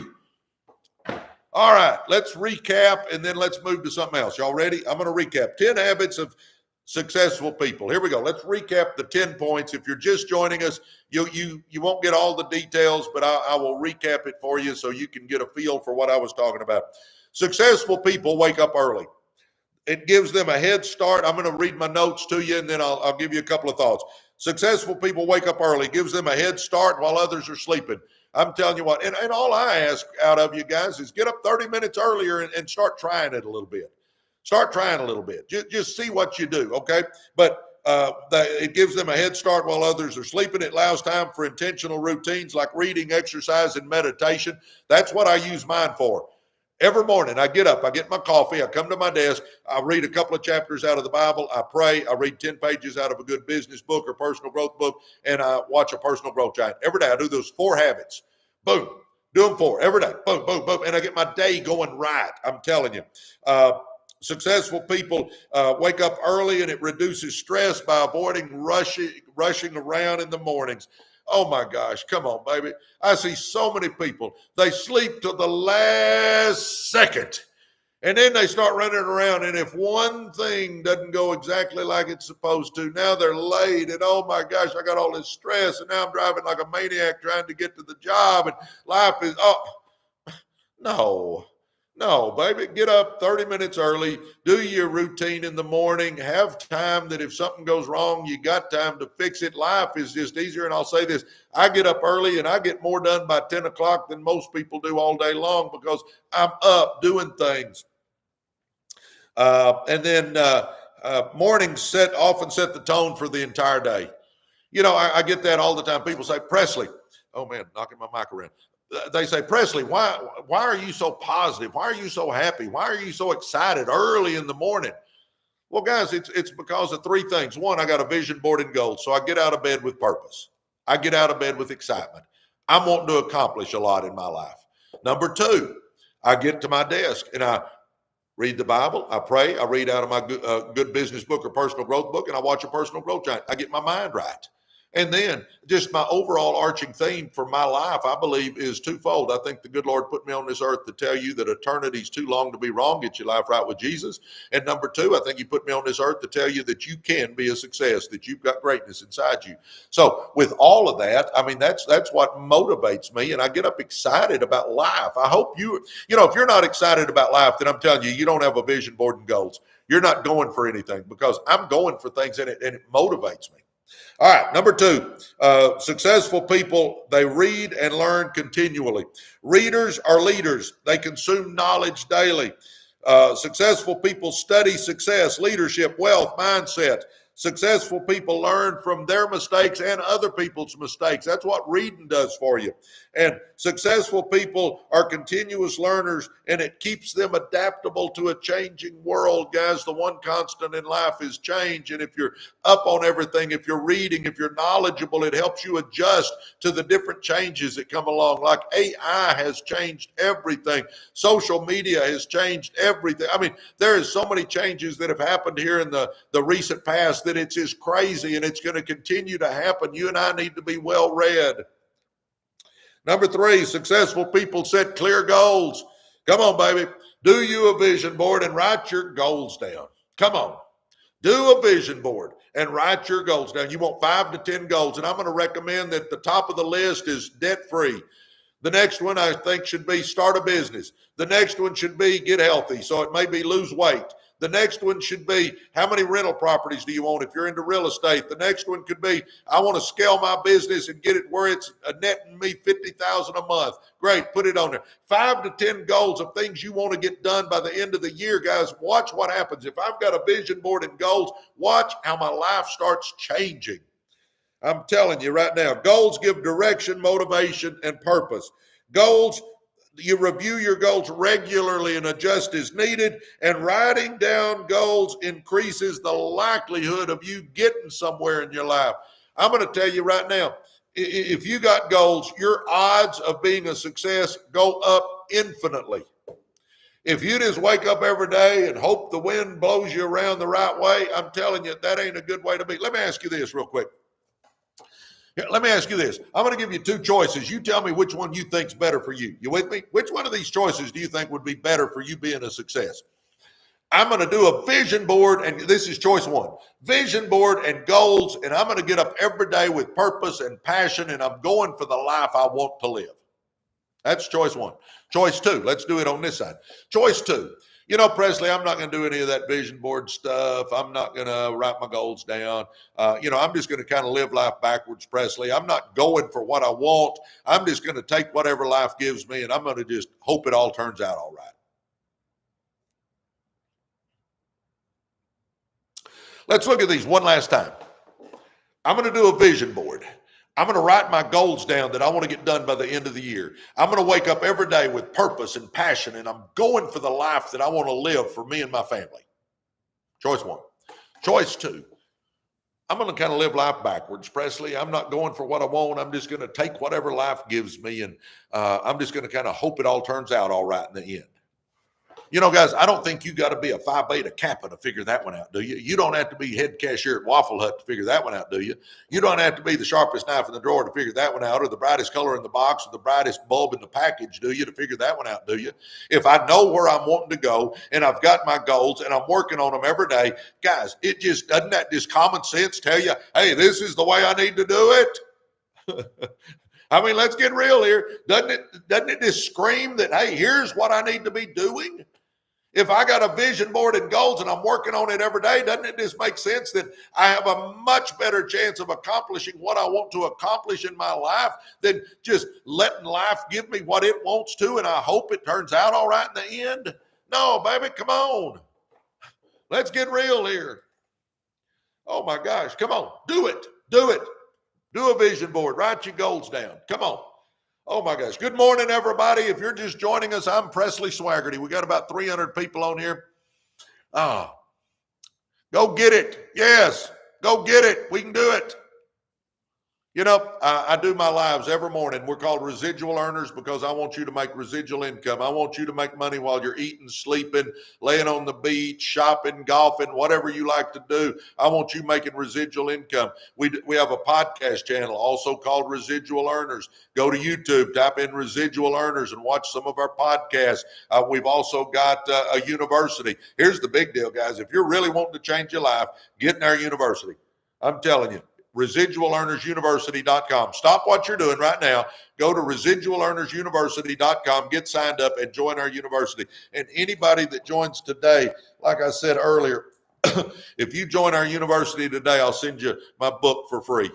All right, let's recap, and then let's move to something else. Y'all ready? I'm going to recap 10 habits of successful people. Here we go. Let's recap the 10 points. If you're just joining us, you won't get all the details, but I will recap it for you so you can get a feel for what I was talking about. Successful people wake up early. It gives them a head start. I'm going to read my notes to you, and then I'll give you a couple of thoughts. Successful people wake up early. Gives them a head start while others are sleeping. I'm telling you what, and all I ask out of you guys is get up 30 minutes earlier and start trying it a little bit. Start trying a little bit. Just see what you do, okay? But it gives them a head start while others are sleeping. It allows time for intentional routines like reading, exercise, and meditation. That's what I use mine for. Every morning I get up, I get my coffee, I come to my desk, I read a couple of chapters out of the Bible, I pray, I read 10 pages out of a good business book or personal growth book, and I watch a personal growth giant. Every day I do those 4 habits. Boom. Do them 4 every day. Boom, boom, boom. And I get my day going right. I'm telling you. Successful people wake up early, and it reduces stress by avoiding rushing around in the mornings. Oh my gosh, come on, baby. I see so many people, they sleep till the last second, and then they start running around, and if one thing doesn't go exactly like it's supposed to, now they're late, and oh my gosh, I got all this stress, and now I'm driving like a maniac trying to get to the job, and life is, No, baby, get up 30 minutes early, do your routine in the morning, have time that if something goes wrong, you got time to fix it. Life is just easier. And I'll say this, I get up early and I get more done by 10 o'clock than most people do all day long because I'm up doing things. Mornings often set the tone for the entire day. You know, I get that all the time. People say, Presley, oh man, knocking my mic around. They say, Presley, why are you so positive? Why are you so happy? Why are you so excited early in the morning? Well, guys, it's because of 3 things. 1, I got a vision board and goals. So I get out of bed with purpose. I get out of bed with excitement. I'm wanting to accomplish a lot in my life. Number 2, I get to my desk and I read the Bible. I pray. I read out of my good business book or personal growth book, and I watch a personal growth giant. I get my mind right. And then just my overall arching theme for my life, I believe, is twofold. I think the good Lord put me on this earth to tell you that eternity is too long to be wrong. Get your life right with Jesus. And number two, I think he put me on this earth to tell you that you can be a success, that you've got greatness inside you. So with all of that, I mean, that's what motivates me. And I get up excited about life. I hope if you're not excited about life, then I'm telling you, you don't have a vision board and goals. You're not going for anything, because I'm going for things and it motivates me. All right, number two, successful people, they read and learn continually. Readers are leaders. They consume knowledge daily. Successful people study success, leadership, wealth, mindset. Successful people learn from their mistakes and other people's mistakes. That's what reading does for you. And successful people are continuous learners, and it keeps them adaptable to a changing world. Guys, the one constant in life is change. And if you're up on everything, if you're reading, if you're knowledgeable, it helps you adjust to the different changes that come along. Like AI has changed everything. Social media has changed everything. I mean, there is so many changes that have happened here in the recent past that it's just crazy, and it's going to continue to happen. You and I need to be well read. Number three, successful people set clear goals. Come on, baby. Do you a vision board and write your goals down. Come on. Do a vision board and write your goals down. You want 5 to 10 goals, and I'm going to recommend that the top of the list is debt-free. The next one I think should be start a business. The next one should be get healthy. So it may be lose weight. The next one should be how many rental properties do you want if you're into real estate? The next one could be I want to scale my business and get it where it's netting me $50,000 a month. Great, put it on there. 5 to 10 goals of things you want to get done by the end of the year, guys. Watch what happens. If I've got a vision board and goals, watch how my life starts changing. I'm telling you right now, goals give direction, motivation, and purpose. Goals, you review your goals regularly and adjust as needed, and writing down goals increases the likelihood of you getting somewhere in your life. I'm going to tell you right now, if you got goals, your odds of being a success go up infinitely. If you just wake up every day and hope the wind blows you around the right way, I'm telling you, that ain't a good way to be. Let me ask you this real quick. Let me ask you this. I'm going to give you 2 choices. You tell me which one you think's better for you. You with me? Which one of these choices do you think would be better for you being a success? I'm going to do a vision board, and this is choice 1. Vision board and goals, and I'm going to get up every day with purpose and passion, and I'm going for the life I want to live. That's choice 1. Choice 2, let's do it on this side. Choice 2. You know, Presley, I'm not going to do any of that vision board stuff. I'm not going to write my goals down. I'm just going to kind of live life backwards, Presley. I'm not going for what I want. I'm just going to take whatever life gives me, and I'm going to just hope it all turns out all right. Let's look at these one last time. I'm going to do a vision board. I'm going to write my goals down that I want to get done by the end of the year. I'm going to wake up every day with purpose and passion, and I'm going for the life that I want to live for me and my family. Choice 1. Choice 2. I'm going to kind of live life backwards, Presley. I'm not going for what I want. I'm just going to take whatever life gives me, and I'm just going to kind of hope it all turns out all right in the end. You know, guys, I don't think you got to be a Phi Beta Kappa to figure that one out, do you? You don't have to be head cashier at Waffle Hut to figure that one out, do you? You don't have to be the sharpest knife in the drawer to figure that one out, or the brightest color in the box, or the brightest bulb in the package, do you, to figure that one out, do you? If I know where I'm wanting to go, and I've got my goals, and I'm working on them every day, guys, doesn't that just common sense tell you, hey, this is the way I need to do it? I mean, let's get real here. Doesn't it just scream that, hey, here's what I need to be doing? If I got a vision board and goals and I'm working on it every day, doesn't it just make sense that I have a much better chance of accomplishing what I want to accomplish in my life than just letting life give me what it wants to, and I hope it turns out all right in the end? No, baby, come on. Let's get real here. Oh, my gosh, come on. Do it. Do it. Do a vision board. Write your goals down. Come on. Oh, my gosh. Good morning, everybody. If you're just joining us, I'm Presley Swagerty. We got about 300 people on here. Go get it. Yes, go get it. We can do it. You know, I do my lives every morning. We're called Residual Earners because I want you to make residual income. I want you to make money while you're eating, sleeping, laying on the beach, shopping, golfing, whatever you like to do. I want you making residual income. We have a podcast channel also called Residual Earners. Go to YouTube, type in Residual Earners and watch some of our podcasts. We've also got a university. Here's the big deal, guys. If you're really wanting to change your life, get in our university. I'm telling you. ResidualEarnersUniversity.com. Stop what you're doing right now. Go to ResidualEarnersUniversity.com, get signed up, and join our university. And anybody that joins today, like I said earlier, if you join our university today, I'll send you my book for free.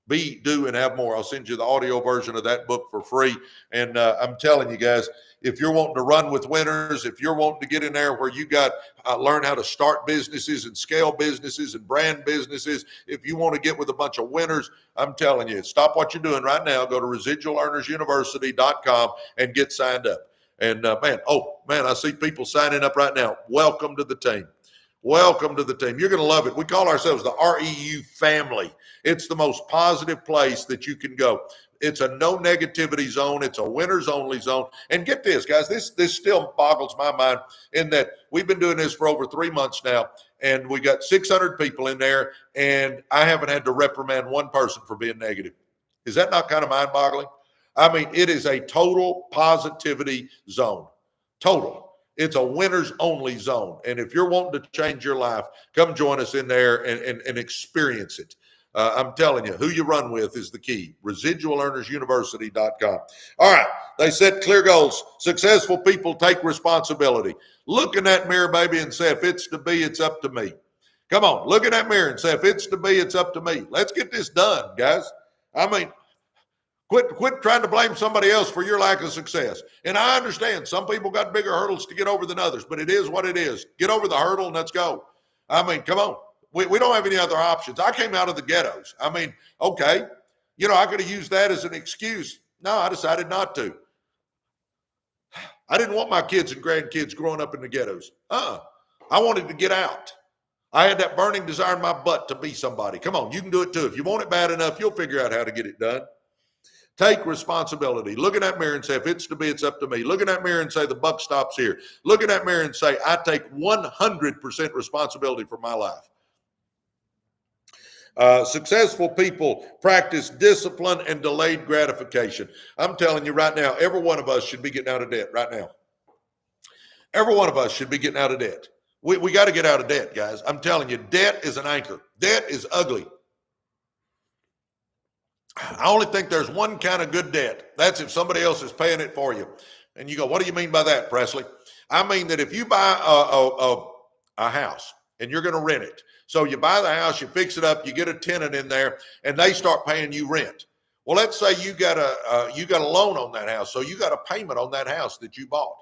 Be, do, and have more. I'll send you the audio version of that book for free. And I'm telling you guys, if you're wanting to run with winners, if you're wanting to get in there where you got learn how to start businesses and scale businesses and brand businesses, if you want to get with a bunch of winners, I'm telling you, stop what you're doing right now. Go to ResidualEarnersUniversity.com and get signed up. And man, I see people signing up right now. Welcome to the team. Welcome to the team. You're going to love it. We call ourselves the REU family. It's the most positive place that you can go. It's a no negativity zone. It's a winners only zone. And get this, guys, this still boggles my mind in that we've been doing this for over 3 months now, and we got 600 people in there, and I haven't had to reprimand one person for being negative. Is that not kind of mind boggling? I mean, it is a total positivity zone. Total. It's a winners only zone. And if you're wanting to change your life, come join us in there and experience it. I'm telling you, who you run with is the key. ResidualEarnersUniversity.com. All right. They set clear goals. Successful people take responsibility. Look in that mirror, baby, and say, if it's to be, it's up to me. Come on. Look in that mirror and say, if it's to be, it's up to me. Let's get this done, guys. I mean, Quit trying to blame somebody else for your lack of success. And I understand some people got bigger hurdles to get over than others, but it is what it is. Get over the hurdle and let's go. I mean, come on. We don't have any other options. I came out of the ghettos. I mean, okay, I could have used that as an excuse. No, I decided not to. I didn't want my kids and grandkids growing up in the ghettos. I wanted to get out. I had that burning desire in my butt to be somebody. Come on, you can do it too. If you want it bad enough, you'll figure out how to get it done. Take responsibility. Look in that mirror and say, if it's to be, it's up to me. Look in that mirror and say, the buck stops here. Look in that mirror and say, I take 100% responsibility for my life. Successful people practice discipline and delayed gratification. I'm telling you right now, every one of us should be getting out of debt right now. Every one of us should be getting out of debt. We got to get out of debt, guys. I'm telling you, debt is an anchor. Debt is ugly. I only think there's one kind of good debt. That's if somebody else is paying it for you. And you go, what do you mean by that, Presley? I mean that if you buy a house and you're going to rent it. So you buy the house, you fix it up, you get a tenant in there, and they start paying you rent. Well, let's say you got a loan on that house. So you got a payment on that house that you bought.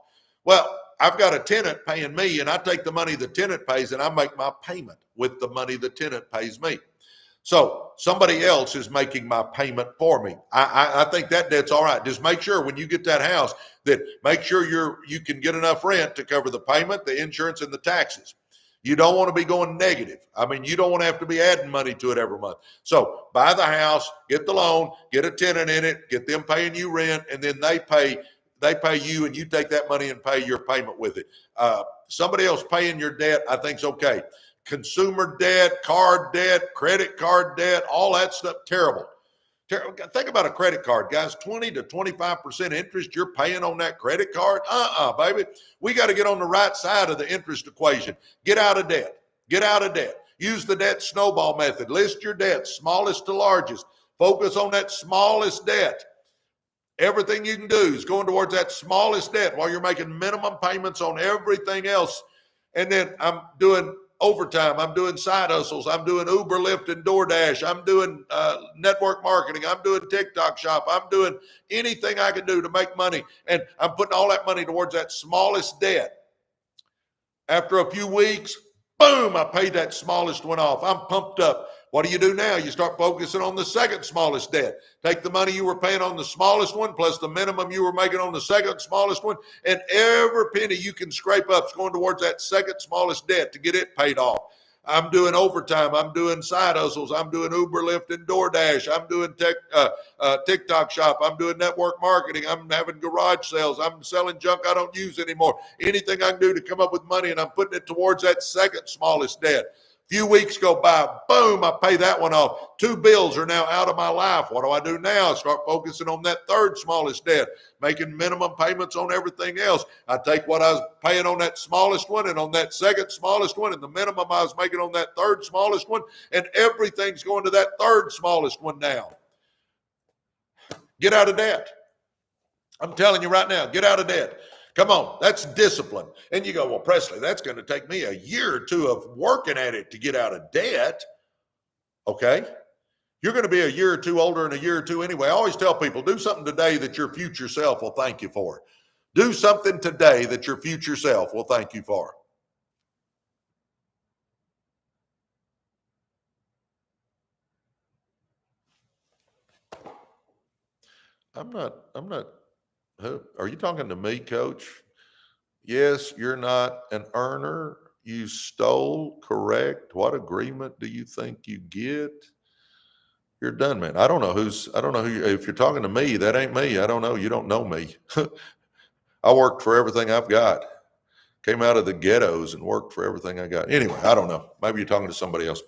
Well, I've got a tenant paying me, and I take the money the tenant pays, and I make my payment with the money the tenant pays me. So somebody else is making my payment for me. I think that debt's all right. Just make sure when you get that house that make sure you can get enough rent to cover the payment, the insurance, and the taxes. You don't want to be going negative. I mean, you don't want to have to be adding money to it every month. So buy the house, get the loan, get a tenant in it, get them paying you rent, and then they pay you, and you take that money and pay your payment with it. Somebody else paying your debt, I think is okay. Consumer debt, card debt, credit card debt, all that stuff, terrible. Think about a credit card, guys. 20 to 25% interest you're paying on that credit card. Baby. We got to get on the right side of the interest equation. Get out of debt. Get out of debt. Use the debt snowball method. List your debts, smallest to largest. Focus on that smallest debt. Everything you can do is going towards that smallest debt while you're making minimum payments on everything else. And then I'm doing overtime. I'm doing side hustles. I'm doing Uber, Lyft, and DoorDash. I'm doing network marketing. I'm doing TikTok shop. I'm doing anything I can do to make money. And I'm putting all that money towards that smallest debt. After a few weeks, boom, I paid that smallest one off. I'm pumped up. What do you do now? You start focusing on the second smallest debt. Take the money you were paying on the smallest one plus the minimum you were making on the second smallest one, and every penny you can scrape up is going towards that second smallest debt to get it paid off. I'm doing overtime. I'm doing side hustles. I'm doing Uber, Lyft, and DoorDash. I'm doing TikTok shop. I'm doing network marketing. I'm having garage sales. I'm selling junk I don't use anymore. Anything I can do to come up with money, and I'm putting it towards that second smallest debt. Few weeks go by, boom, I pay that one off. 2 bills are now out of my life. What do I do now? I start focusing on that third smallest debt, making minimum payments on everything else. I take what I was paying on that smallest one and on that second smallest one and the minimum I was making on that third smallest one, and everything's going to that third smallest one now. Get out of debt. I'm telling you right now, get out of debt. Come on, that's discipline. And you go, well, Presley, that's going to take me a year or two of working at it to get out of debt. Okay. You're going to be a year or two older in a year or two anyway. I always tell people, do something today that your future self will thank you for. Do something today that your future self will thank you for. I'm not, are you talking to me, Coach? Yes, you're not an earner. You stole, correct. What agreement do you think you get? You're done, man. I don't know who, if you're talking to me, that ain't me. I don't know. You don't know me. I worked for everything I've got. Came out of the ghettos and worked for everything I got. Anyway, I don't know. Maybe you're talking to somebody else.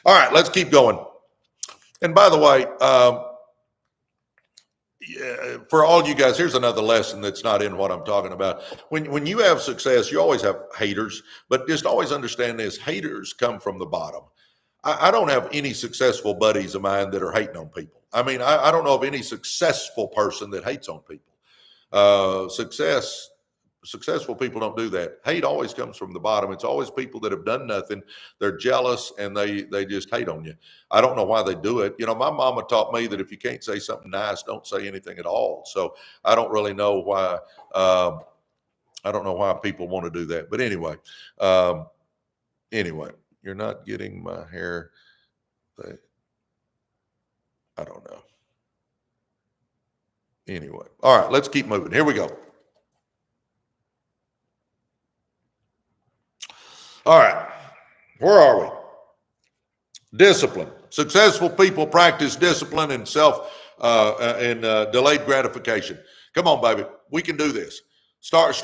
All right, let's keep going. And by the way, for all you guys, here's another lesson that's not in what I'm talking about. When you have success, you always have haters, but just always understand this: haters come from the bottom. I don't have any successful buddies of mine that are hating on people. I mean, I don't know of any successful person that hates on people. Successful people don't do that. Hate always comes from the bottom. It's always people that have done nothing. They're jealous and they just hate on you. I don't know why they do it. You know, my mama taught me that if you can't say something nice, don't say anything at all. So I don't really know why. I don't know why people want to do that. But anyway, you're not getting my hair. I don't know. Anyway, all right, let's keep moving. Here we go. All right, where are we? Discipline. Successful people practice discipline and delayed gratification. Come on, baby, we can do this. Start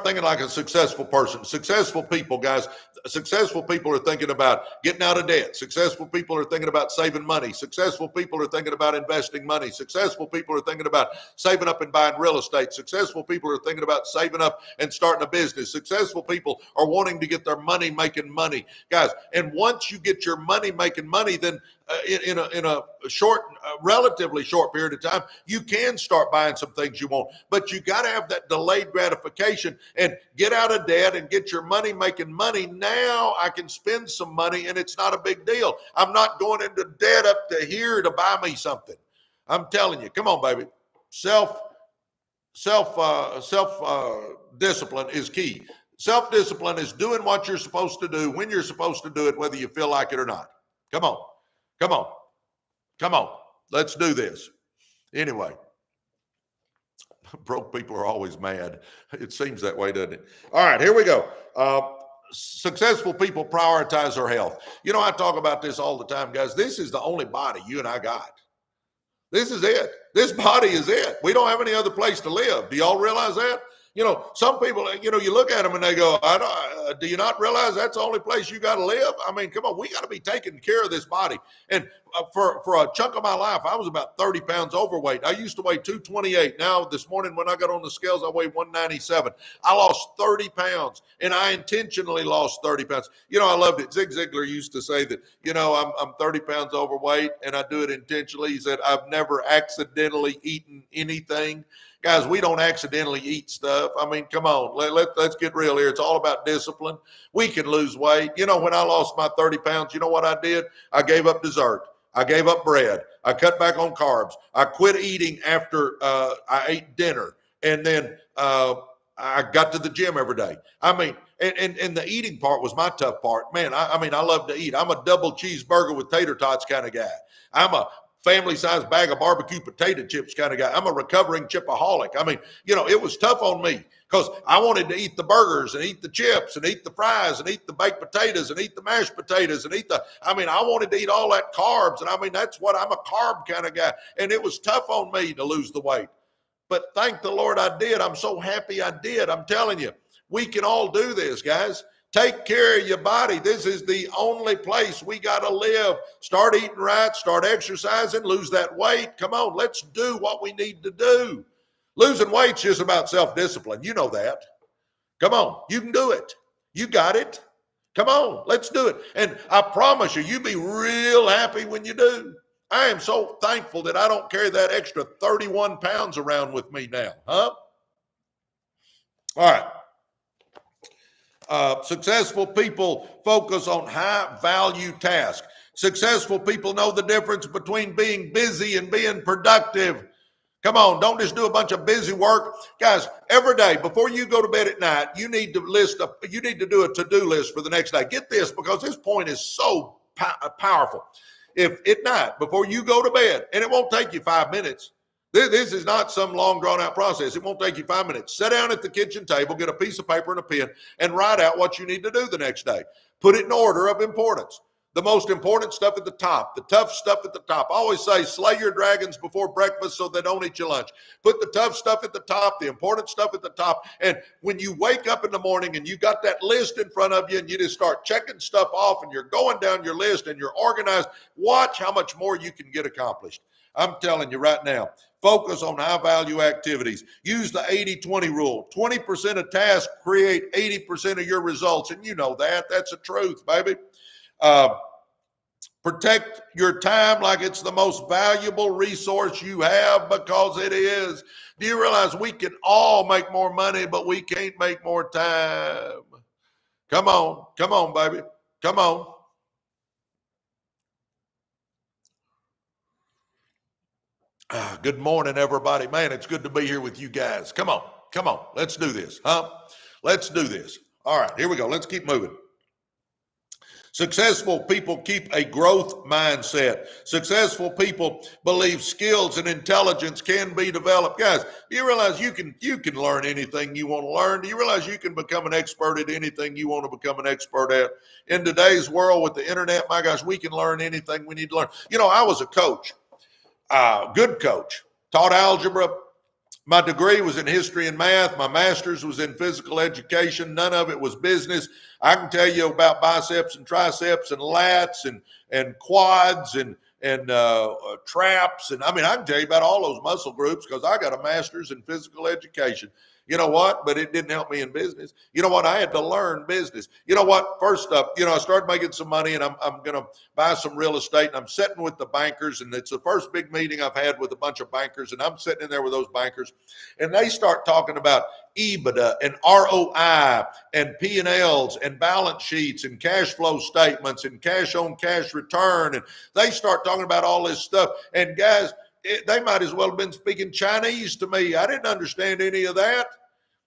thinking like a successful person. Successful people, guys. Successful people are thinking about getting out of debt. Successful people are thinking about saving money. Successful people are thinking about investing money. Successful people are thinking about saving up and buying real estate. Successful people are thinking about saving up and starting a business. Successful people are wanting to get their money making money, guys. And once you get your money making money, then in a short, relatively short period of time, you can start buying some things you want. But you got to have that delayed gratification and get out of debt and get your money making money. Now I can spend some money and it's not a big deal. I'm not going into debt up to here to buy me something. I'm telling you, come on, baby. Self discipline is key. Self-discipline is doing what you're supposed to do when you're supposed to do it, whether you feel like it or not. Come on. Let's do this. Anyway, broke people are always mad. It seems that way, doesn't it? All right, here we go. Successful people prioritize their health. You know, I talk about this all the time, guys. This is the only body you and I got. This is it. This body is it. We don't have any other place to live. Do y'all realize that? You know, some people, you know, you look at them and they go, do you not realize that's the only place you got to live? I mean, come on, we got to be taking care of this body. And for a chunk of my life, I was about 30 pounds overweight. I used to weigh 228. Now, this morning when I got on the scales, I weighed 197. I lost 30 pounds, and I intentionally lost 30 pounds. You know, I loved it. Zig Ziglar used to say that, you know, I'm 30 pounds overweight, and I do it intentionally. He said, I've never accidentally eaten anything. Guys, we don't accidentally eat stuff. I mean, come on, let's get real here. It's all about discipline. We can lose weight. You know, when I lost my 30 pounds, you know what I did? I gave up dessert. I gave up bread. I cut back on carbs. I quit eating after I ate dinner. And then I got to the gym every day. I mean, and the eating part was my tough part. Man, I mean, I love to eat. I'm a double cheeseburger with tater tots kind of guy. I'm a family-sized bag of barbecue potato chips kind of guy. I'm a recovering chipaholic. I mean, it was tough on me because I wanted to eat the burgers and eat the chips and eat the fries and eat the baked potatoes and eat the mashed potatoes and I wanted to eat all that carbs. And that's what I'm a carb kind of guy. And it was tough on me to lose the weight. But thank the Lord I did. I'm so happy I did. I'm telling you, we can all do this, guys. Take care of your body. This is the only place we got to live. Start eating right, start exercising, lose that weight. Come on, let's do what we need to do. Losing weight's just about self-discipline. You know that. Come on, you can do it. You got it. Come on, let's do it. And I promise you, you'll be real happy when you do. I am so thankful that I don't carry that extra 31 pounds around with me now, huh? All right. Successful people focus on high-value tasks. Successful people know the difference between being busy and being productive. Come on, don't just do a bunch of busy work. Guys, every day before you go to bed at night, you need to do a to-do list for the next day. Get this, because this point is so powerful. If at night, before you go to bed, and it won't take you 5 minutes, this is not some long drawn-out process. It won't take you 5 minutes. Sit down at the kitchen table, get a piece of paper and a pen, and write out what you need to do the next day. Put it in order of importance. The most important stuff at the top, the tough stuff at the top. I always say, slay your dragons before breakfast so they don't eat your lunch. Put the tough stuff at the top, the important stuff at the top. And when you wake up in the morning and you got that list in front of you and you just start checking stuff off and you're going down your list and you're organized, watch how much more you can get accomplished. I'm telling you right now, focus on high-value activities. Use the 80-20 rule. 20% of tasks create 80% of your results, and you know that. That's the truth, baby. Protect your time like it's the most valuable resource you have, because it is. Do you realize we can all make more money, but we can't make more time? Come on, baby. Come on. Good morning, everybody. Man, it's good to be here with you guys. Come on. Let's do this, huh? Let's do this. All right, here we go. Let's keep moving. Successful people keep a growth mindset. Successful people believe skills and intelligence can be developed. Guys, do you realize you can learn anything you want to learn? Do you realize you can become an expert at anything you want to become an expert at? In today's world with the internet, my gosh, we can learn anything we need to learn. I was a coach. Good coach, taught algebra. My degree was in history and math. My master's was in physical education. None of it was business. I can tell you about biceps and triceps and lats and quads and traps. And I can tell you about all those muscle groups because I got a master's in physical education. You know what? But it didn't help me in business. You know what? I had to learn business. You know what? First up, I started making some money and I'm going to buy some real estate, and I'm sitting with the bankers, and it's the first big meeting I've had with a bunch of bankers, and I'm sitting in there with those bankers, and they start talking about EBITDA and ROI and P&Ls and balance sheets and cash flow statements and cash on cash return. And they start talking about all this stuff. And guys, they might as well have been speaking Chinese to me. I didn't understand any of that.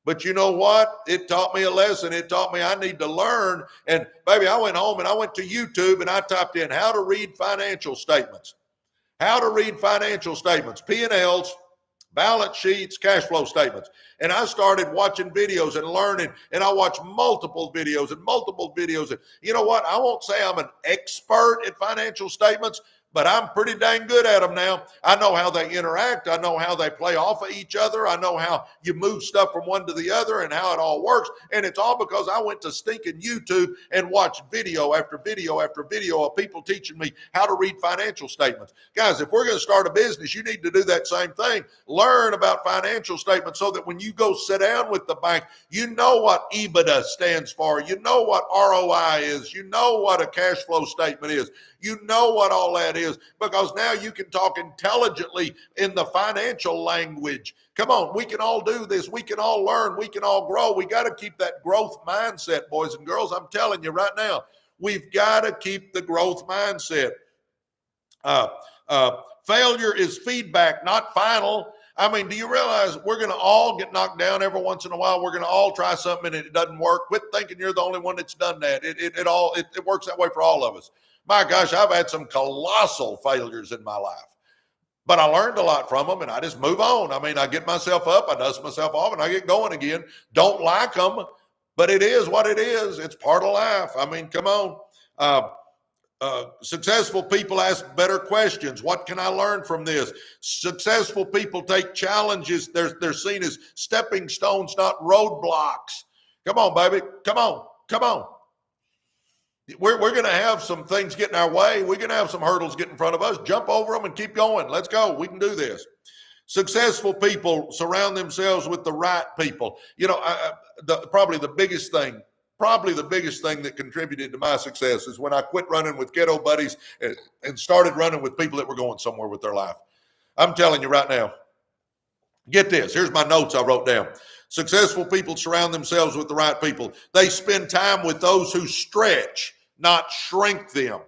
But you know what? It taught me a lesson. It taught me I need to learn. And baby, I went home and I went to YouTube and I typed in how to read financial statements. How to read financial statements, P&Ls, balance sheets, cash flow statements. And I started watching videos and learning, and I watched multiple videos. And you know what? I won't say I'm an expert at financial statements, but I'm pretty dang good at them now. I know how they interact. I know how they play off of each other. I know how you move stuff from one to the other and how it all works. And it's all because I went to stinking YouTube and watched video after video after video of people teaching me how to read financial statements. Guys, if we're going to start a business, you need to do that same thing. Learn about financial statements so that when you go sit down with the bank, you know what EBITDA stands for. You know what ROI is. You know what a cash flow statement is. You know what all that is, because now you can talk intelligently in the financial language. Come on, we can all do this. We can all learn. We can all grow. We got to keep that growth mindset, boys and girls. I'm telling you right now, we've got to keep the growth mindset. Failure is feedback, not final. Do you realize we're going to all get knocked down every once in a while? We're going to all try something and it doesn't work. Quit thinking you're the only one that's done that. It works that way for all of us. My gosh, I've had some colossal failures in my life. But I learned a lot from them, and I just move on. I mean, I get myself up, I dust myself off, and I get going again. Don't like them, but it is what it is. It's part of life. I mean, come on. Successful people ask better questions. What can I learn from this? Successful people take challenges. They're seen as stepping stones, not roadblocks. Come on, baby. Come on. Come on. We're going to have some things get in our way. We're going to have some hurdles get in front of us. Jump over them and keep going. Let's go. We can do this. Successful people surround themselves with the right people. You know, probably the biggest thing that contributed to my success is when I quit running with ghetto buddies and started running with people that were going somewhere with their life. I'm telling you right now, get this. Here's my notes I wrote down. Successful people surround themselves with the right people. They spend time with those who stretch, not shrink them.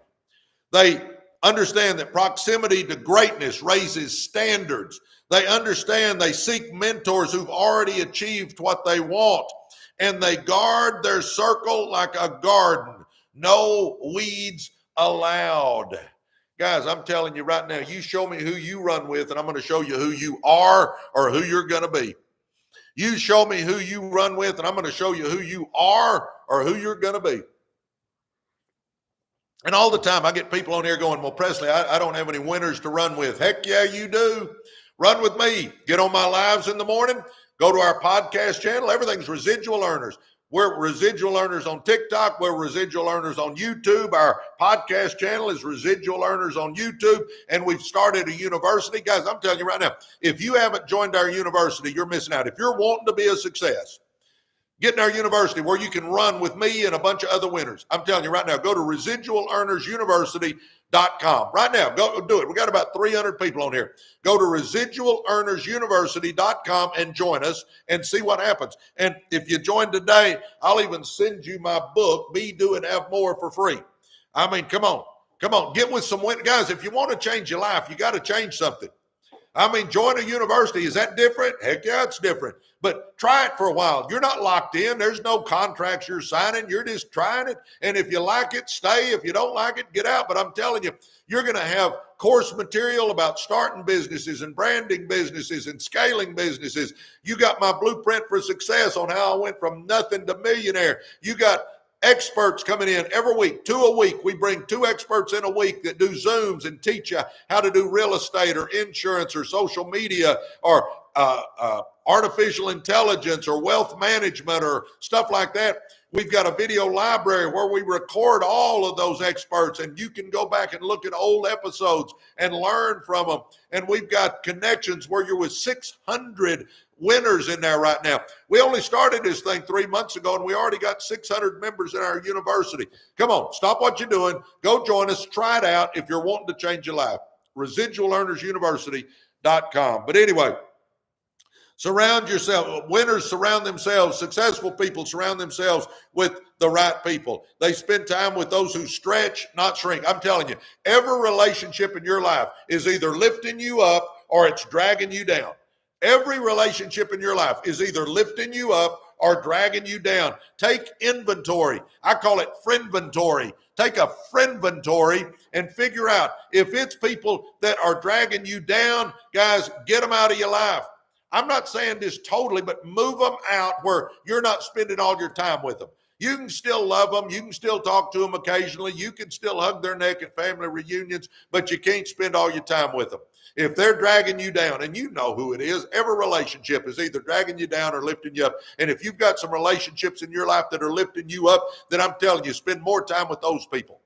They understand that proximity to greatness raises standards. They understand they seek mentors who've already achieved what they want, and they guard their circle like a garden. No weeds allowed. Guys, I'm telling you right now, you show me who you run with, and I'm going to show you who you are or who you're going to be. You show me who you run with, and I'm going to show you who you are or who you're going to be. And all the time I get people on here going, well, Presley, I don't have any winners to run with. Heck yeah, you do. Run with me. Get on my lives in the morning. Go to our podcast channel. Everything's Residual Earners. We're Residual Earners on TikTok. We're Residual Earners on YouTube. Our podcast channel is Residual Earners on YouTube. And we've started a university. Guys, I'm telling you right now, if you haven't joined our university, you're missing out. If you're wanting to be a success, get in our university where you can run with me and a bunch of other winners. I'm telling you right now, go to residualearnersuniversity.com. Right now, go do it. We got about 300 people on here. Go to residualearnersuniversity.com and join us and see what happens. And if you join today, I'll even send you my book, Be, Do, and Have More, for free. I mean, come on. Come on. Get with some guys. If you want to change your life, you got to change something. I mean, join a university. Is that different? Heck yeah, it's different. But try it for a while. You're not locked in. There's no contracts you're signing. You're just trying it. And if you like it, stay. If you don't like it, get out. But I'm telling you, you're going to have course material about starting businesses and branding businesses and scaling businesses. You got my blueprint for success on how I went from nothing to millionaire. You got experts coming in every week, 2 a week. We bring 2 experts in a week that do Zooms and teach you how to do real estate or insurance or social media or artificial intelligence or wealth management or stuff like that. We've got a video library where we record all of those experts, and you can go back and look at old episodes and learn from them. And we've got connections where you're with 600 winners in there right now. We only started this thing 3 months ago, and we already got 600 members in our university. Come on, stop what you're doing. Go join us. Try it out if you're wanting to change your life. ResidualEarnersUniversity.com. But anyway, surround yourself. Winners surround themselves. Successful people surround themselves with the right people. They spend time with those who stretch, not shrink. I'm telling you, every relationship in your life is either lifting you up or it's dragging you down. Every relationship in your life is either lifting you up or dragging you down. Take inventory. I call it friendventory. Take a friendventory and figure out if it's people that are dragging you down, guys, get them out of your life. I'm not saying this totally, but move them out where you're not spending all your time with them. You can still love them. You can still talk to them occasionally. You can still hug their neck at family reunions, but you can't spend all your time with them. If they're dragging you down, and you know who it is, every relationship is either dragging you down or lifting you up. And if you've got some relationships in your life that are lifting you up, then I'm telling you, spend more time with those people.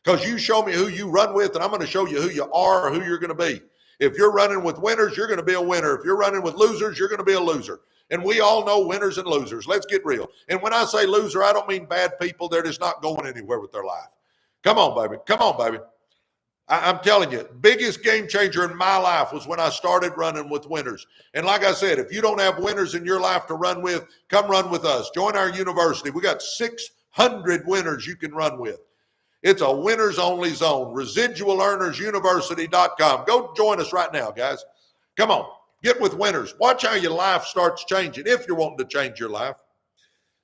Because you show me who you run with, and I'm going to show you who you are or who you're going to be. If you're running with winners, you're going to be a winner. If you're running with losers, you're going to be a loser. And we all know winners and losers. Let's get real. And when I say loser, I don't mean bad people. They're just not going anywhere with their life. Come on, baby. Come on, baby. I'm telling you, biggest game changer in my life was when I started running with winners. And like I said, if you don't have winners in your life to run with, come run with us. Join our university. We got 600 winners you can run with. It's a winners only zone. ResidualEarnersUniversity.com. Go join us right now, guys. Come on. Get with winners. Watch how your life starts changing if you're wanting to change your life.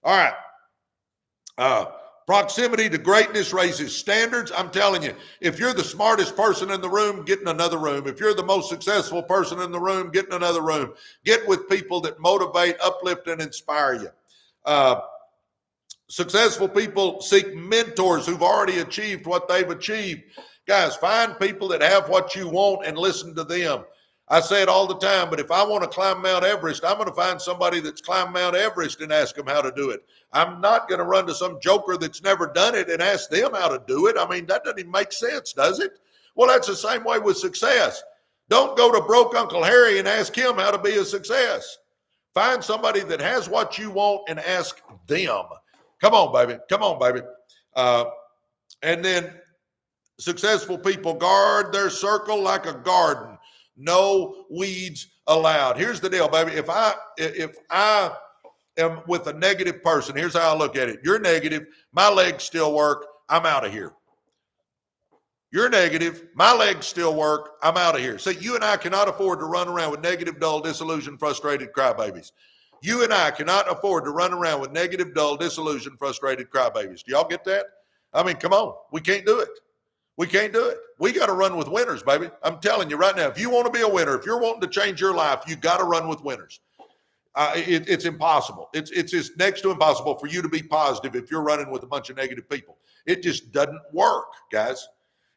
All right. Proximity to greatness raises standards. I'm telling you, if you're the smartest person in the room, get in another room. If you're the most successful person in the room, get in another room. Get with people that motivate, uplift, and inspire you. Successful people seek mentors who've already achieved what they've achieved. Guys, find people that have what you want and listen to them. I say it all the time, but if I want to climb Mount Everest, I'm going to find somebody that's climbed Mount Everest and ask them how to do it. I'm not going to run to some joker that's never done it and ask them how to do it. I mean, that doesn't even make sense, does it? Well, that's the same way with success. Don't go to broke Uncle Harry and ask him how to be a success. Find somebody that has what you want and ask them. Come on, baby. Come on, baby. And then successful people guard their circle like a garden. No weeds allowed. Here's the deal, baby. If I am with a negative person, here's how I look at it. You're negative. My legs still work. I'm out of here. You're negative. My legs still work. I'm out of here. See, you and I cannot afford to run around with negative, dull, disillusioned, frustrated crybabies. You and I cannot afford to run around with negative, dull, disillusioned, frustrated crybabies. Do y'all get that? I mean, come on. We can't do it. We can't do it. We got to run with winners, baby. I'm telling you right now, if you want to be a winner, if you're wanting to change your life, you got to run with winners. It's impossible. It's just next to impossible for you to be positive if you're running with a bunch of negative people. It just doesn't work, guys.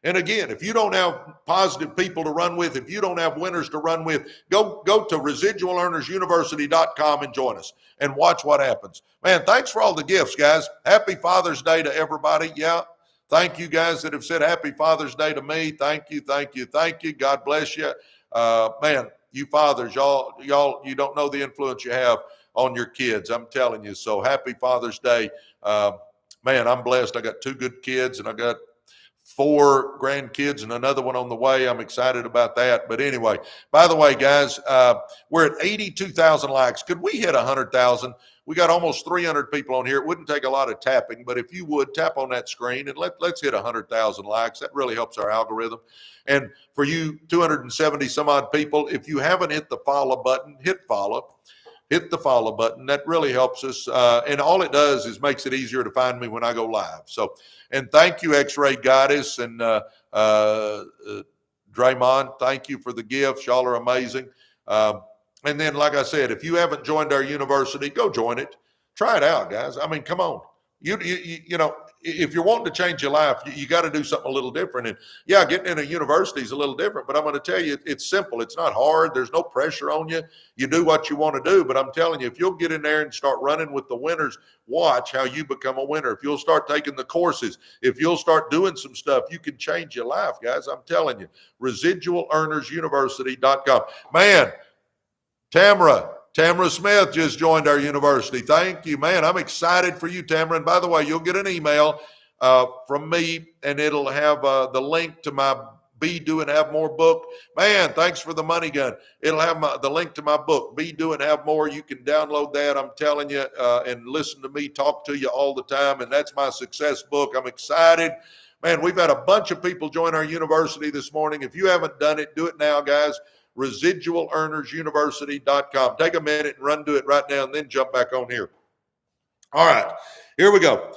And again, if you don't have positive people to run with, if you don't have winners to run with, go to residualearnersuniversity.com and join us and watch what happens. Man, thanks for all the gifts, guys. Happy Father's Day to everybody. Yeah. Thank you guys that have said Happy Father's Day to me. Thank you, thank you, thank you. God bless you. Man, you fathers, y'all, you don't know the influence you have on your kids. I'm telling you. So happy Father's Day. Man, I'm blessed. I got 2 good kids and I got 4 grandkids and another one on the way. I'm excited about that. But anyway, by the way, guys, we're at 82,000 likes. Could we hit 100,000? We got almost 300 people on here. It wouldn't take a lot of tapping, but if you would tap on that screen and let's hit 100,000 likes. That really helps our algorithm. And for you 270 some odd people, if you haven't hit the follow button, hit follow. Hit the follow button. That really helps us. And all it does is makes it easier to find me when I go live. So, and thank you, X-Ray Goddess and Draymond. Thank you for the gifts. Y'all are amazing. And then, like I said, if you haven't joined our university, go join it. Try it out, guys. I mean, come on. You know, if you're wanting to change your life, you got to do something a little different. And yeah, getting in a university is a little different, but I'm going to tell you, it's simple. It's not hard. There's no pressure on you. You do what you want to do. But I'm telling you, if you'll get in there and start running with the winners, watch how you become a winner. If you'll start taking the courses, if you'll start doing some stuff, you can change your life, guys. I'm telling you. Residualearnersuniversity.com. Man, Tamara Smith just joined our university. Thank you, man. I'm excited for you, Tamara. And by the way, you'll get an email from me, and it'll have the link to my Be, Do, and Have More book. Man, thanks for the money gun. It'll have the link to my book, Be, Do, and Have More. You can download that, I'm telling you, and listen to me talk to you all the time. And that's my success book. I'm excited. Man, we've had a bunch of people join our university this morning. If you haven't done it, do it now, guys. Residualearnersuniversity.com. Take a minute and run to it right now and then jump back on here. All right, here we go.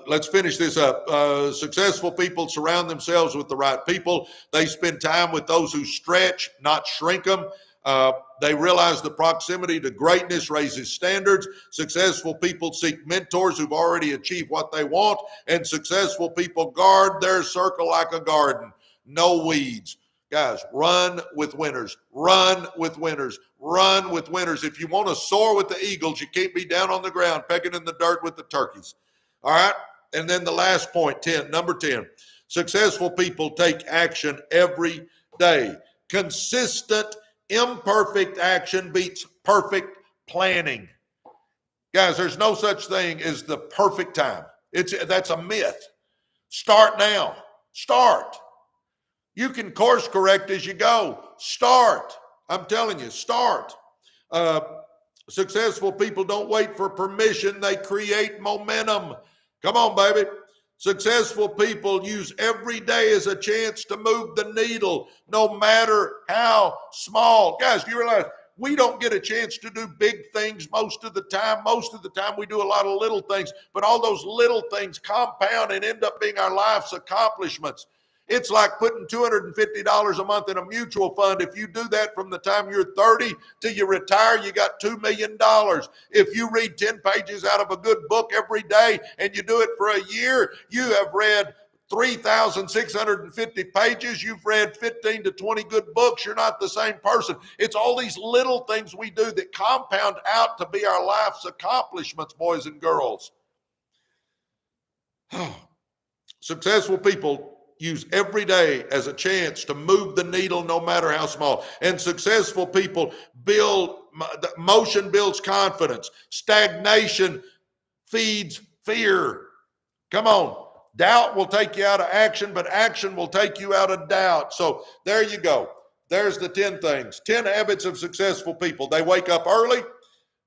Let's finish this up. Successful people surround themselves with the right people. They spend time with those who stretch, not shrink them. They realize the proximity to greatness raises standards. Successful people seek mentors who've already achieved what they want. And successful people guard their circle like a garden. No weeds. Guys, run with winners. Run with winners. Run with winners. If you want to soar with the eagles, you can't be down on the ground pecking in the dirt with the turkeys. All right? And then the last point, number 10. Successful people take action every day. Consistent, imperfect action beats perfect planning. Guys, there's no such thing as the perfect time. That's a myth. Start now. Start. You can course correct as you go. Start. I'm telling you, start. Successful people don't wait for permission. They create momentum. Come on, baby. Successful people use every day as a chance to move the needle, no matter how small. Guys, do you realize We don't get a chance to do big things most of the time. Most of the time we do a lot of little things, but all those little things compound and end up being our life's accomplishments. It's like putting $250 a month in a mutual fund. If you do that from the time you're 30 till you retire, you got $2 million. If you read 10 pages out of a good book every day and you do it for a year, you have read 3,650 pages. You've read 15 to 20 good books. You're not the same person. It's all these little things we do that compound out to be our life's accomplishments, boys and girls. Successful people use every day as a chance to move the needle no matter how small. And successful people motion builds confidence. Stagnation feeds fear. Come on. Doubt will take you out of action, but action will take you out of doubt. So there you go. There's the 10 things. 10 habits of successful people. They wake up early.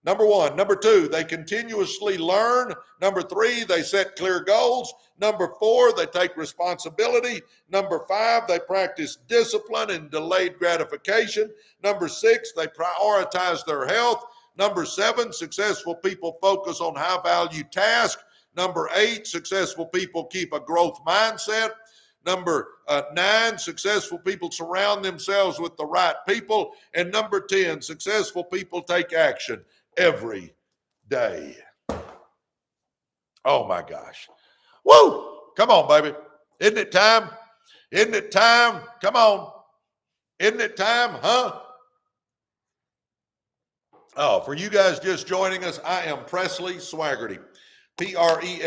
Number 1. Number 2, they continuously learn. Number 3, they set clear goals. Number 4, they take responsibility. Number 5, they practice discipline and delayed gratification. Number 6, they prioritize their health. Number 7, successful people focus on high-value tasks. Number 8, successful people keep a growth mindset. Number 9, successful people surround themselves with the right people. And number 10, successful people take action every day. Oh my gosh. Woo! Come on, baby. Isn't it time? Isn't it time? Come on. Isn't it time? Huh? Oh, for you guys just joining us, I am Presley Swagerty. Presley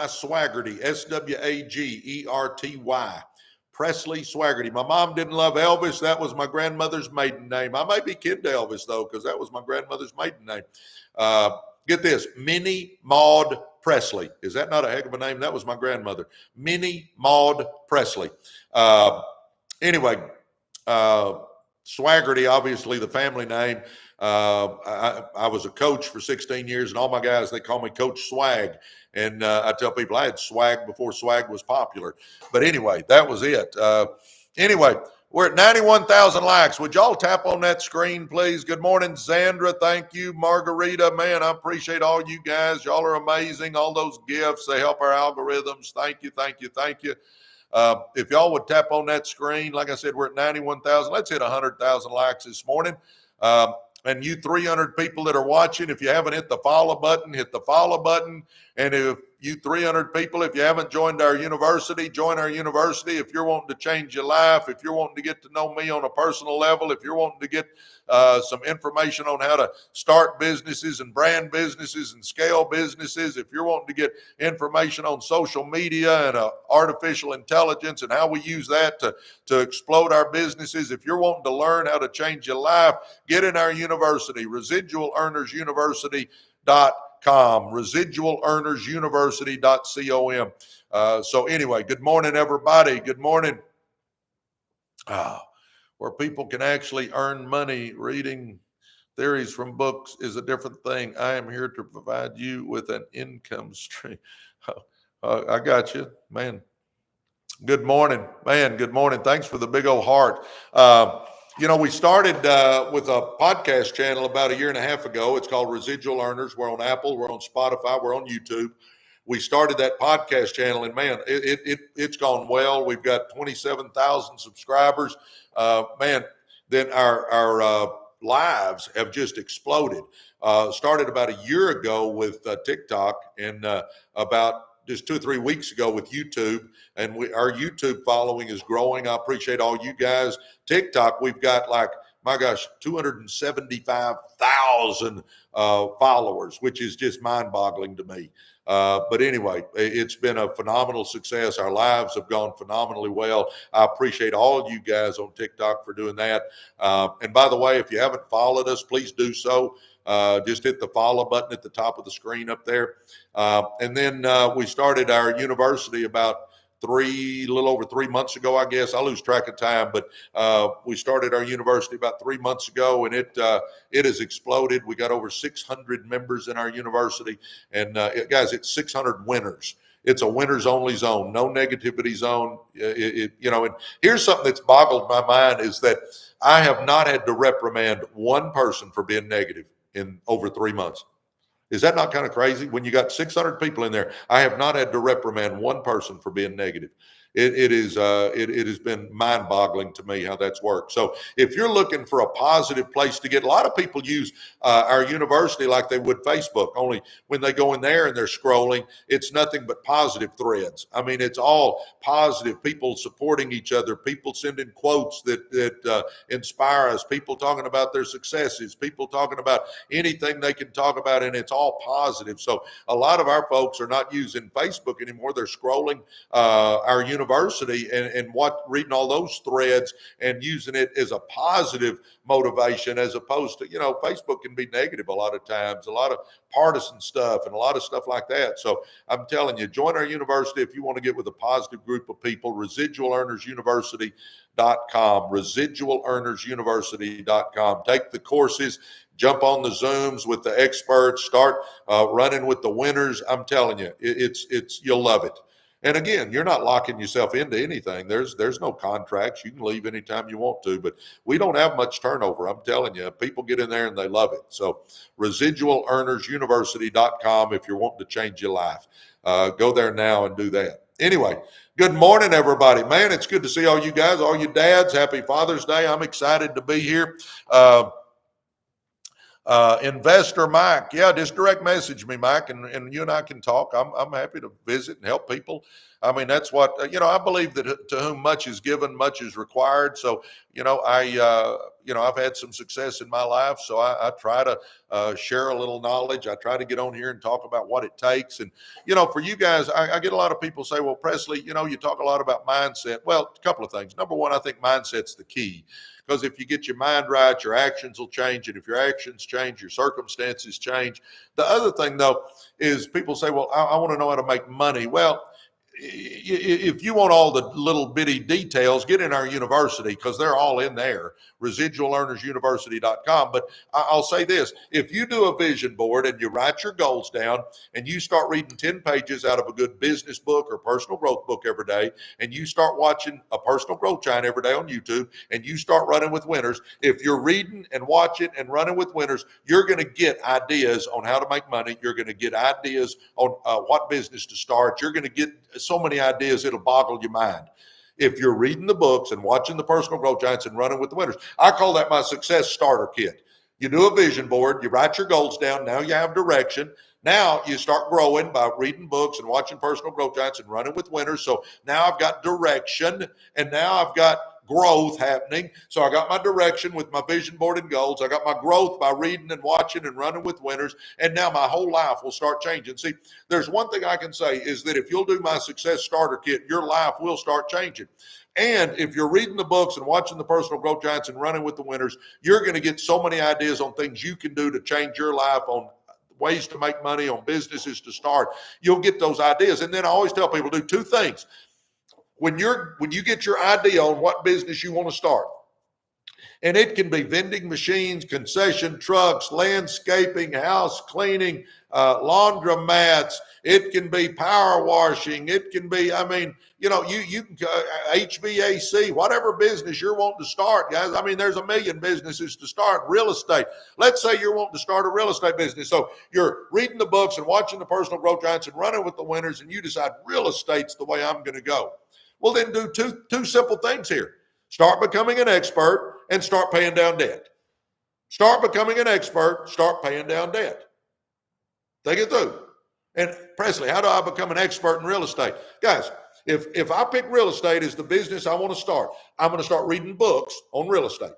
Swagerty, Swagerty. Presley Swagerty. My mom didn't love Elvis. That was my grandmother's maiden name. I may be kin to Elvis, though, because that was my grandmother's maiden name. Get this, Minnie Maud Presley. Is that not a heck of a name? That was my grandmother. Minnie Maud Presley. Anyway, Swagerty, obviously the family name. I was a coach for 16 years, and all my guys, they call me Coach Swag. And I tell people I had swag before swag was popular. But anyway, that was it. Anyway, we're at 91,000 likes. Would y'all tap on that screen, please? Good morning, Sandra. Thank you. Margarita, man, I appreciate all you guys. Y'all are amazing. All those gifts, they help our algorithms. Thank you, thank you, thank you. If y'all would tap on that screen, like I said, we're at 91,000. Let's hit 100,000 likes this morning. And you 300 people that are watching, if you haven't hit the follow button, hit the follow button. And if you 300 people, if you haven't joined our university, join our university. If you're wanting to change your life, if you're wanting to get to know me on a personal level, if you're wanting to get some information on how to start businesses and brand businesses and scale businesses, if you're wanting to get information on social media and artificial intelligence and how we use that to explode our businesses, if you're wanting to learn how to change your life, get in our university, Residual Earners University.com, residualearnersuniversity.com. So anyway, good morning, everybody. Good morning. Where people can actually earn money reading theories from books is a different thing. I am here to provide you with an income stream. I got you, man. Good morning, man. Good morning. Thanks for the big old heart. We started with a podcast channel about a year and a half ago. It's called Residual Earners. We're on Apple, we're on Spotify, we're on YouTube. We started that podcast channel, and man, it's gone well. We've got 27,000 subscribers. Man, then our lives have just exploded. Started about a year ago with TikTok, and about just 2 or 3 weeks ago with YouTube, and our YouTube following is growing. I appreciate all you guys. TikTok, we've got 275,000 followers, which is just mind-boggling to me. But anyway, it's been a phenomenal success. Our lives have gone phenomenally well. I appreciate all you guys on TikTok for doing that. And by the way, if you haven't followed us, please do so. Just hit the follow button at the top of the screen up there. And then we started our university about a little over 3 months ago, I guess. I lose track of time, but we started our university about 3 months ago, and it has exploded. We got over 600 members in our university, and guys, it's 600 winners. It's a winners only zone, no negativity zone. And here's something that's boggled my mind is that I have not had to reprimand one person for being negative in over 3 months. Is that not kind of crazy? When you got 600 people in there, I have not had to reprimand one person for being negative. It has been mind-boggling to me how that's worked. So if you're looking for a positive place to get, a lot of people use our university like they would Facebook, only when they go in there and they're scrolling, it's nothing but positive threads. I mean, it's all positive, people supporting each other, people sending quotes that inspire us, people talking about their successes, people talking about anything they can talk about, and it's all positive. So a lot of our folks are not using Facebook anymore. They're scrolling our university and reading all those threads and using it as a positive motivation, as opposed to, Facebook can be negative a lot of times, a lot of partisan stuff and a lot of stuff like that. So I'm telling you, join our university if you want to get with a positive group of people. ResidualEarnersUniversity.com, ResidualEarnersUniversity.com. Take the courses, jump on the Zooms with the experts, start running with the winners. I'm telling you, you'll love it. And again, you're not locking yourself into anything. There's no contracts. You can leave anytime you want to, but we don't have much turnover. I'm telling you, people get in there and they love it. So ResidualEarnersUniversity.com if you're wanting to change your life. Go there now and do that. Anyway, good morning, everybody. Man, it's good to see all you guys, all you dads. Happy Father's Day. I'm excited to be here. Investor Mike, just direct message me, Mike, and you and I can talk. I'm happy to visit and help people. I mean, that's what I believe that to whom much is given, much is required. So I've had some success in my life, so I try to share a little knowledge. I try to get on here and talk about what it takes. And for you guys, I get a lot of people say, well, Presley, you talk a lot about mindset. Well, a couple of things. Number one, I think mindset's the key. Because if you get your mind right, your actions will change. And if your actions change, your circumstances change. The other thing, though, is people say, well, I want to know how to make money. Well, if you want all the little bitty details, get in our university because they're all in there, ResidualEarnersUniversity.com. But I'll say this, if you do a vision board and you write your goals down and you start reading 10 pages out of a good business book or personal growth book every day, and you start watching a personal growth giant every day on YouTube, and you start running with winners, if you're reading and watching and running with winners, you're going to get ideas on how to make money. You're going to get ideas on what business to start. You're going to get so many ideas, it'll boggle your mind. If you're reading the books and watching the personal growth giants and running with the winners, I call that my success starter kit. You do a vision board, you write your goals down. Now you have direction. Now you start growing by reading books and watching personal growth giants and running with winners. So now I've got direction, and now I've got growth happening. So I got my direction with my vision board and goals. I got my growth by reading and watching and running with winners. And now my whole life will start changing. See, there's one thing I can say is that if you'll do my success starter kit, your life will start changing. And if you're reading the books and watching the personal growth giants and running with the winners, you're going to get so many ideas on things you can do to change your life, on ways to make money, on businesses to start. You'll get those ideas. And then I always tell people, do two things. When you get your idea on what business you want to start, and it can be vending machines, concession trucks, landscaping, house cleaning, laundromats. It can be power washing. It can be, you can HVAC, whatever business you're wanting to start, guys. I mean, there's a million businesses to start. Real estate. Let's say you're wanting to start a real estate business. So you're reading the books and watching the personal growth giants and running with the winners, and you decide real estate's the way I'm going to go. Well, then do two simple things here. Start becoming an expert and start paying down debt. Start becoming an expert, start paying down debt. Think it through. And Presley, how do I become an expert in real estate? Guys, if I pick real estate as the business I want to start, I'm going to start reading books on real estate.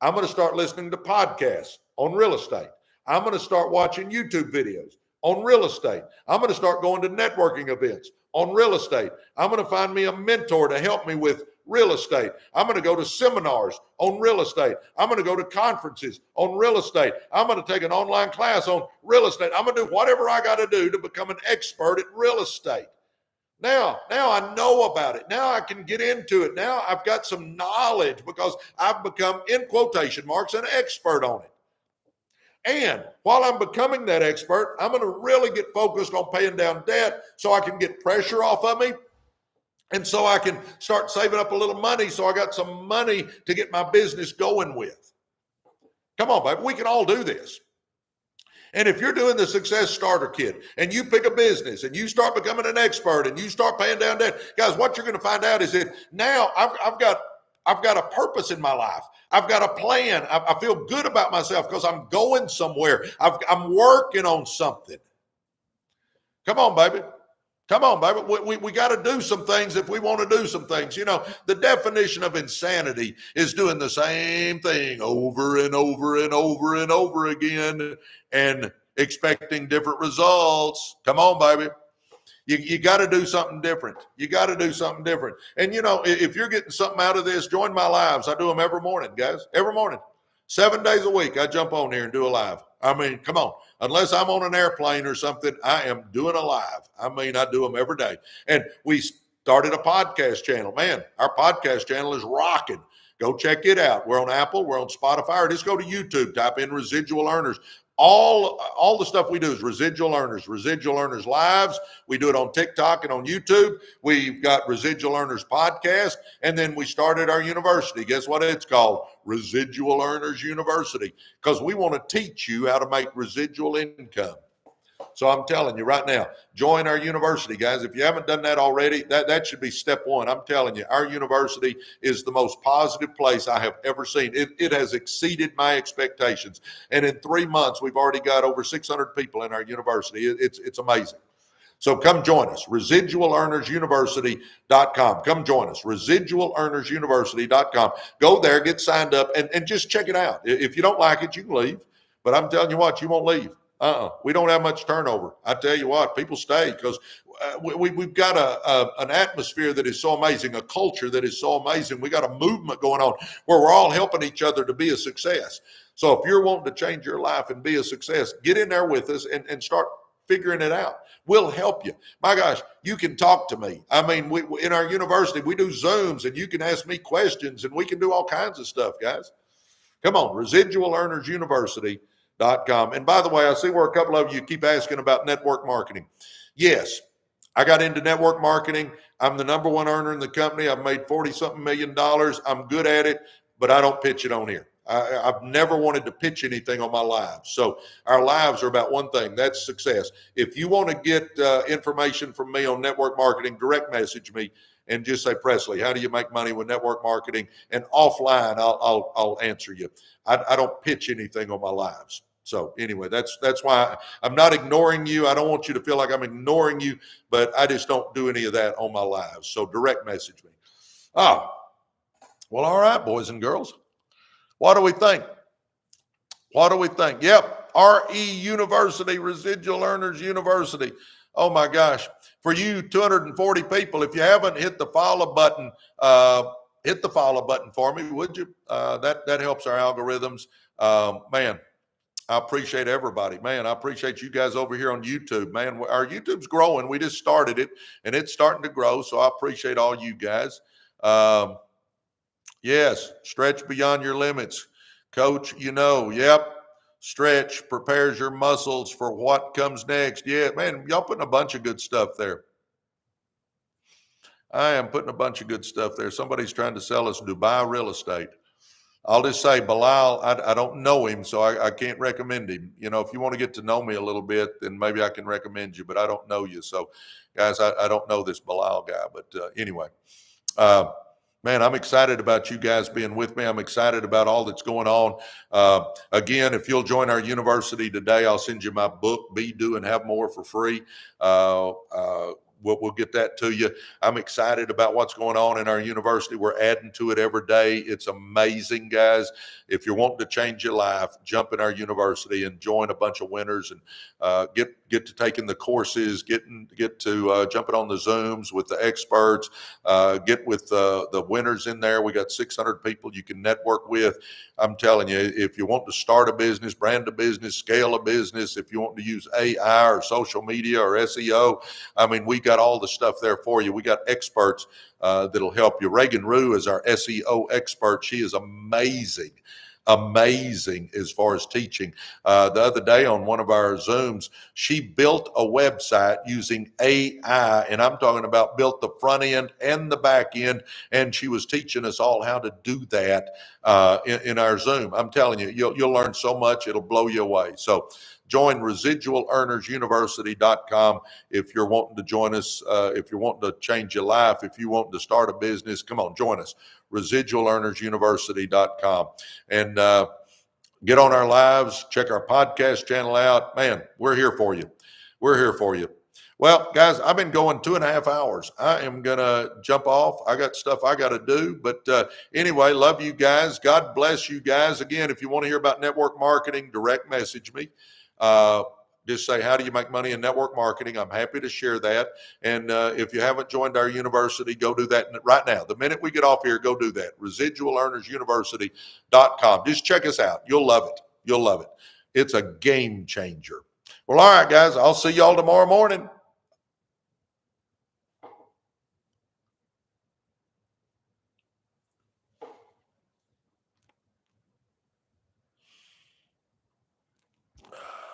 I'm going to start listening to podcasts on real estate. I'm going to start watching YouTube videos on real estate. I'm going to start going to networking events on real estate. I'm going to find me a mentor to help me with real estate. I'm going to go to seminars on real estate. I'm going to go to conferences on real estate. I'm going to take an online class on real estate. I'm going to do whatever I got to do to become an expert at real estate. Now I know about it. Now I can get into it. Now I've got some knowledge because I've become, in quotation marks, an expert on it. And while I'm becoming that expert, I'm going to really get focused on paying down debt so I can get pressure off of me. And so I can start saving up a little money so I got some money to get my business going with. Come on, baby. We can all do this. And if you're doing the Success Starter Kit and you pick a business and you start becoming an expert and you start paying down debt, guys, what you're going to find out is that now I've got a purpose in my life. I've got a plan. I feel good about myself because I'm going somewhere. I'm working on something. Come on, baby. Come on, baby. We got to do some things if we want to do some things. You know, the definition of insanity is doing the same thing over and over and over and over again and expecting different results. Come on, baby. You got to do something different. You got to do something different. And, you know, if you're getting something out of this, join my lives. I do them every morning, guys. Every morning. 7 days a week, I jump on here and do a live. I mean, come on. Unless I'm on an airplane or something, I am doing a live. I mean, I do them every day. And we started a podcast channel. Man, our podcast channel is rocking. Go check it out. We're on Apple. We're on Spotify. Or just go to YouTube. Type in Residual Earners. All the stuff we do is Residual Earners Lives. We do it on TikTok and on YouTube. We've got Residual Earners Podcast. And then we started our university. Guess what it's called? Residual Earners University. Because we want to teach you how to make residual income. So I'm telling you right now, join our university, guys. If you haven't done that already, that should be step one. I'm telling you, our university is the most positive place I have ever seen. It has exceeded my expectations. And in 3 months, we've already got over 600 people in our university. It's amazing. So come join us, residualearnersuniversity.com. Come join us, residualearnersuniversity.com. Go there, get signed up, and just check it out. If you don't like it, you can leave. But I'm telling you what, you won't leave. We don't have much turnover. I tell you what, people stay because we've got an atmosphere that is so amazing, a culture that is so amazing. We got a movement going on where we're all helping each other to be a success. So if you're wanting to change your life and be a success, get in there with us and start figuring it out. We'll help you. My gosh, you can talk to me. I mean, we in our university, we do Zooms and you can ask me questions and we can do all kinds of stuff, guys. Come on, residualearnersuniversity.com. And by the way, I see where a couple of you keep asking about network marketing. Yes, I got into network marketing. I'm the number one earner in the company. I've made $40-something million. I'm good at it, but I don't pitch it on here. I've never wanted to pitch anything on my lives. So our lives are about one thing. That's success. If you want to get information from me on network marketing, direct message me and just say, Presley, how do you make money with network marketing? And offline, I'll answer you. I don't pitch anything on my lives. So anyway, that's why I'm not ignoring you. I don't want you to feel like I'm ignoring you, but I just don't do any of that on my lives. So direct message me. Oh, well, all right, boys and girls. What do we think? What do we think? Yep, RE University, Residual Earners University. Oh my gosh. For you 240 people, if you haven't hit the follow button, hit the follow button for me, would you? That helps our algorithms. Man, I appreciate everybody. Man, I appreciate you guys over here on YouTube. Man, our YouTube's growing. We just started it, and it's starting to grow, so I appreciate all you guys. Yes, stretch beyond your limits. Coach, yep, stretch prepares your muscles for what comes next. Yeah, man, y'all putting a bunch of good stuff there. I am putting a bunch of good stuff there. Somebody's trying to sell us Dubai real estate. I'll just say, Bilal, I don't know him, so I can't recommend him. If you want to get to know me a little bit, then maybe I can recommend you, but I don't know you. So, guys, I don't know this Bilal guy. But anyway, man, I'm excited about you guys being with me. I'm excited about all that's going on. Again, if you'll join our university today, I'll send you my book, Be, Do, and Have More for free. We'll get that to you. I'm excited about what's going on in our university. We're adding to it every day. It's amazing, guys. If you're wanting to change your life, jump in our university and join a bunch of winners and get to taking the courses, get to jumping on the Zooms with the experts, get with the winners in there. We got 600 people you can network with. I'm telling you, if you want to start a business, brand a business, scale a business, if you want to use AI or social media or SEO, I mean, we got all the stuff there for you. We got experts that'll help you. Reagan Rue is our SEO expert. She is amazing. amazing as far as teaching. The other day on one of our Zooms, she built a website using AI, and I'm talking about built the front end and the back end, and she was teaching us all how to do that in our Zoom. I'm telling you, you'll learn so much, it'll blow you away. So join residualearnersuniversity.com if you're wanting to join us, if you're wanting to change your life, if you want to start a business, come on, join us, residualearnersuniversity.com. And get on our lives, check our podcast channel out. Man, we're here for you. We're here for you. Well, guys, I've been going 2.5 hours. I am going to jump off. I got stuff I got to do. But anyway, love you guys. God bless you guys. Again, if you want to hear about network marketing, direct message me. Just say, how do you make money in network marketing? I'm happy to share that. And if you haven't joined our university, go do that right now. The minute we get off here, go do that. Residualearnersuniversity.com. Just check us out. You'll love it. You'll love it. It's a game changer. Well, all right, guys, I'll see y'all tomorrow morning.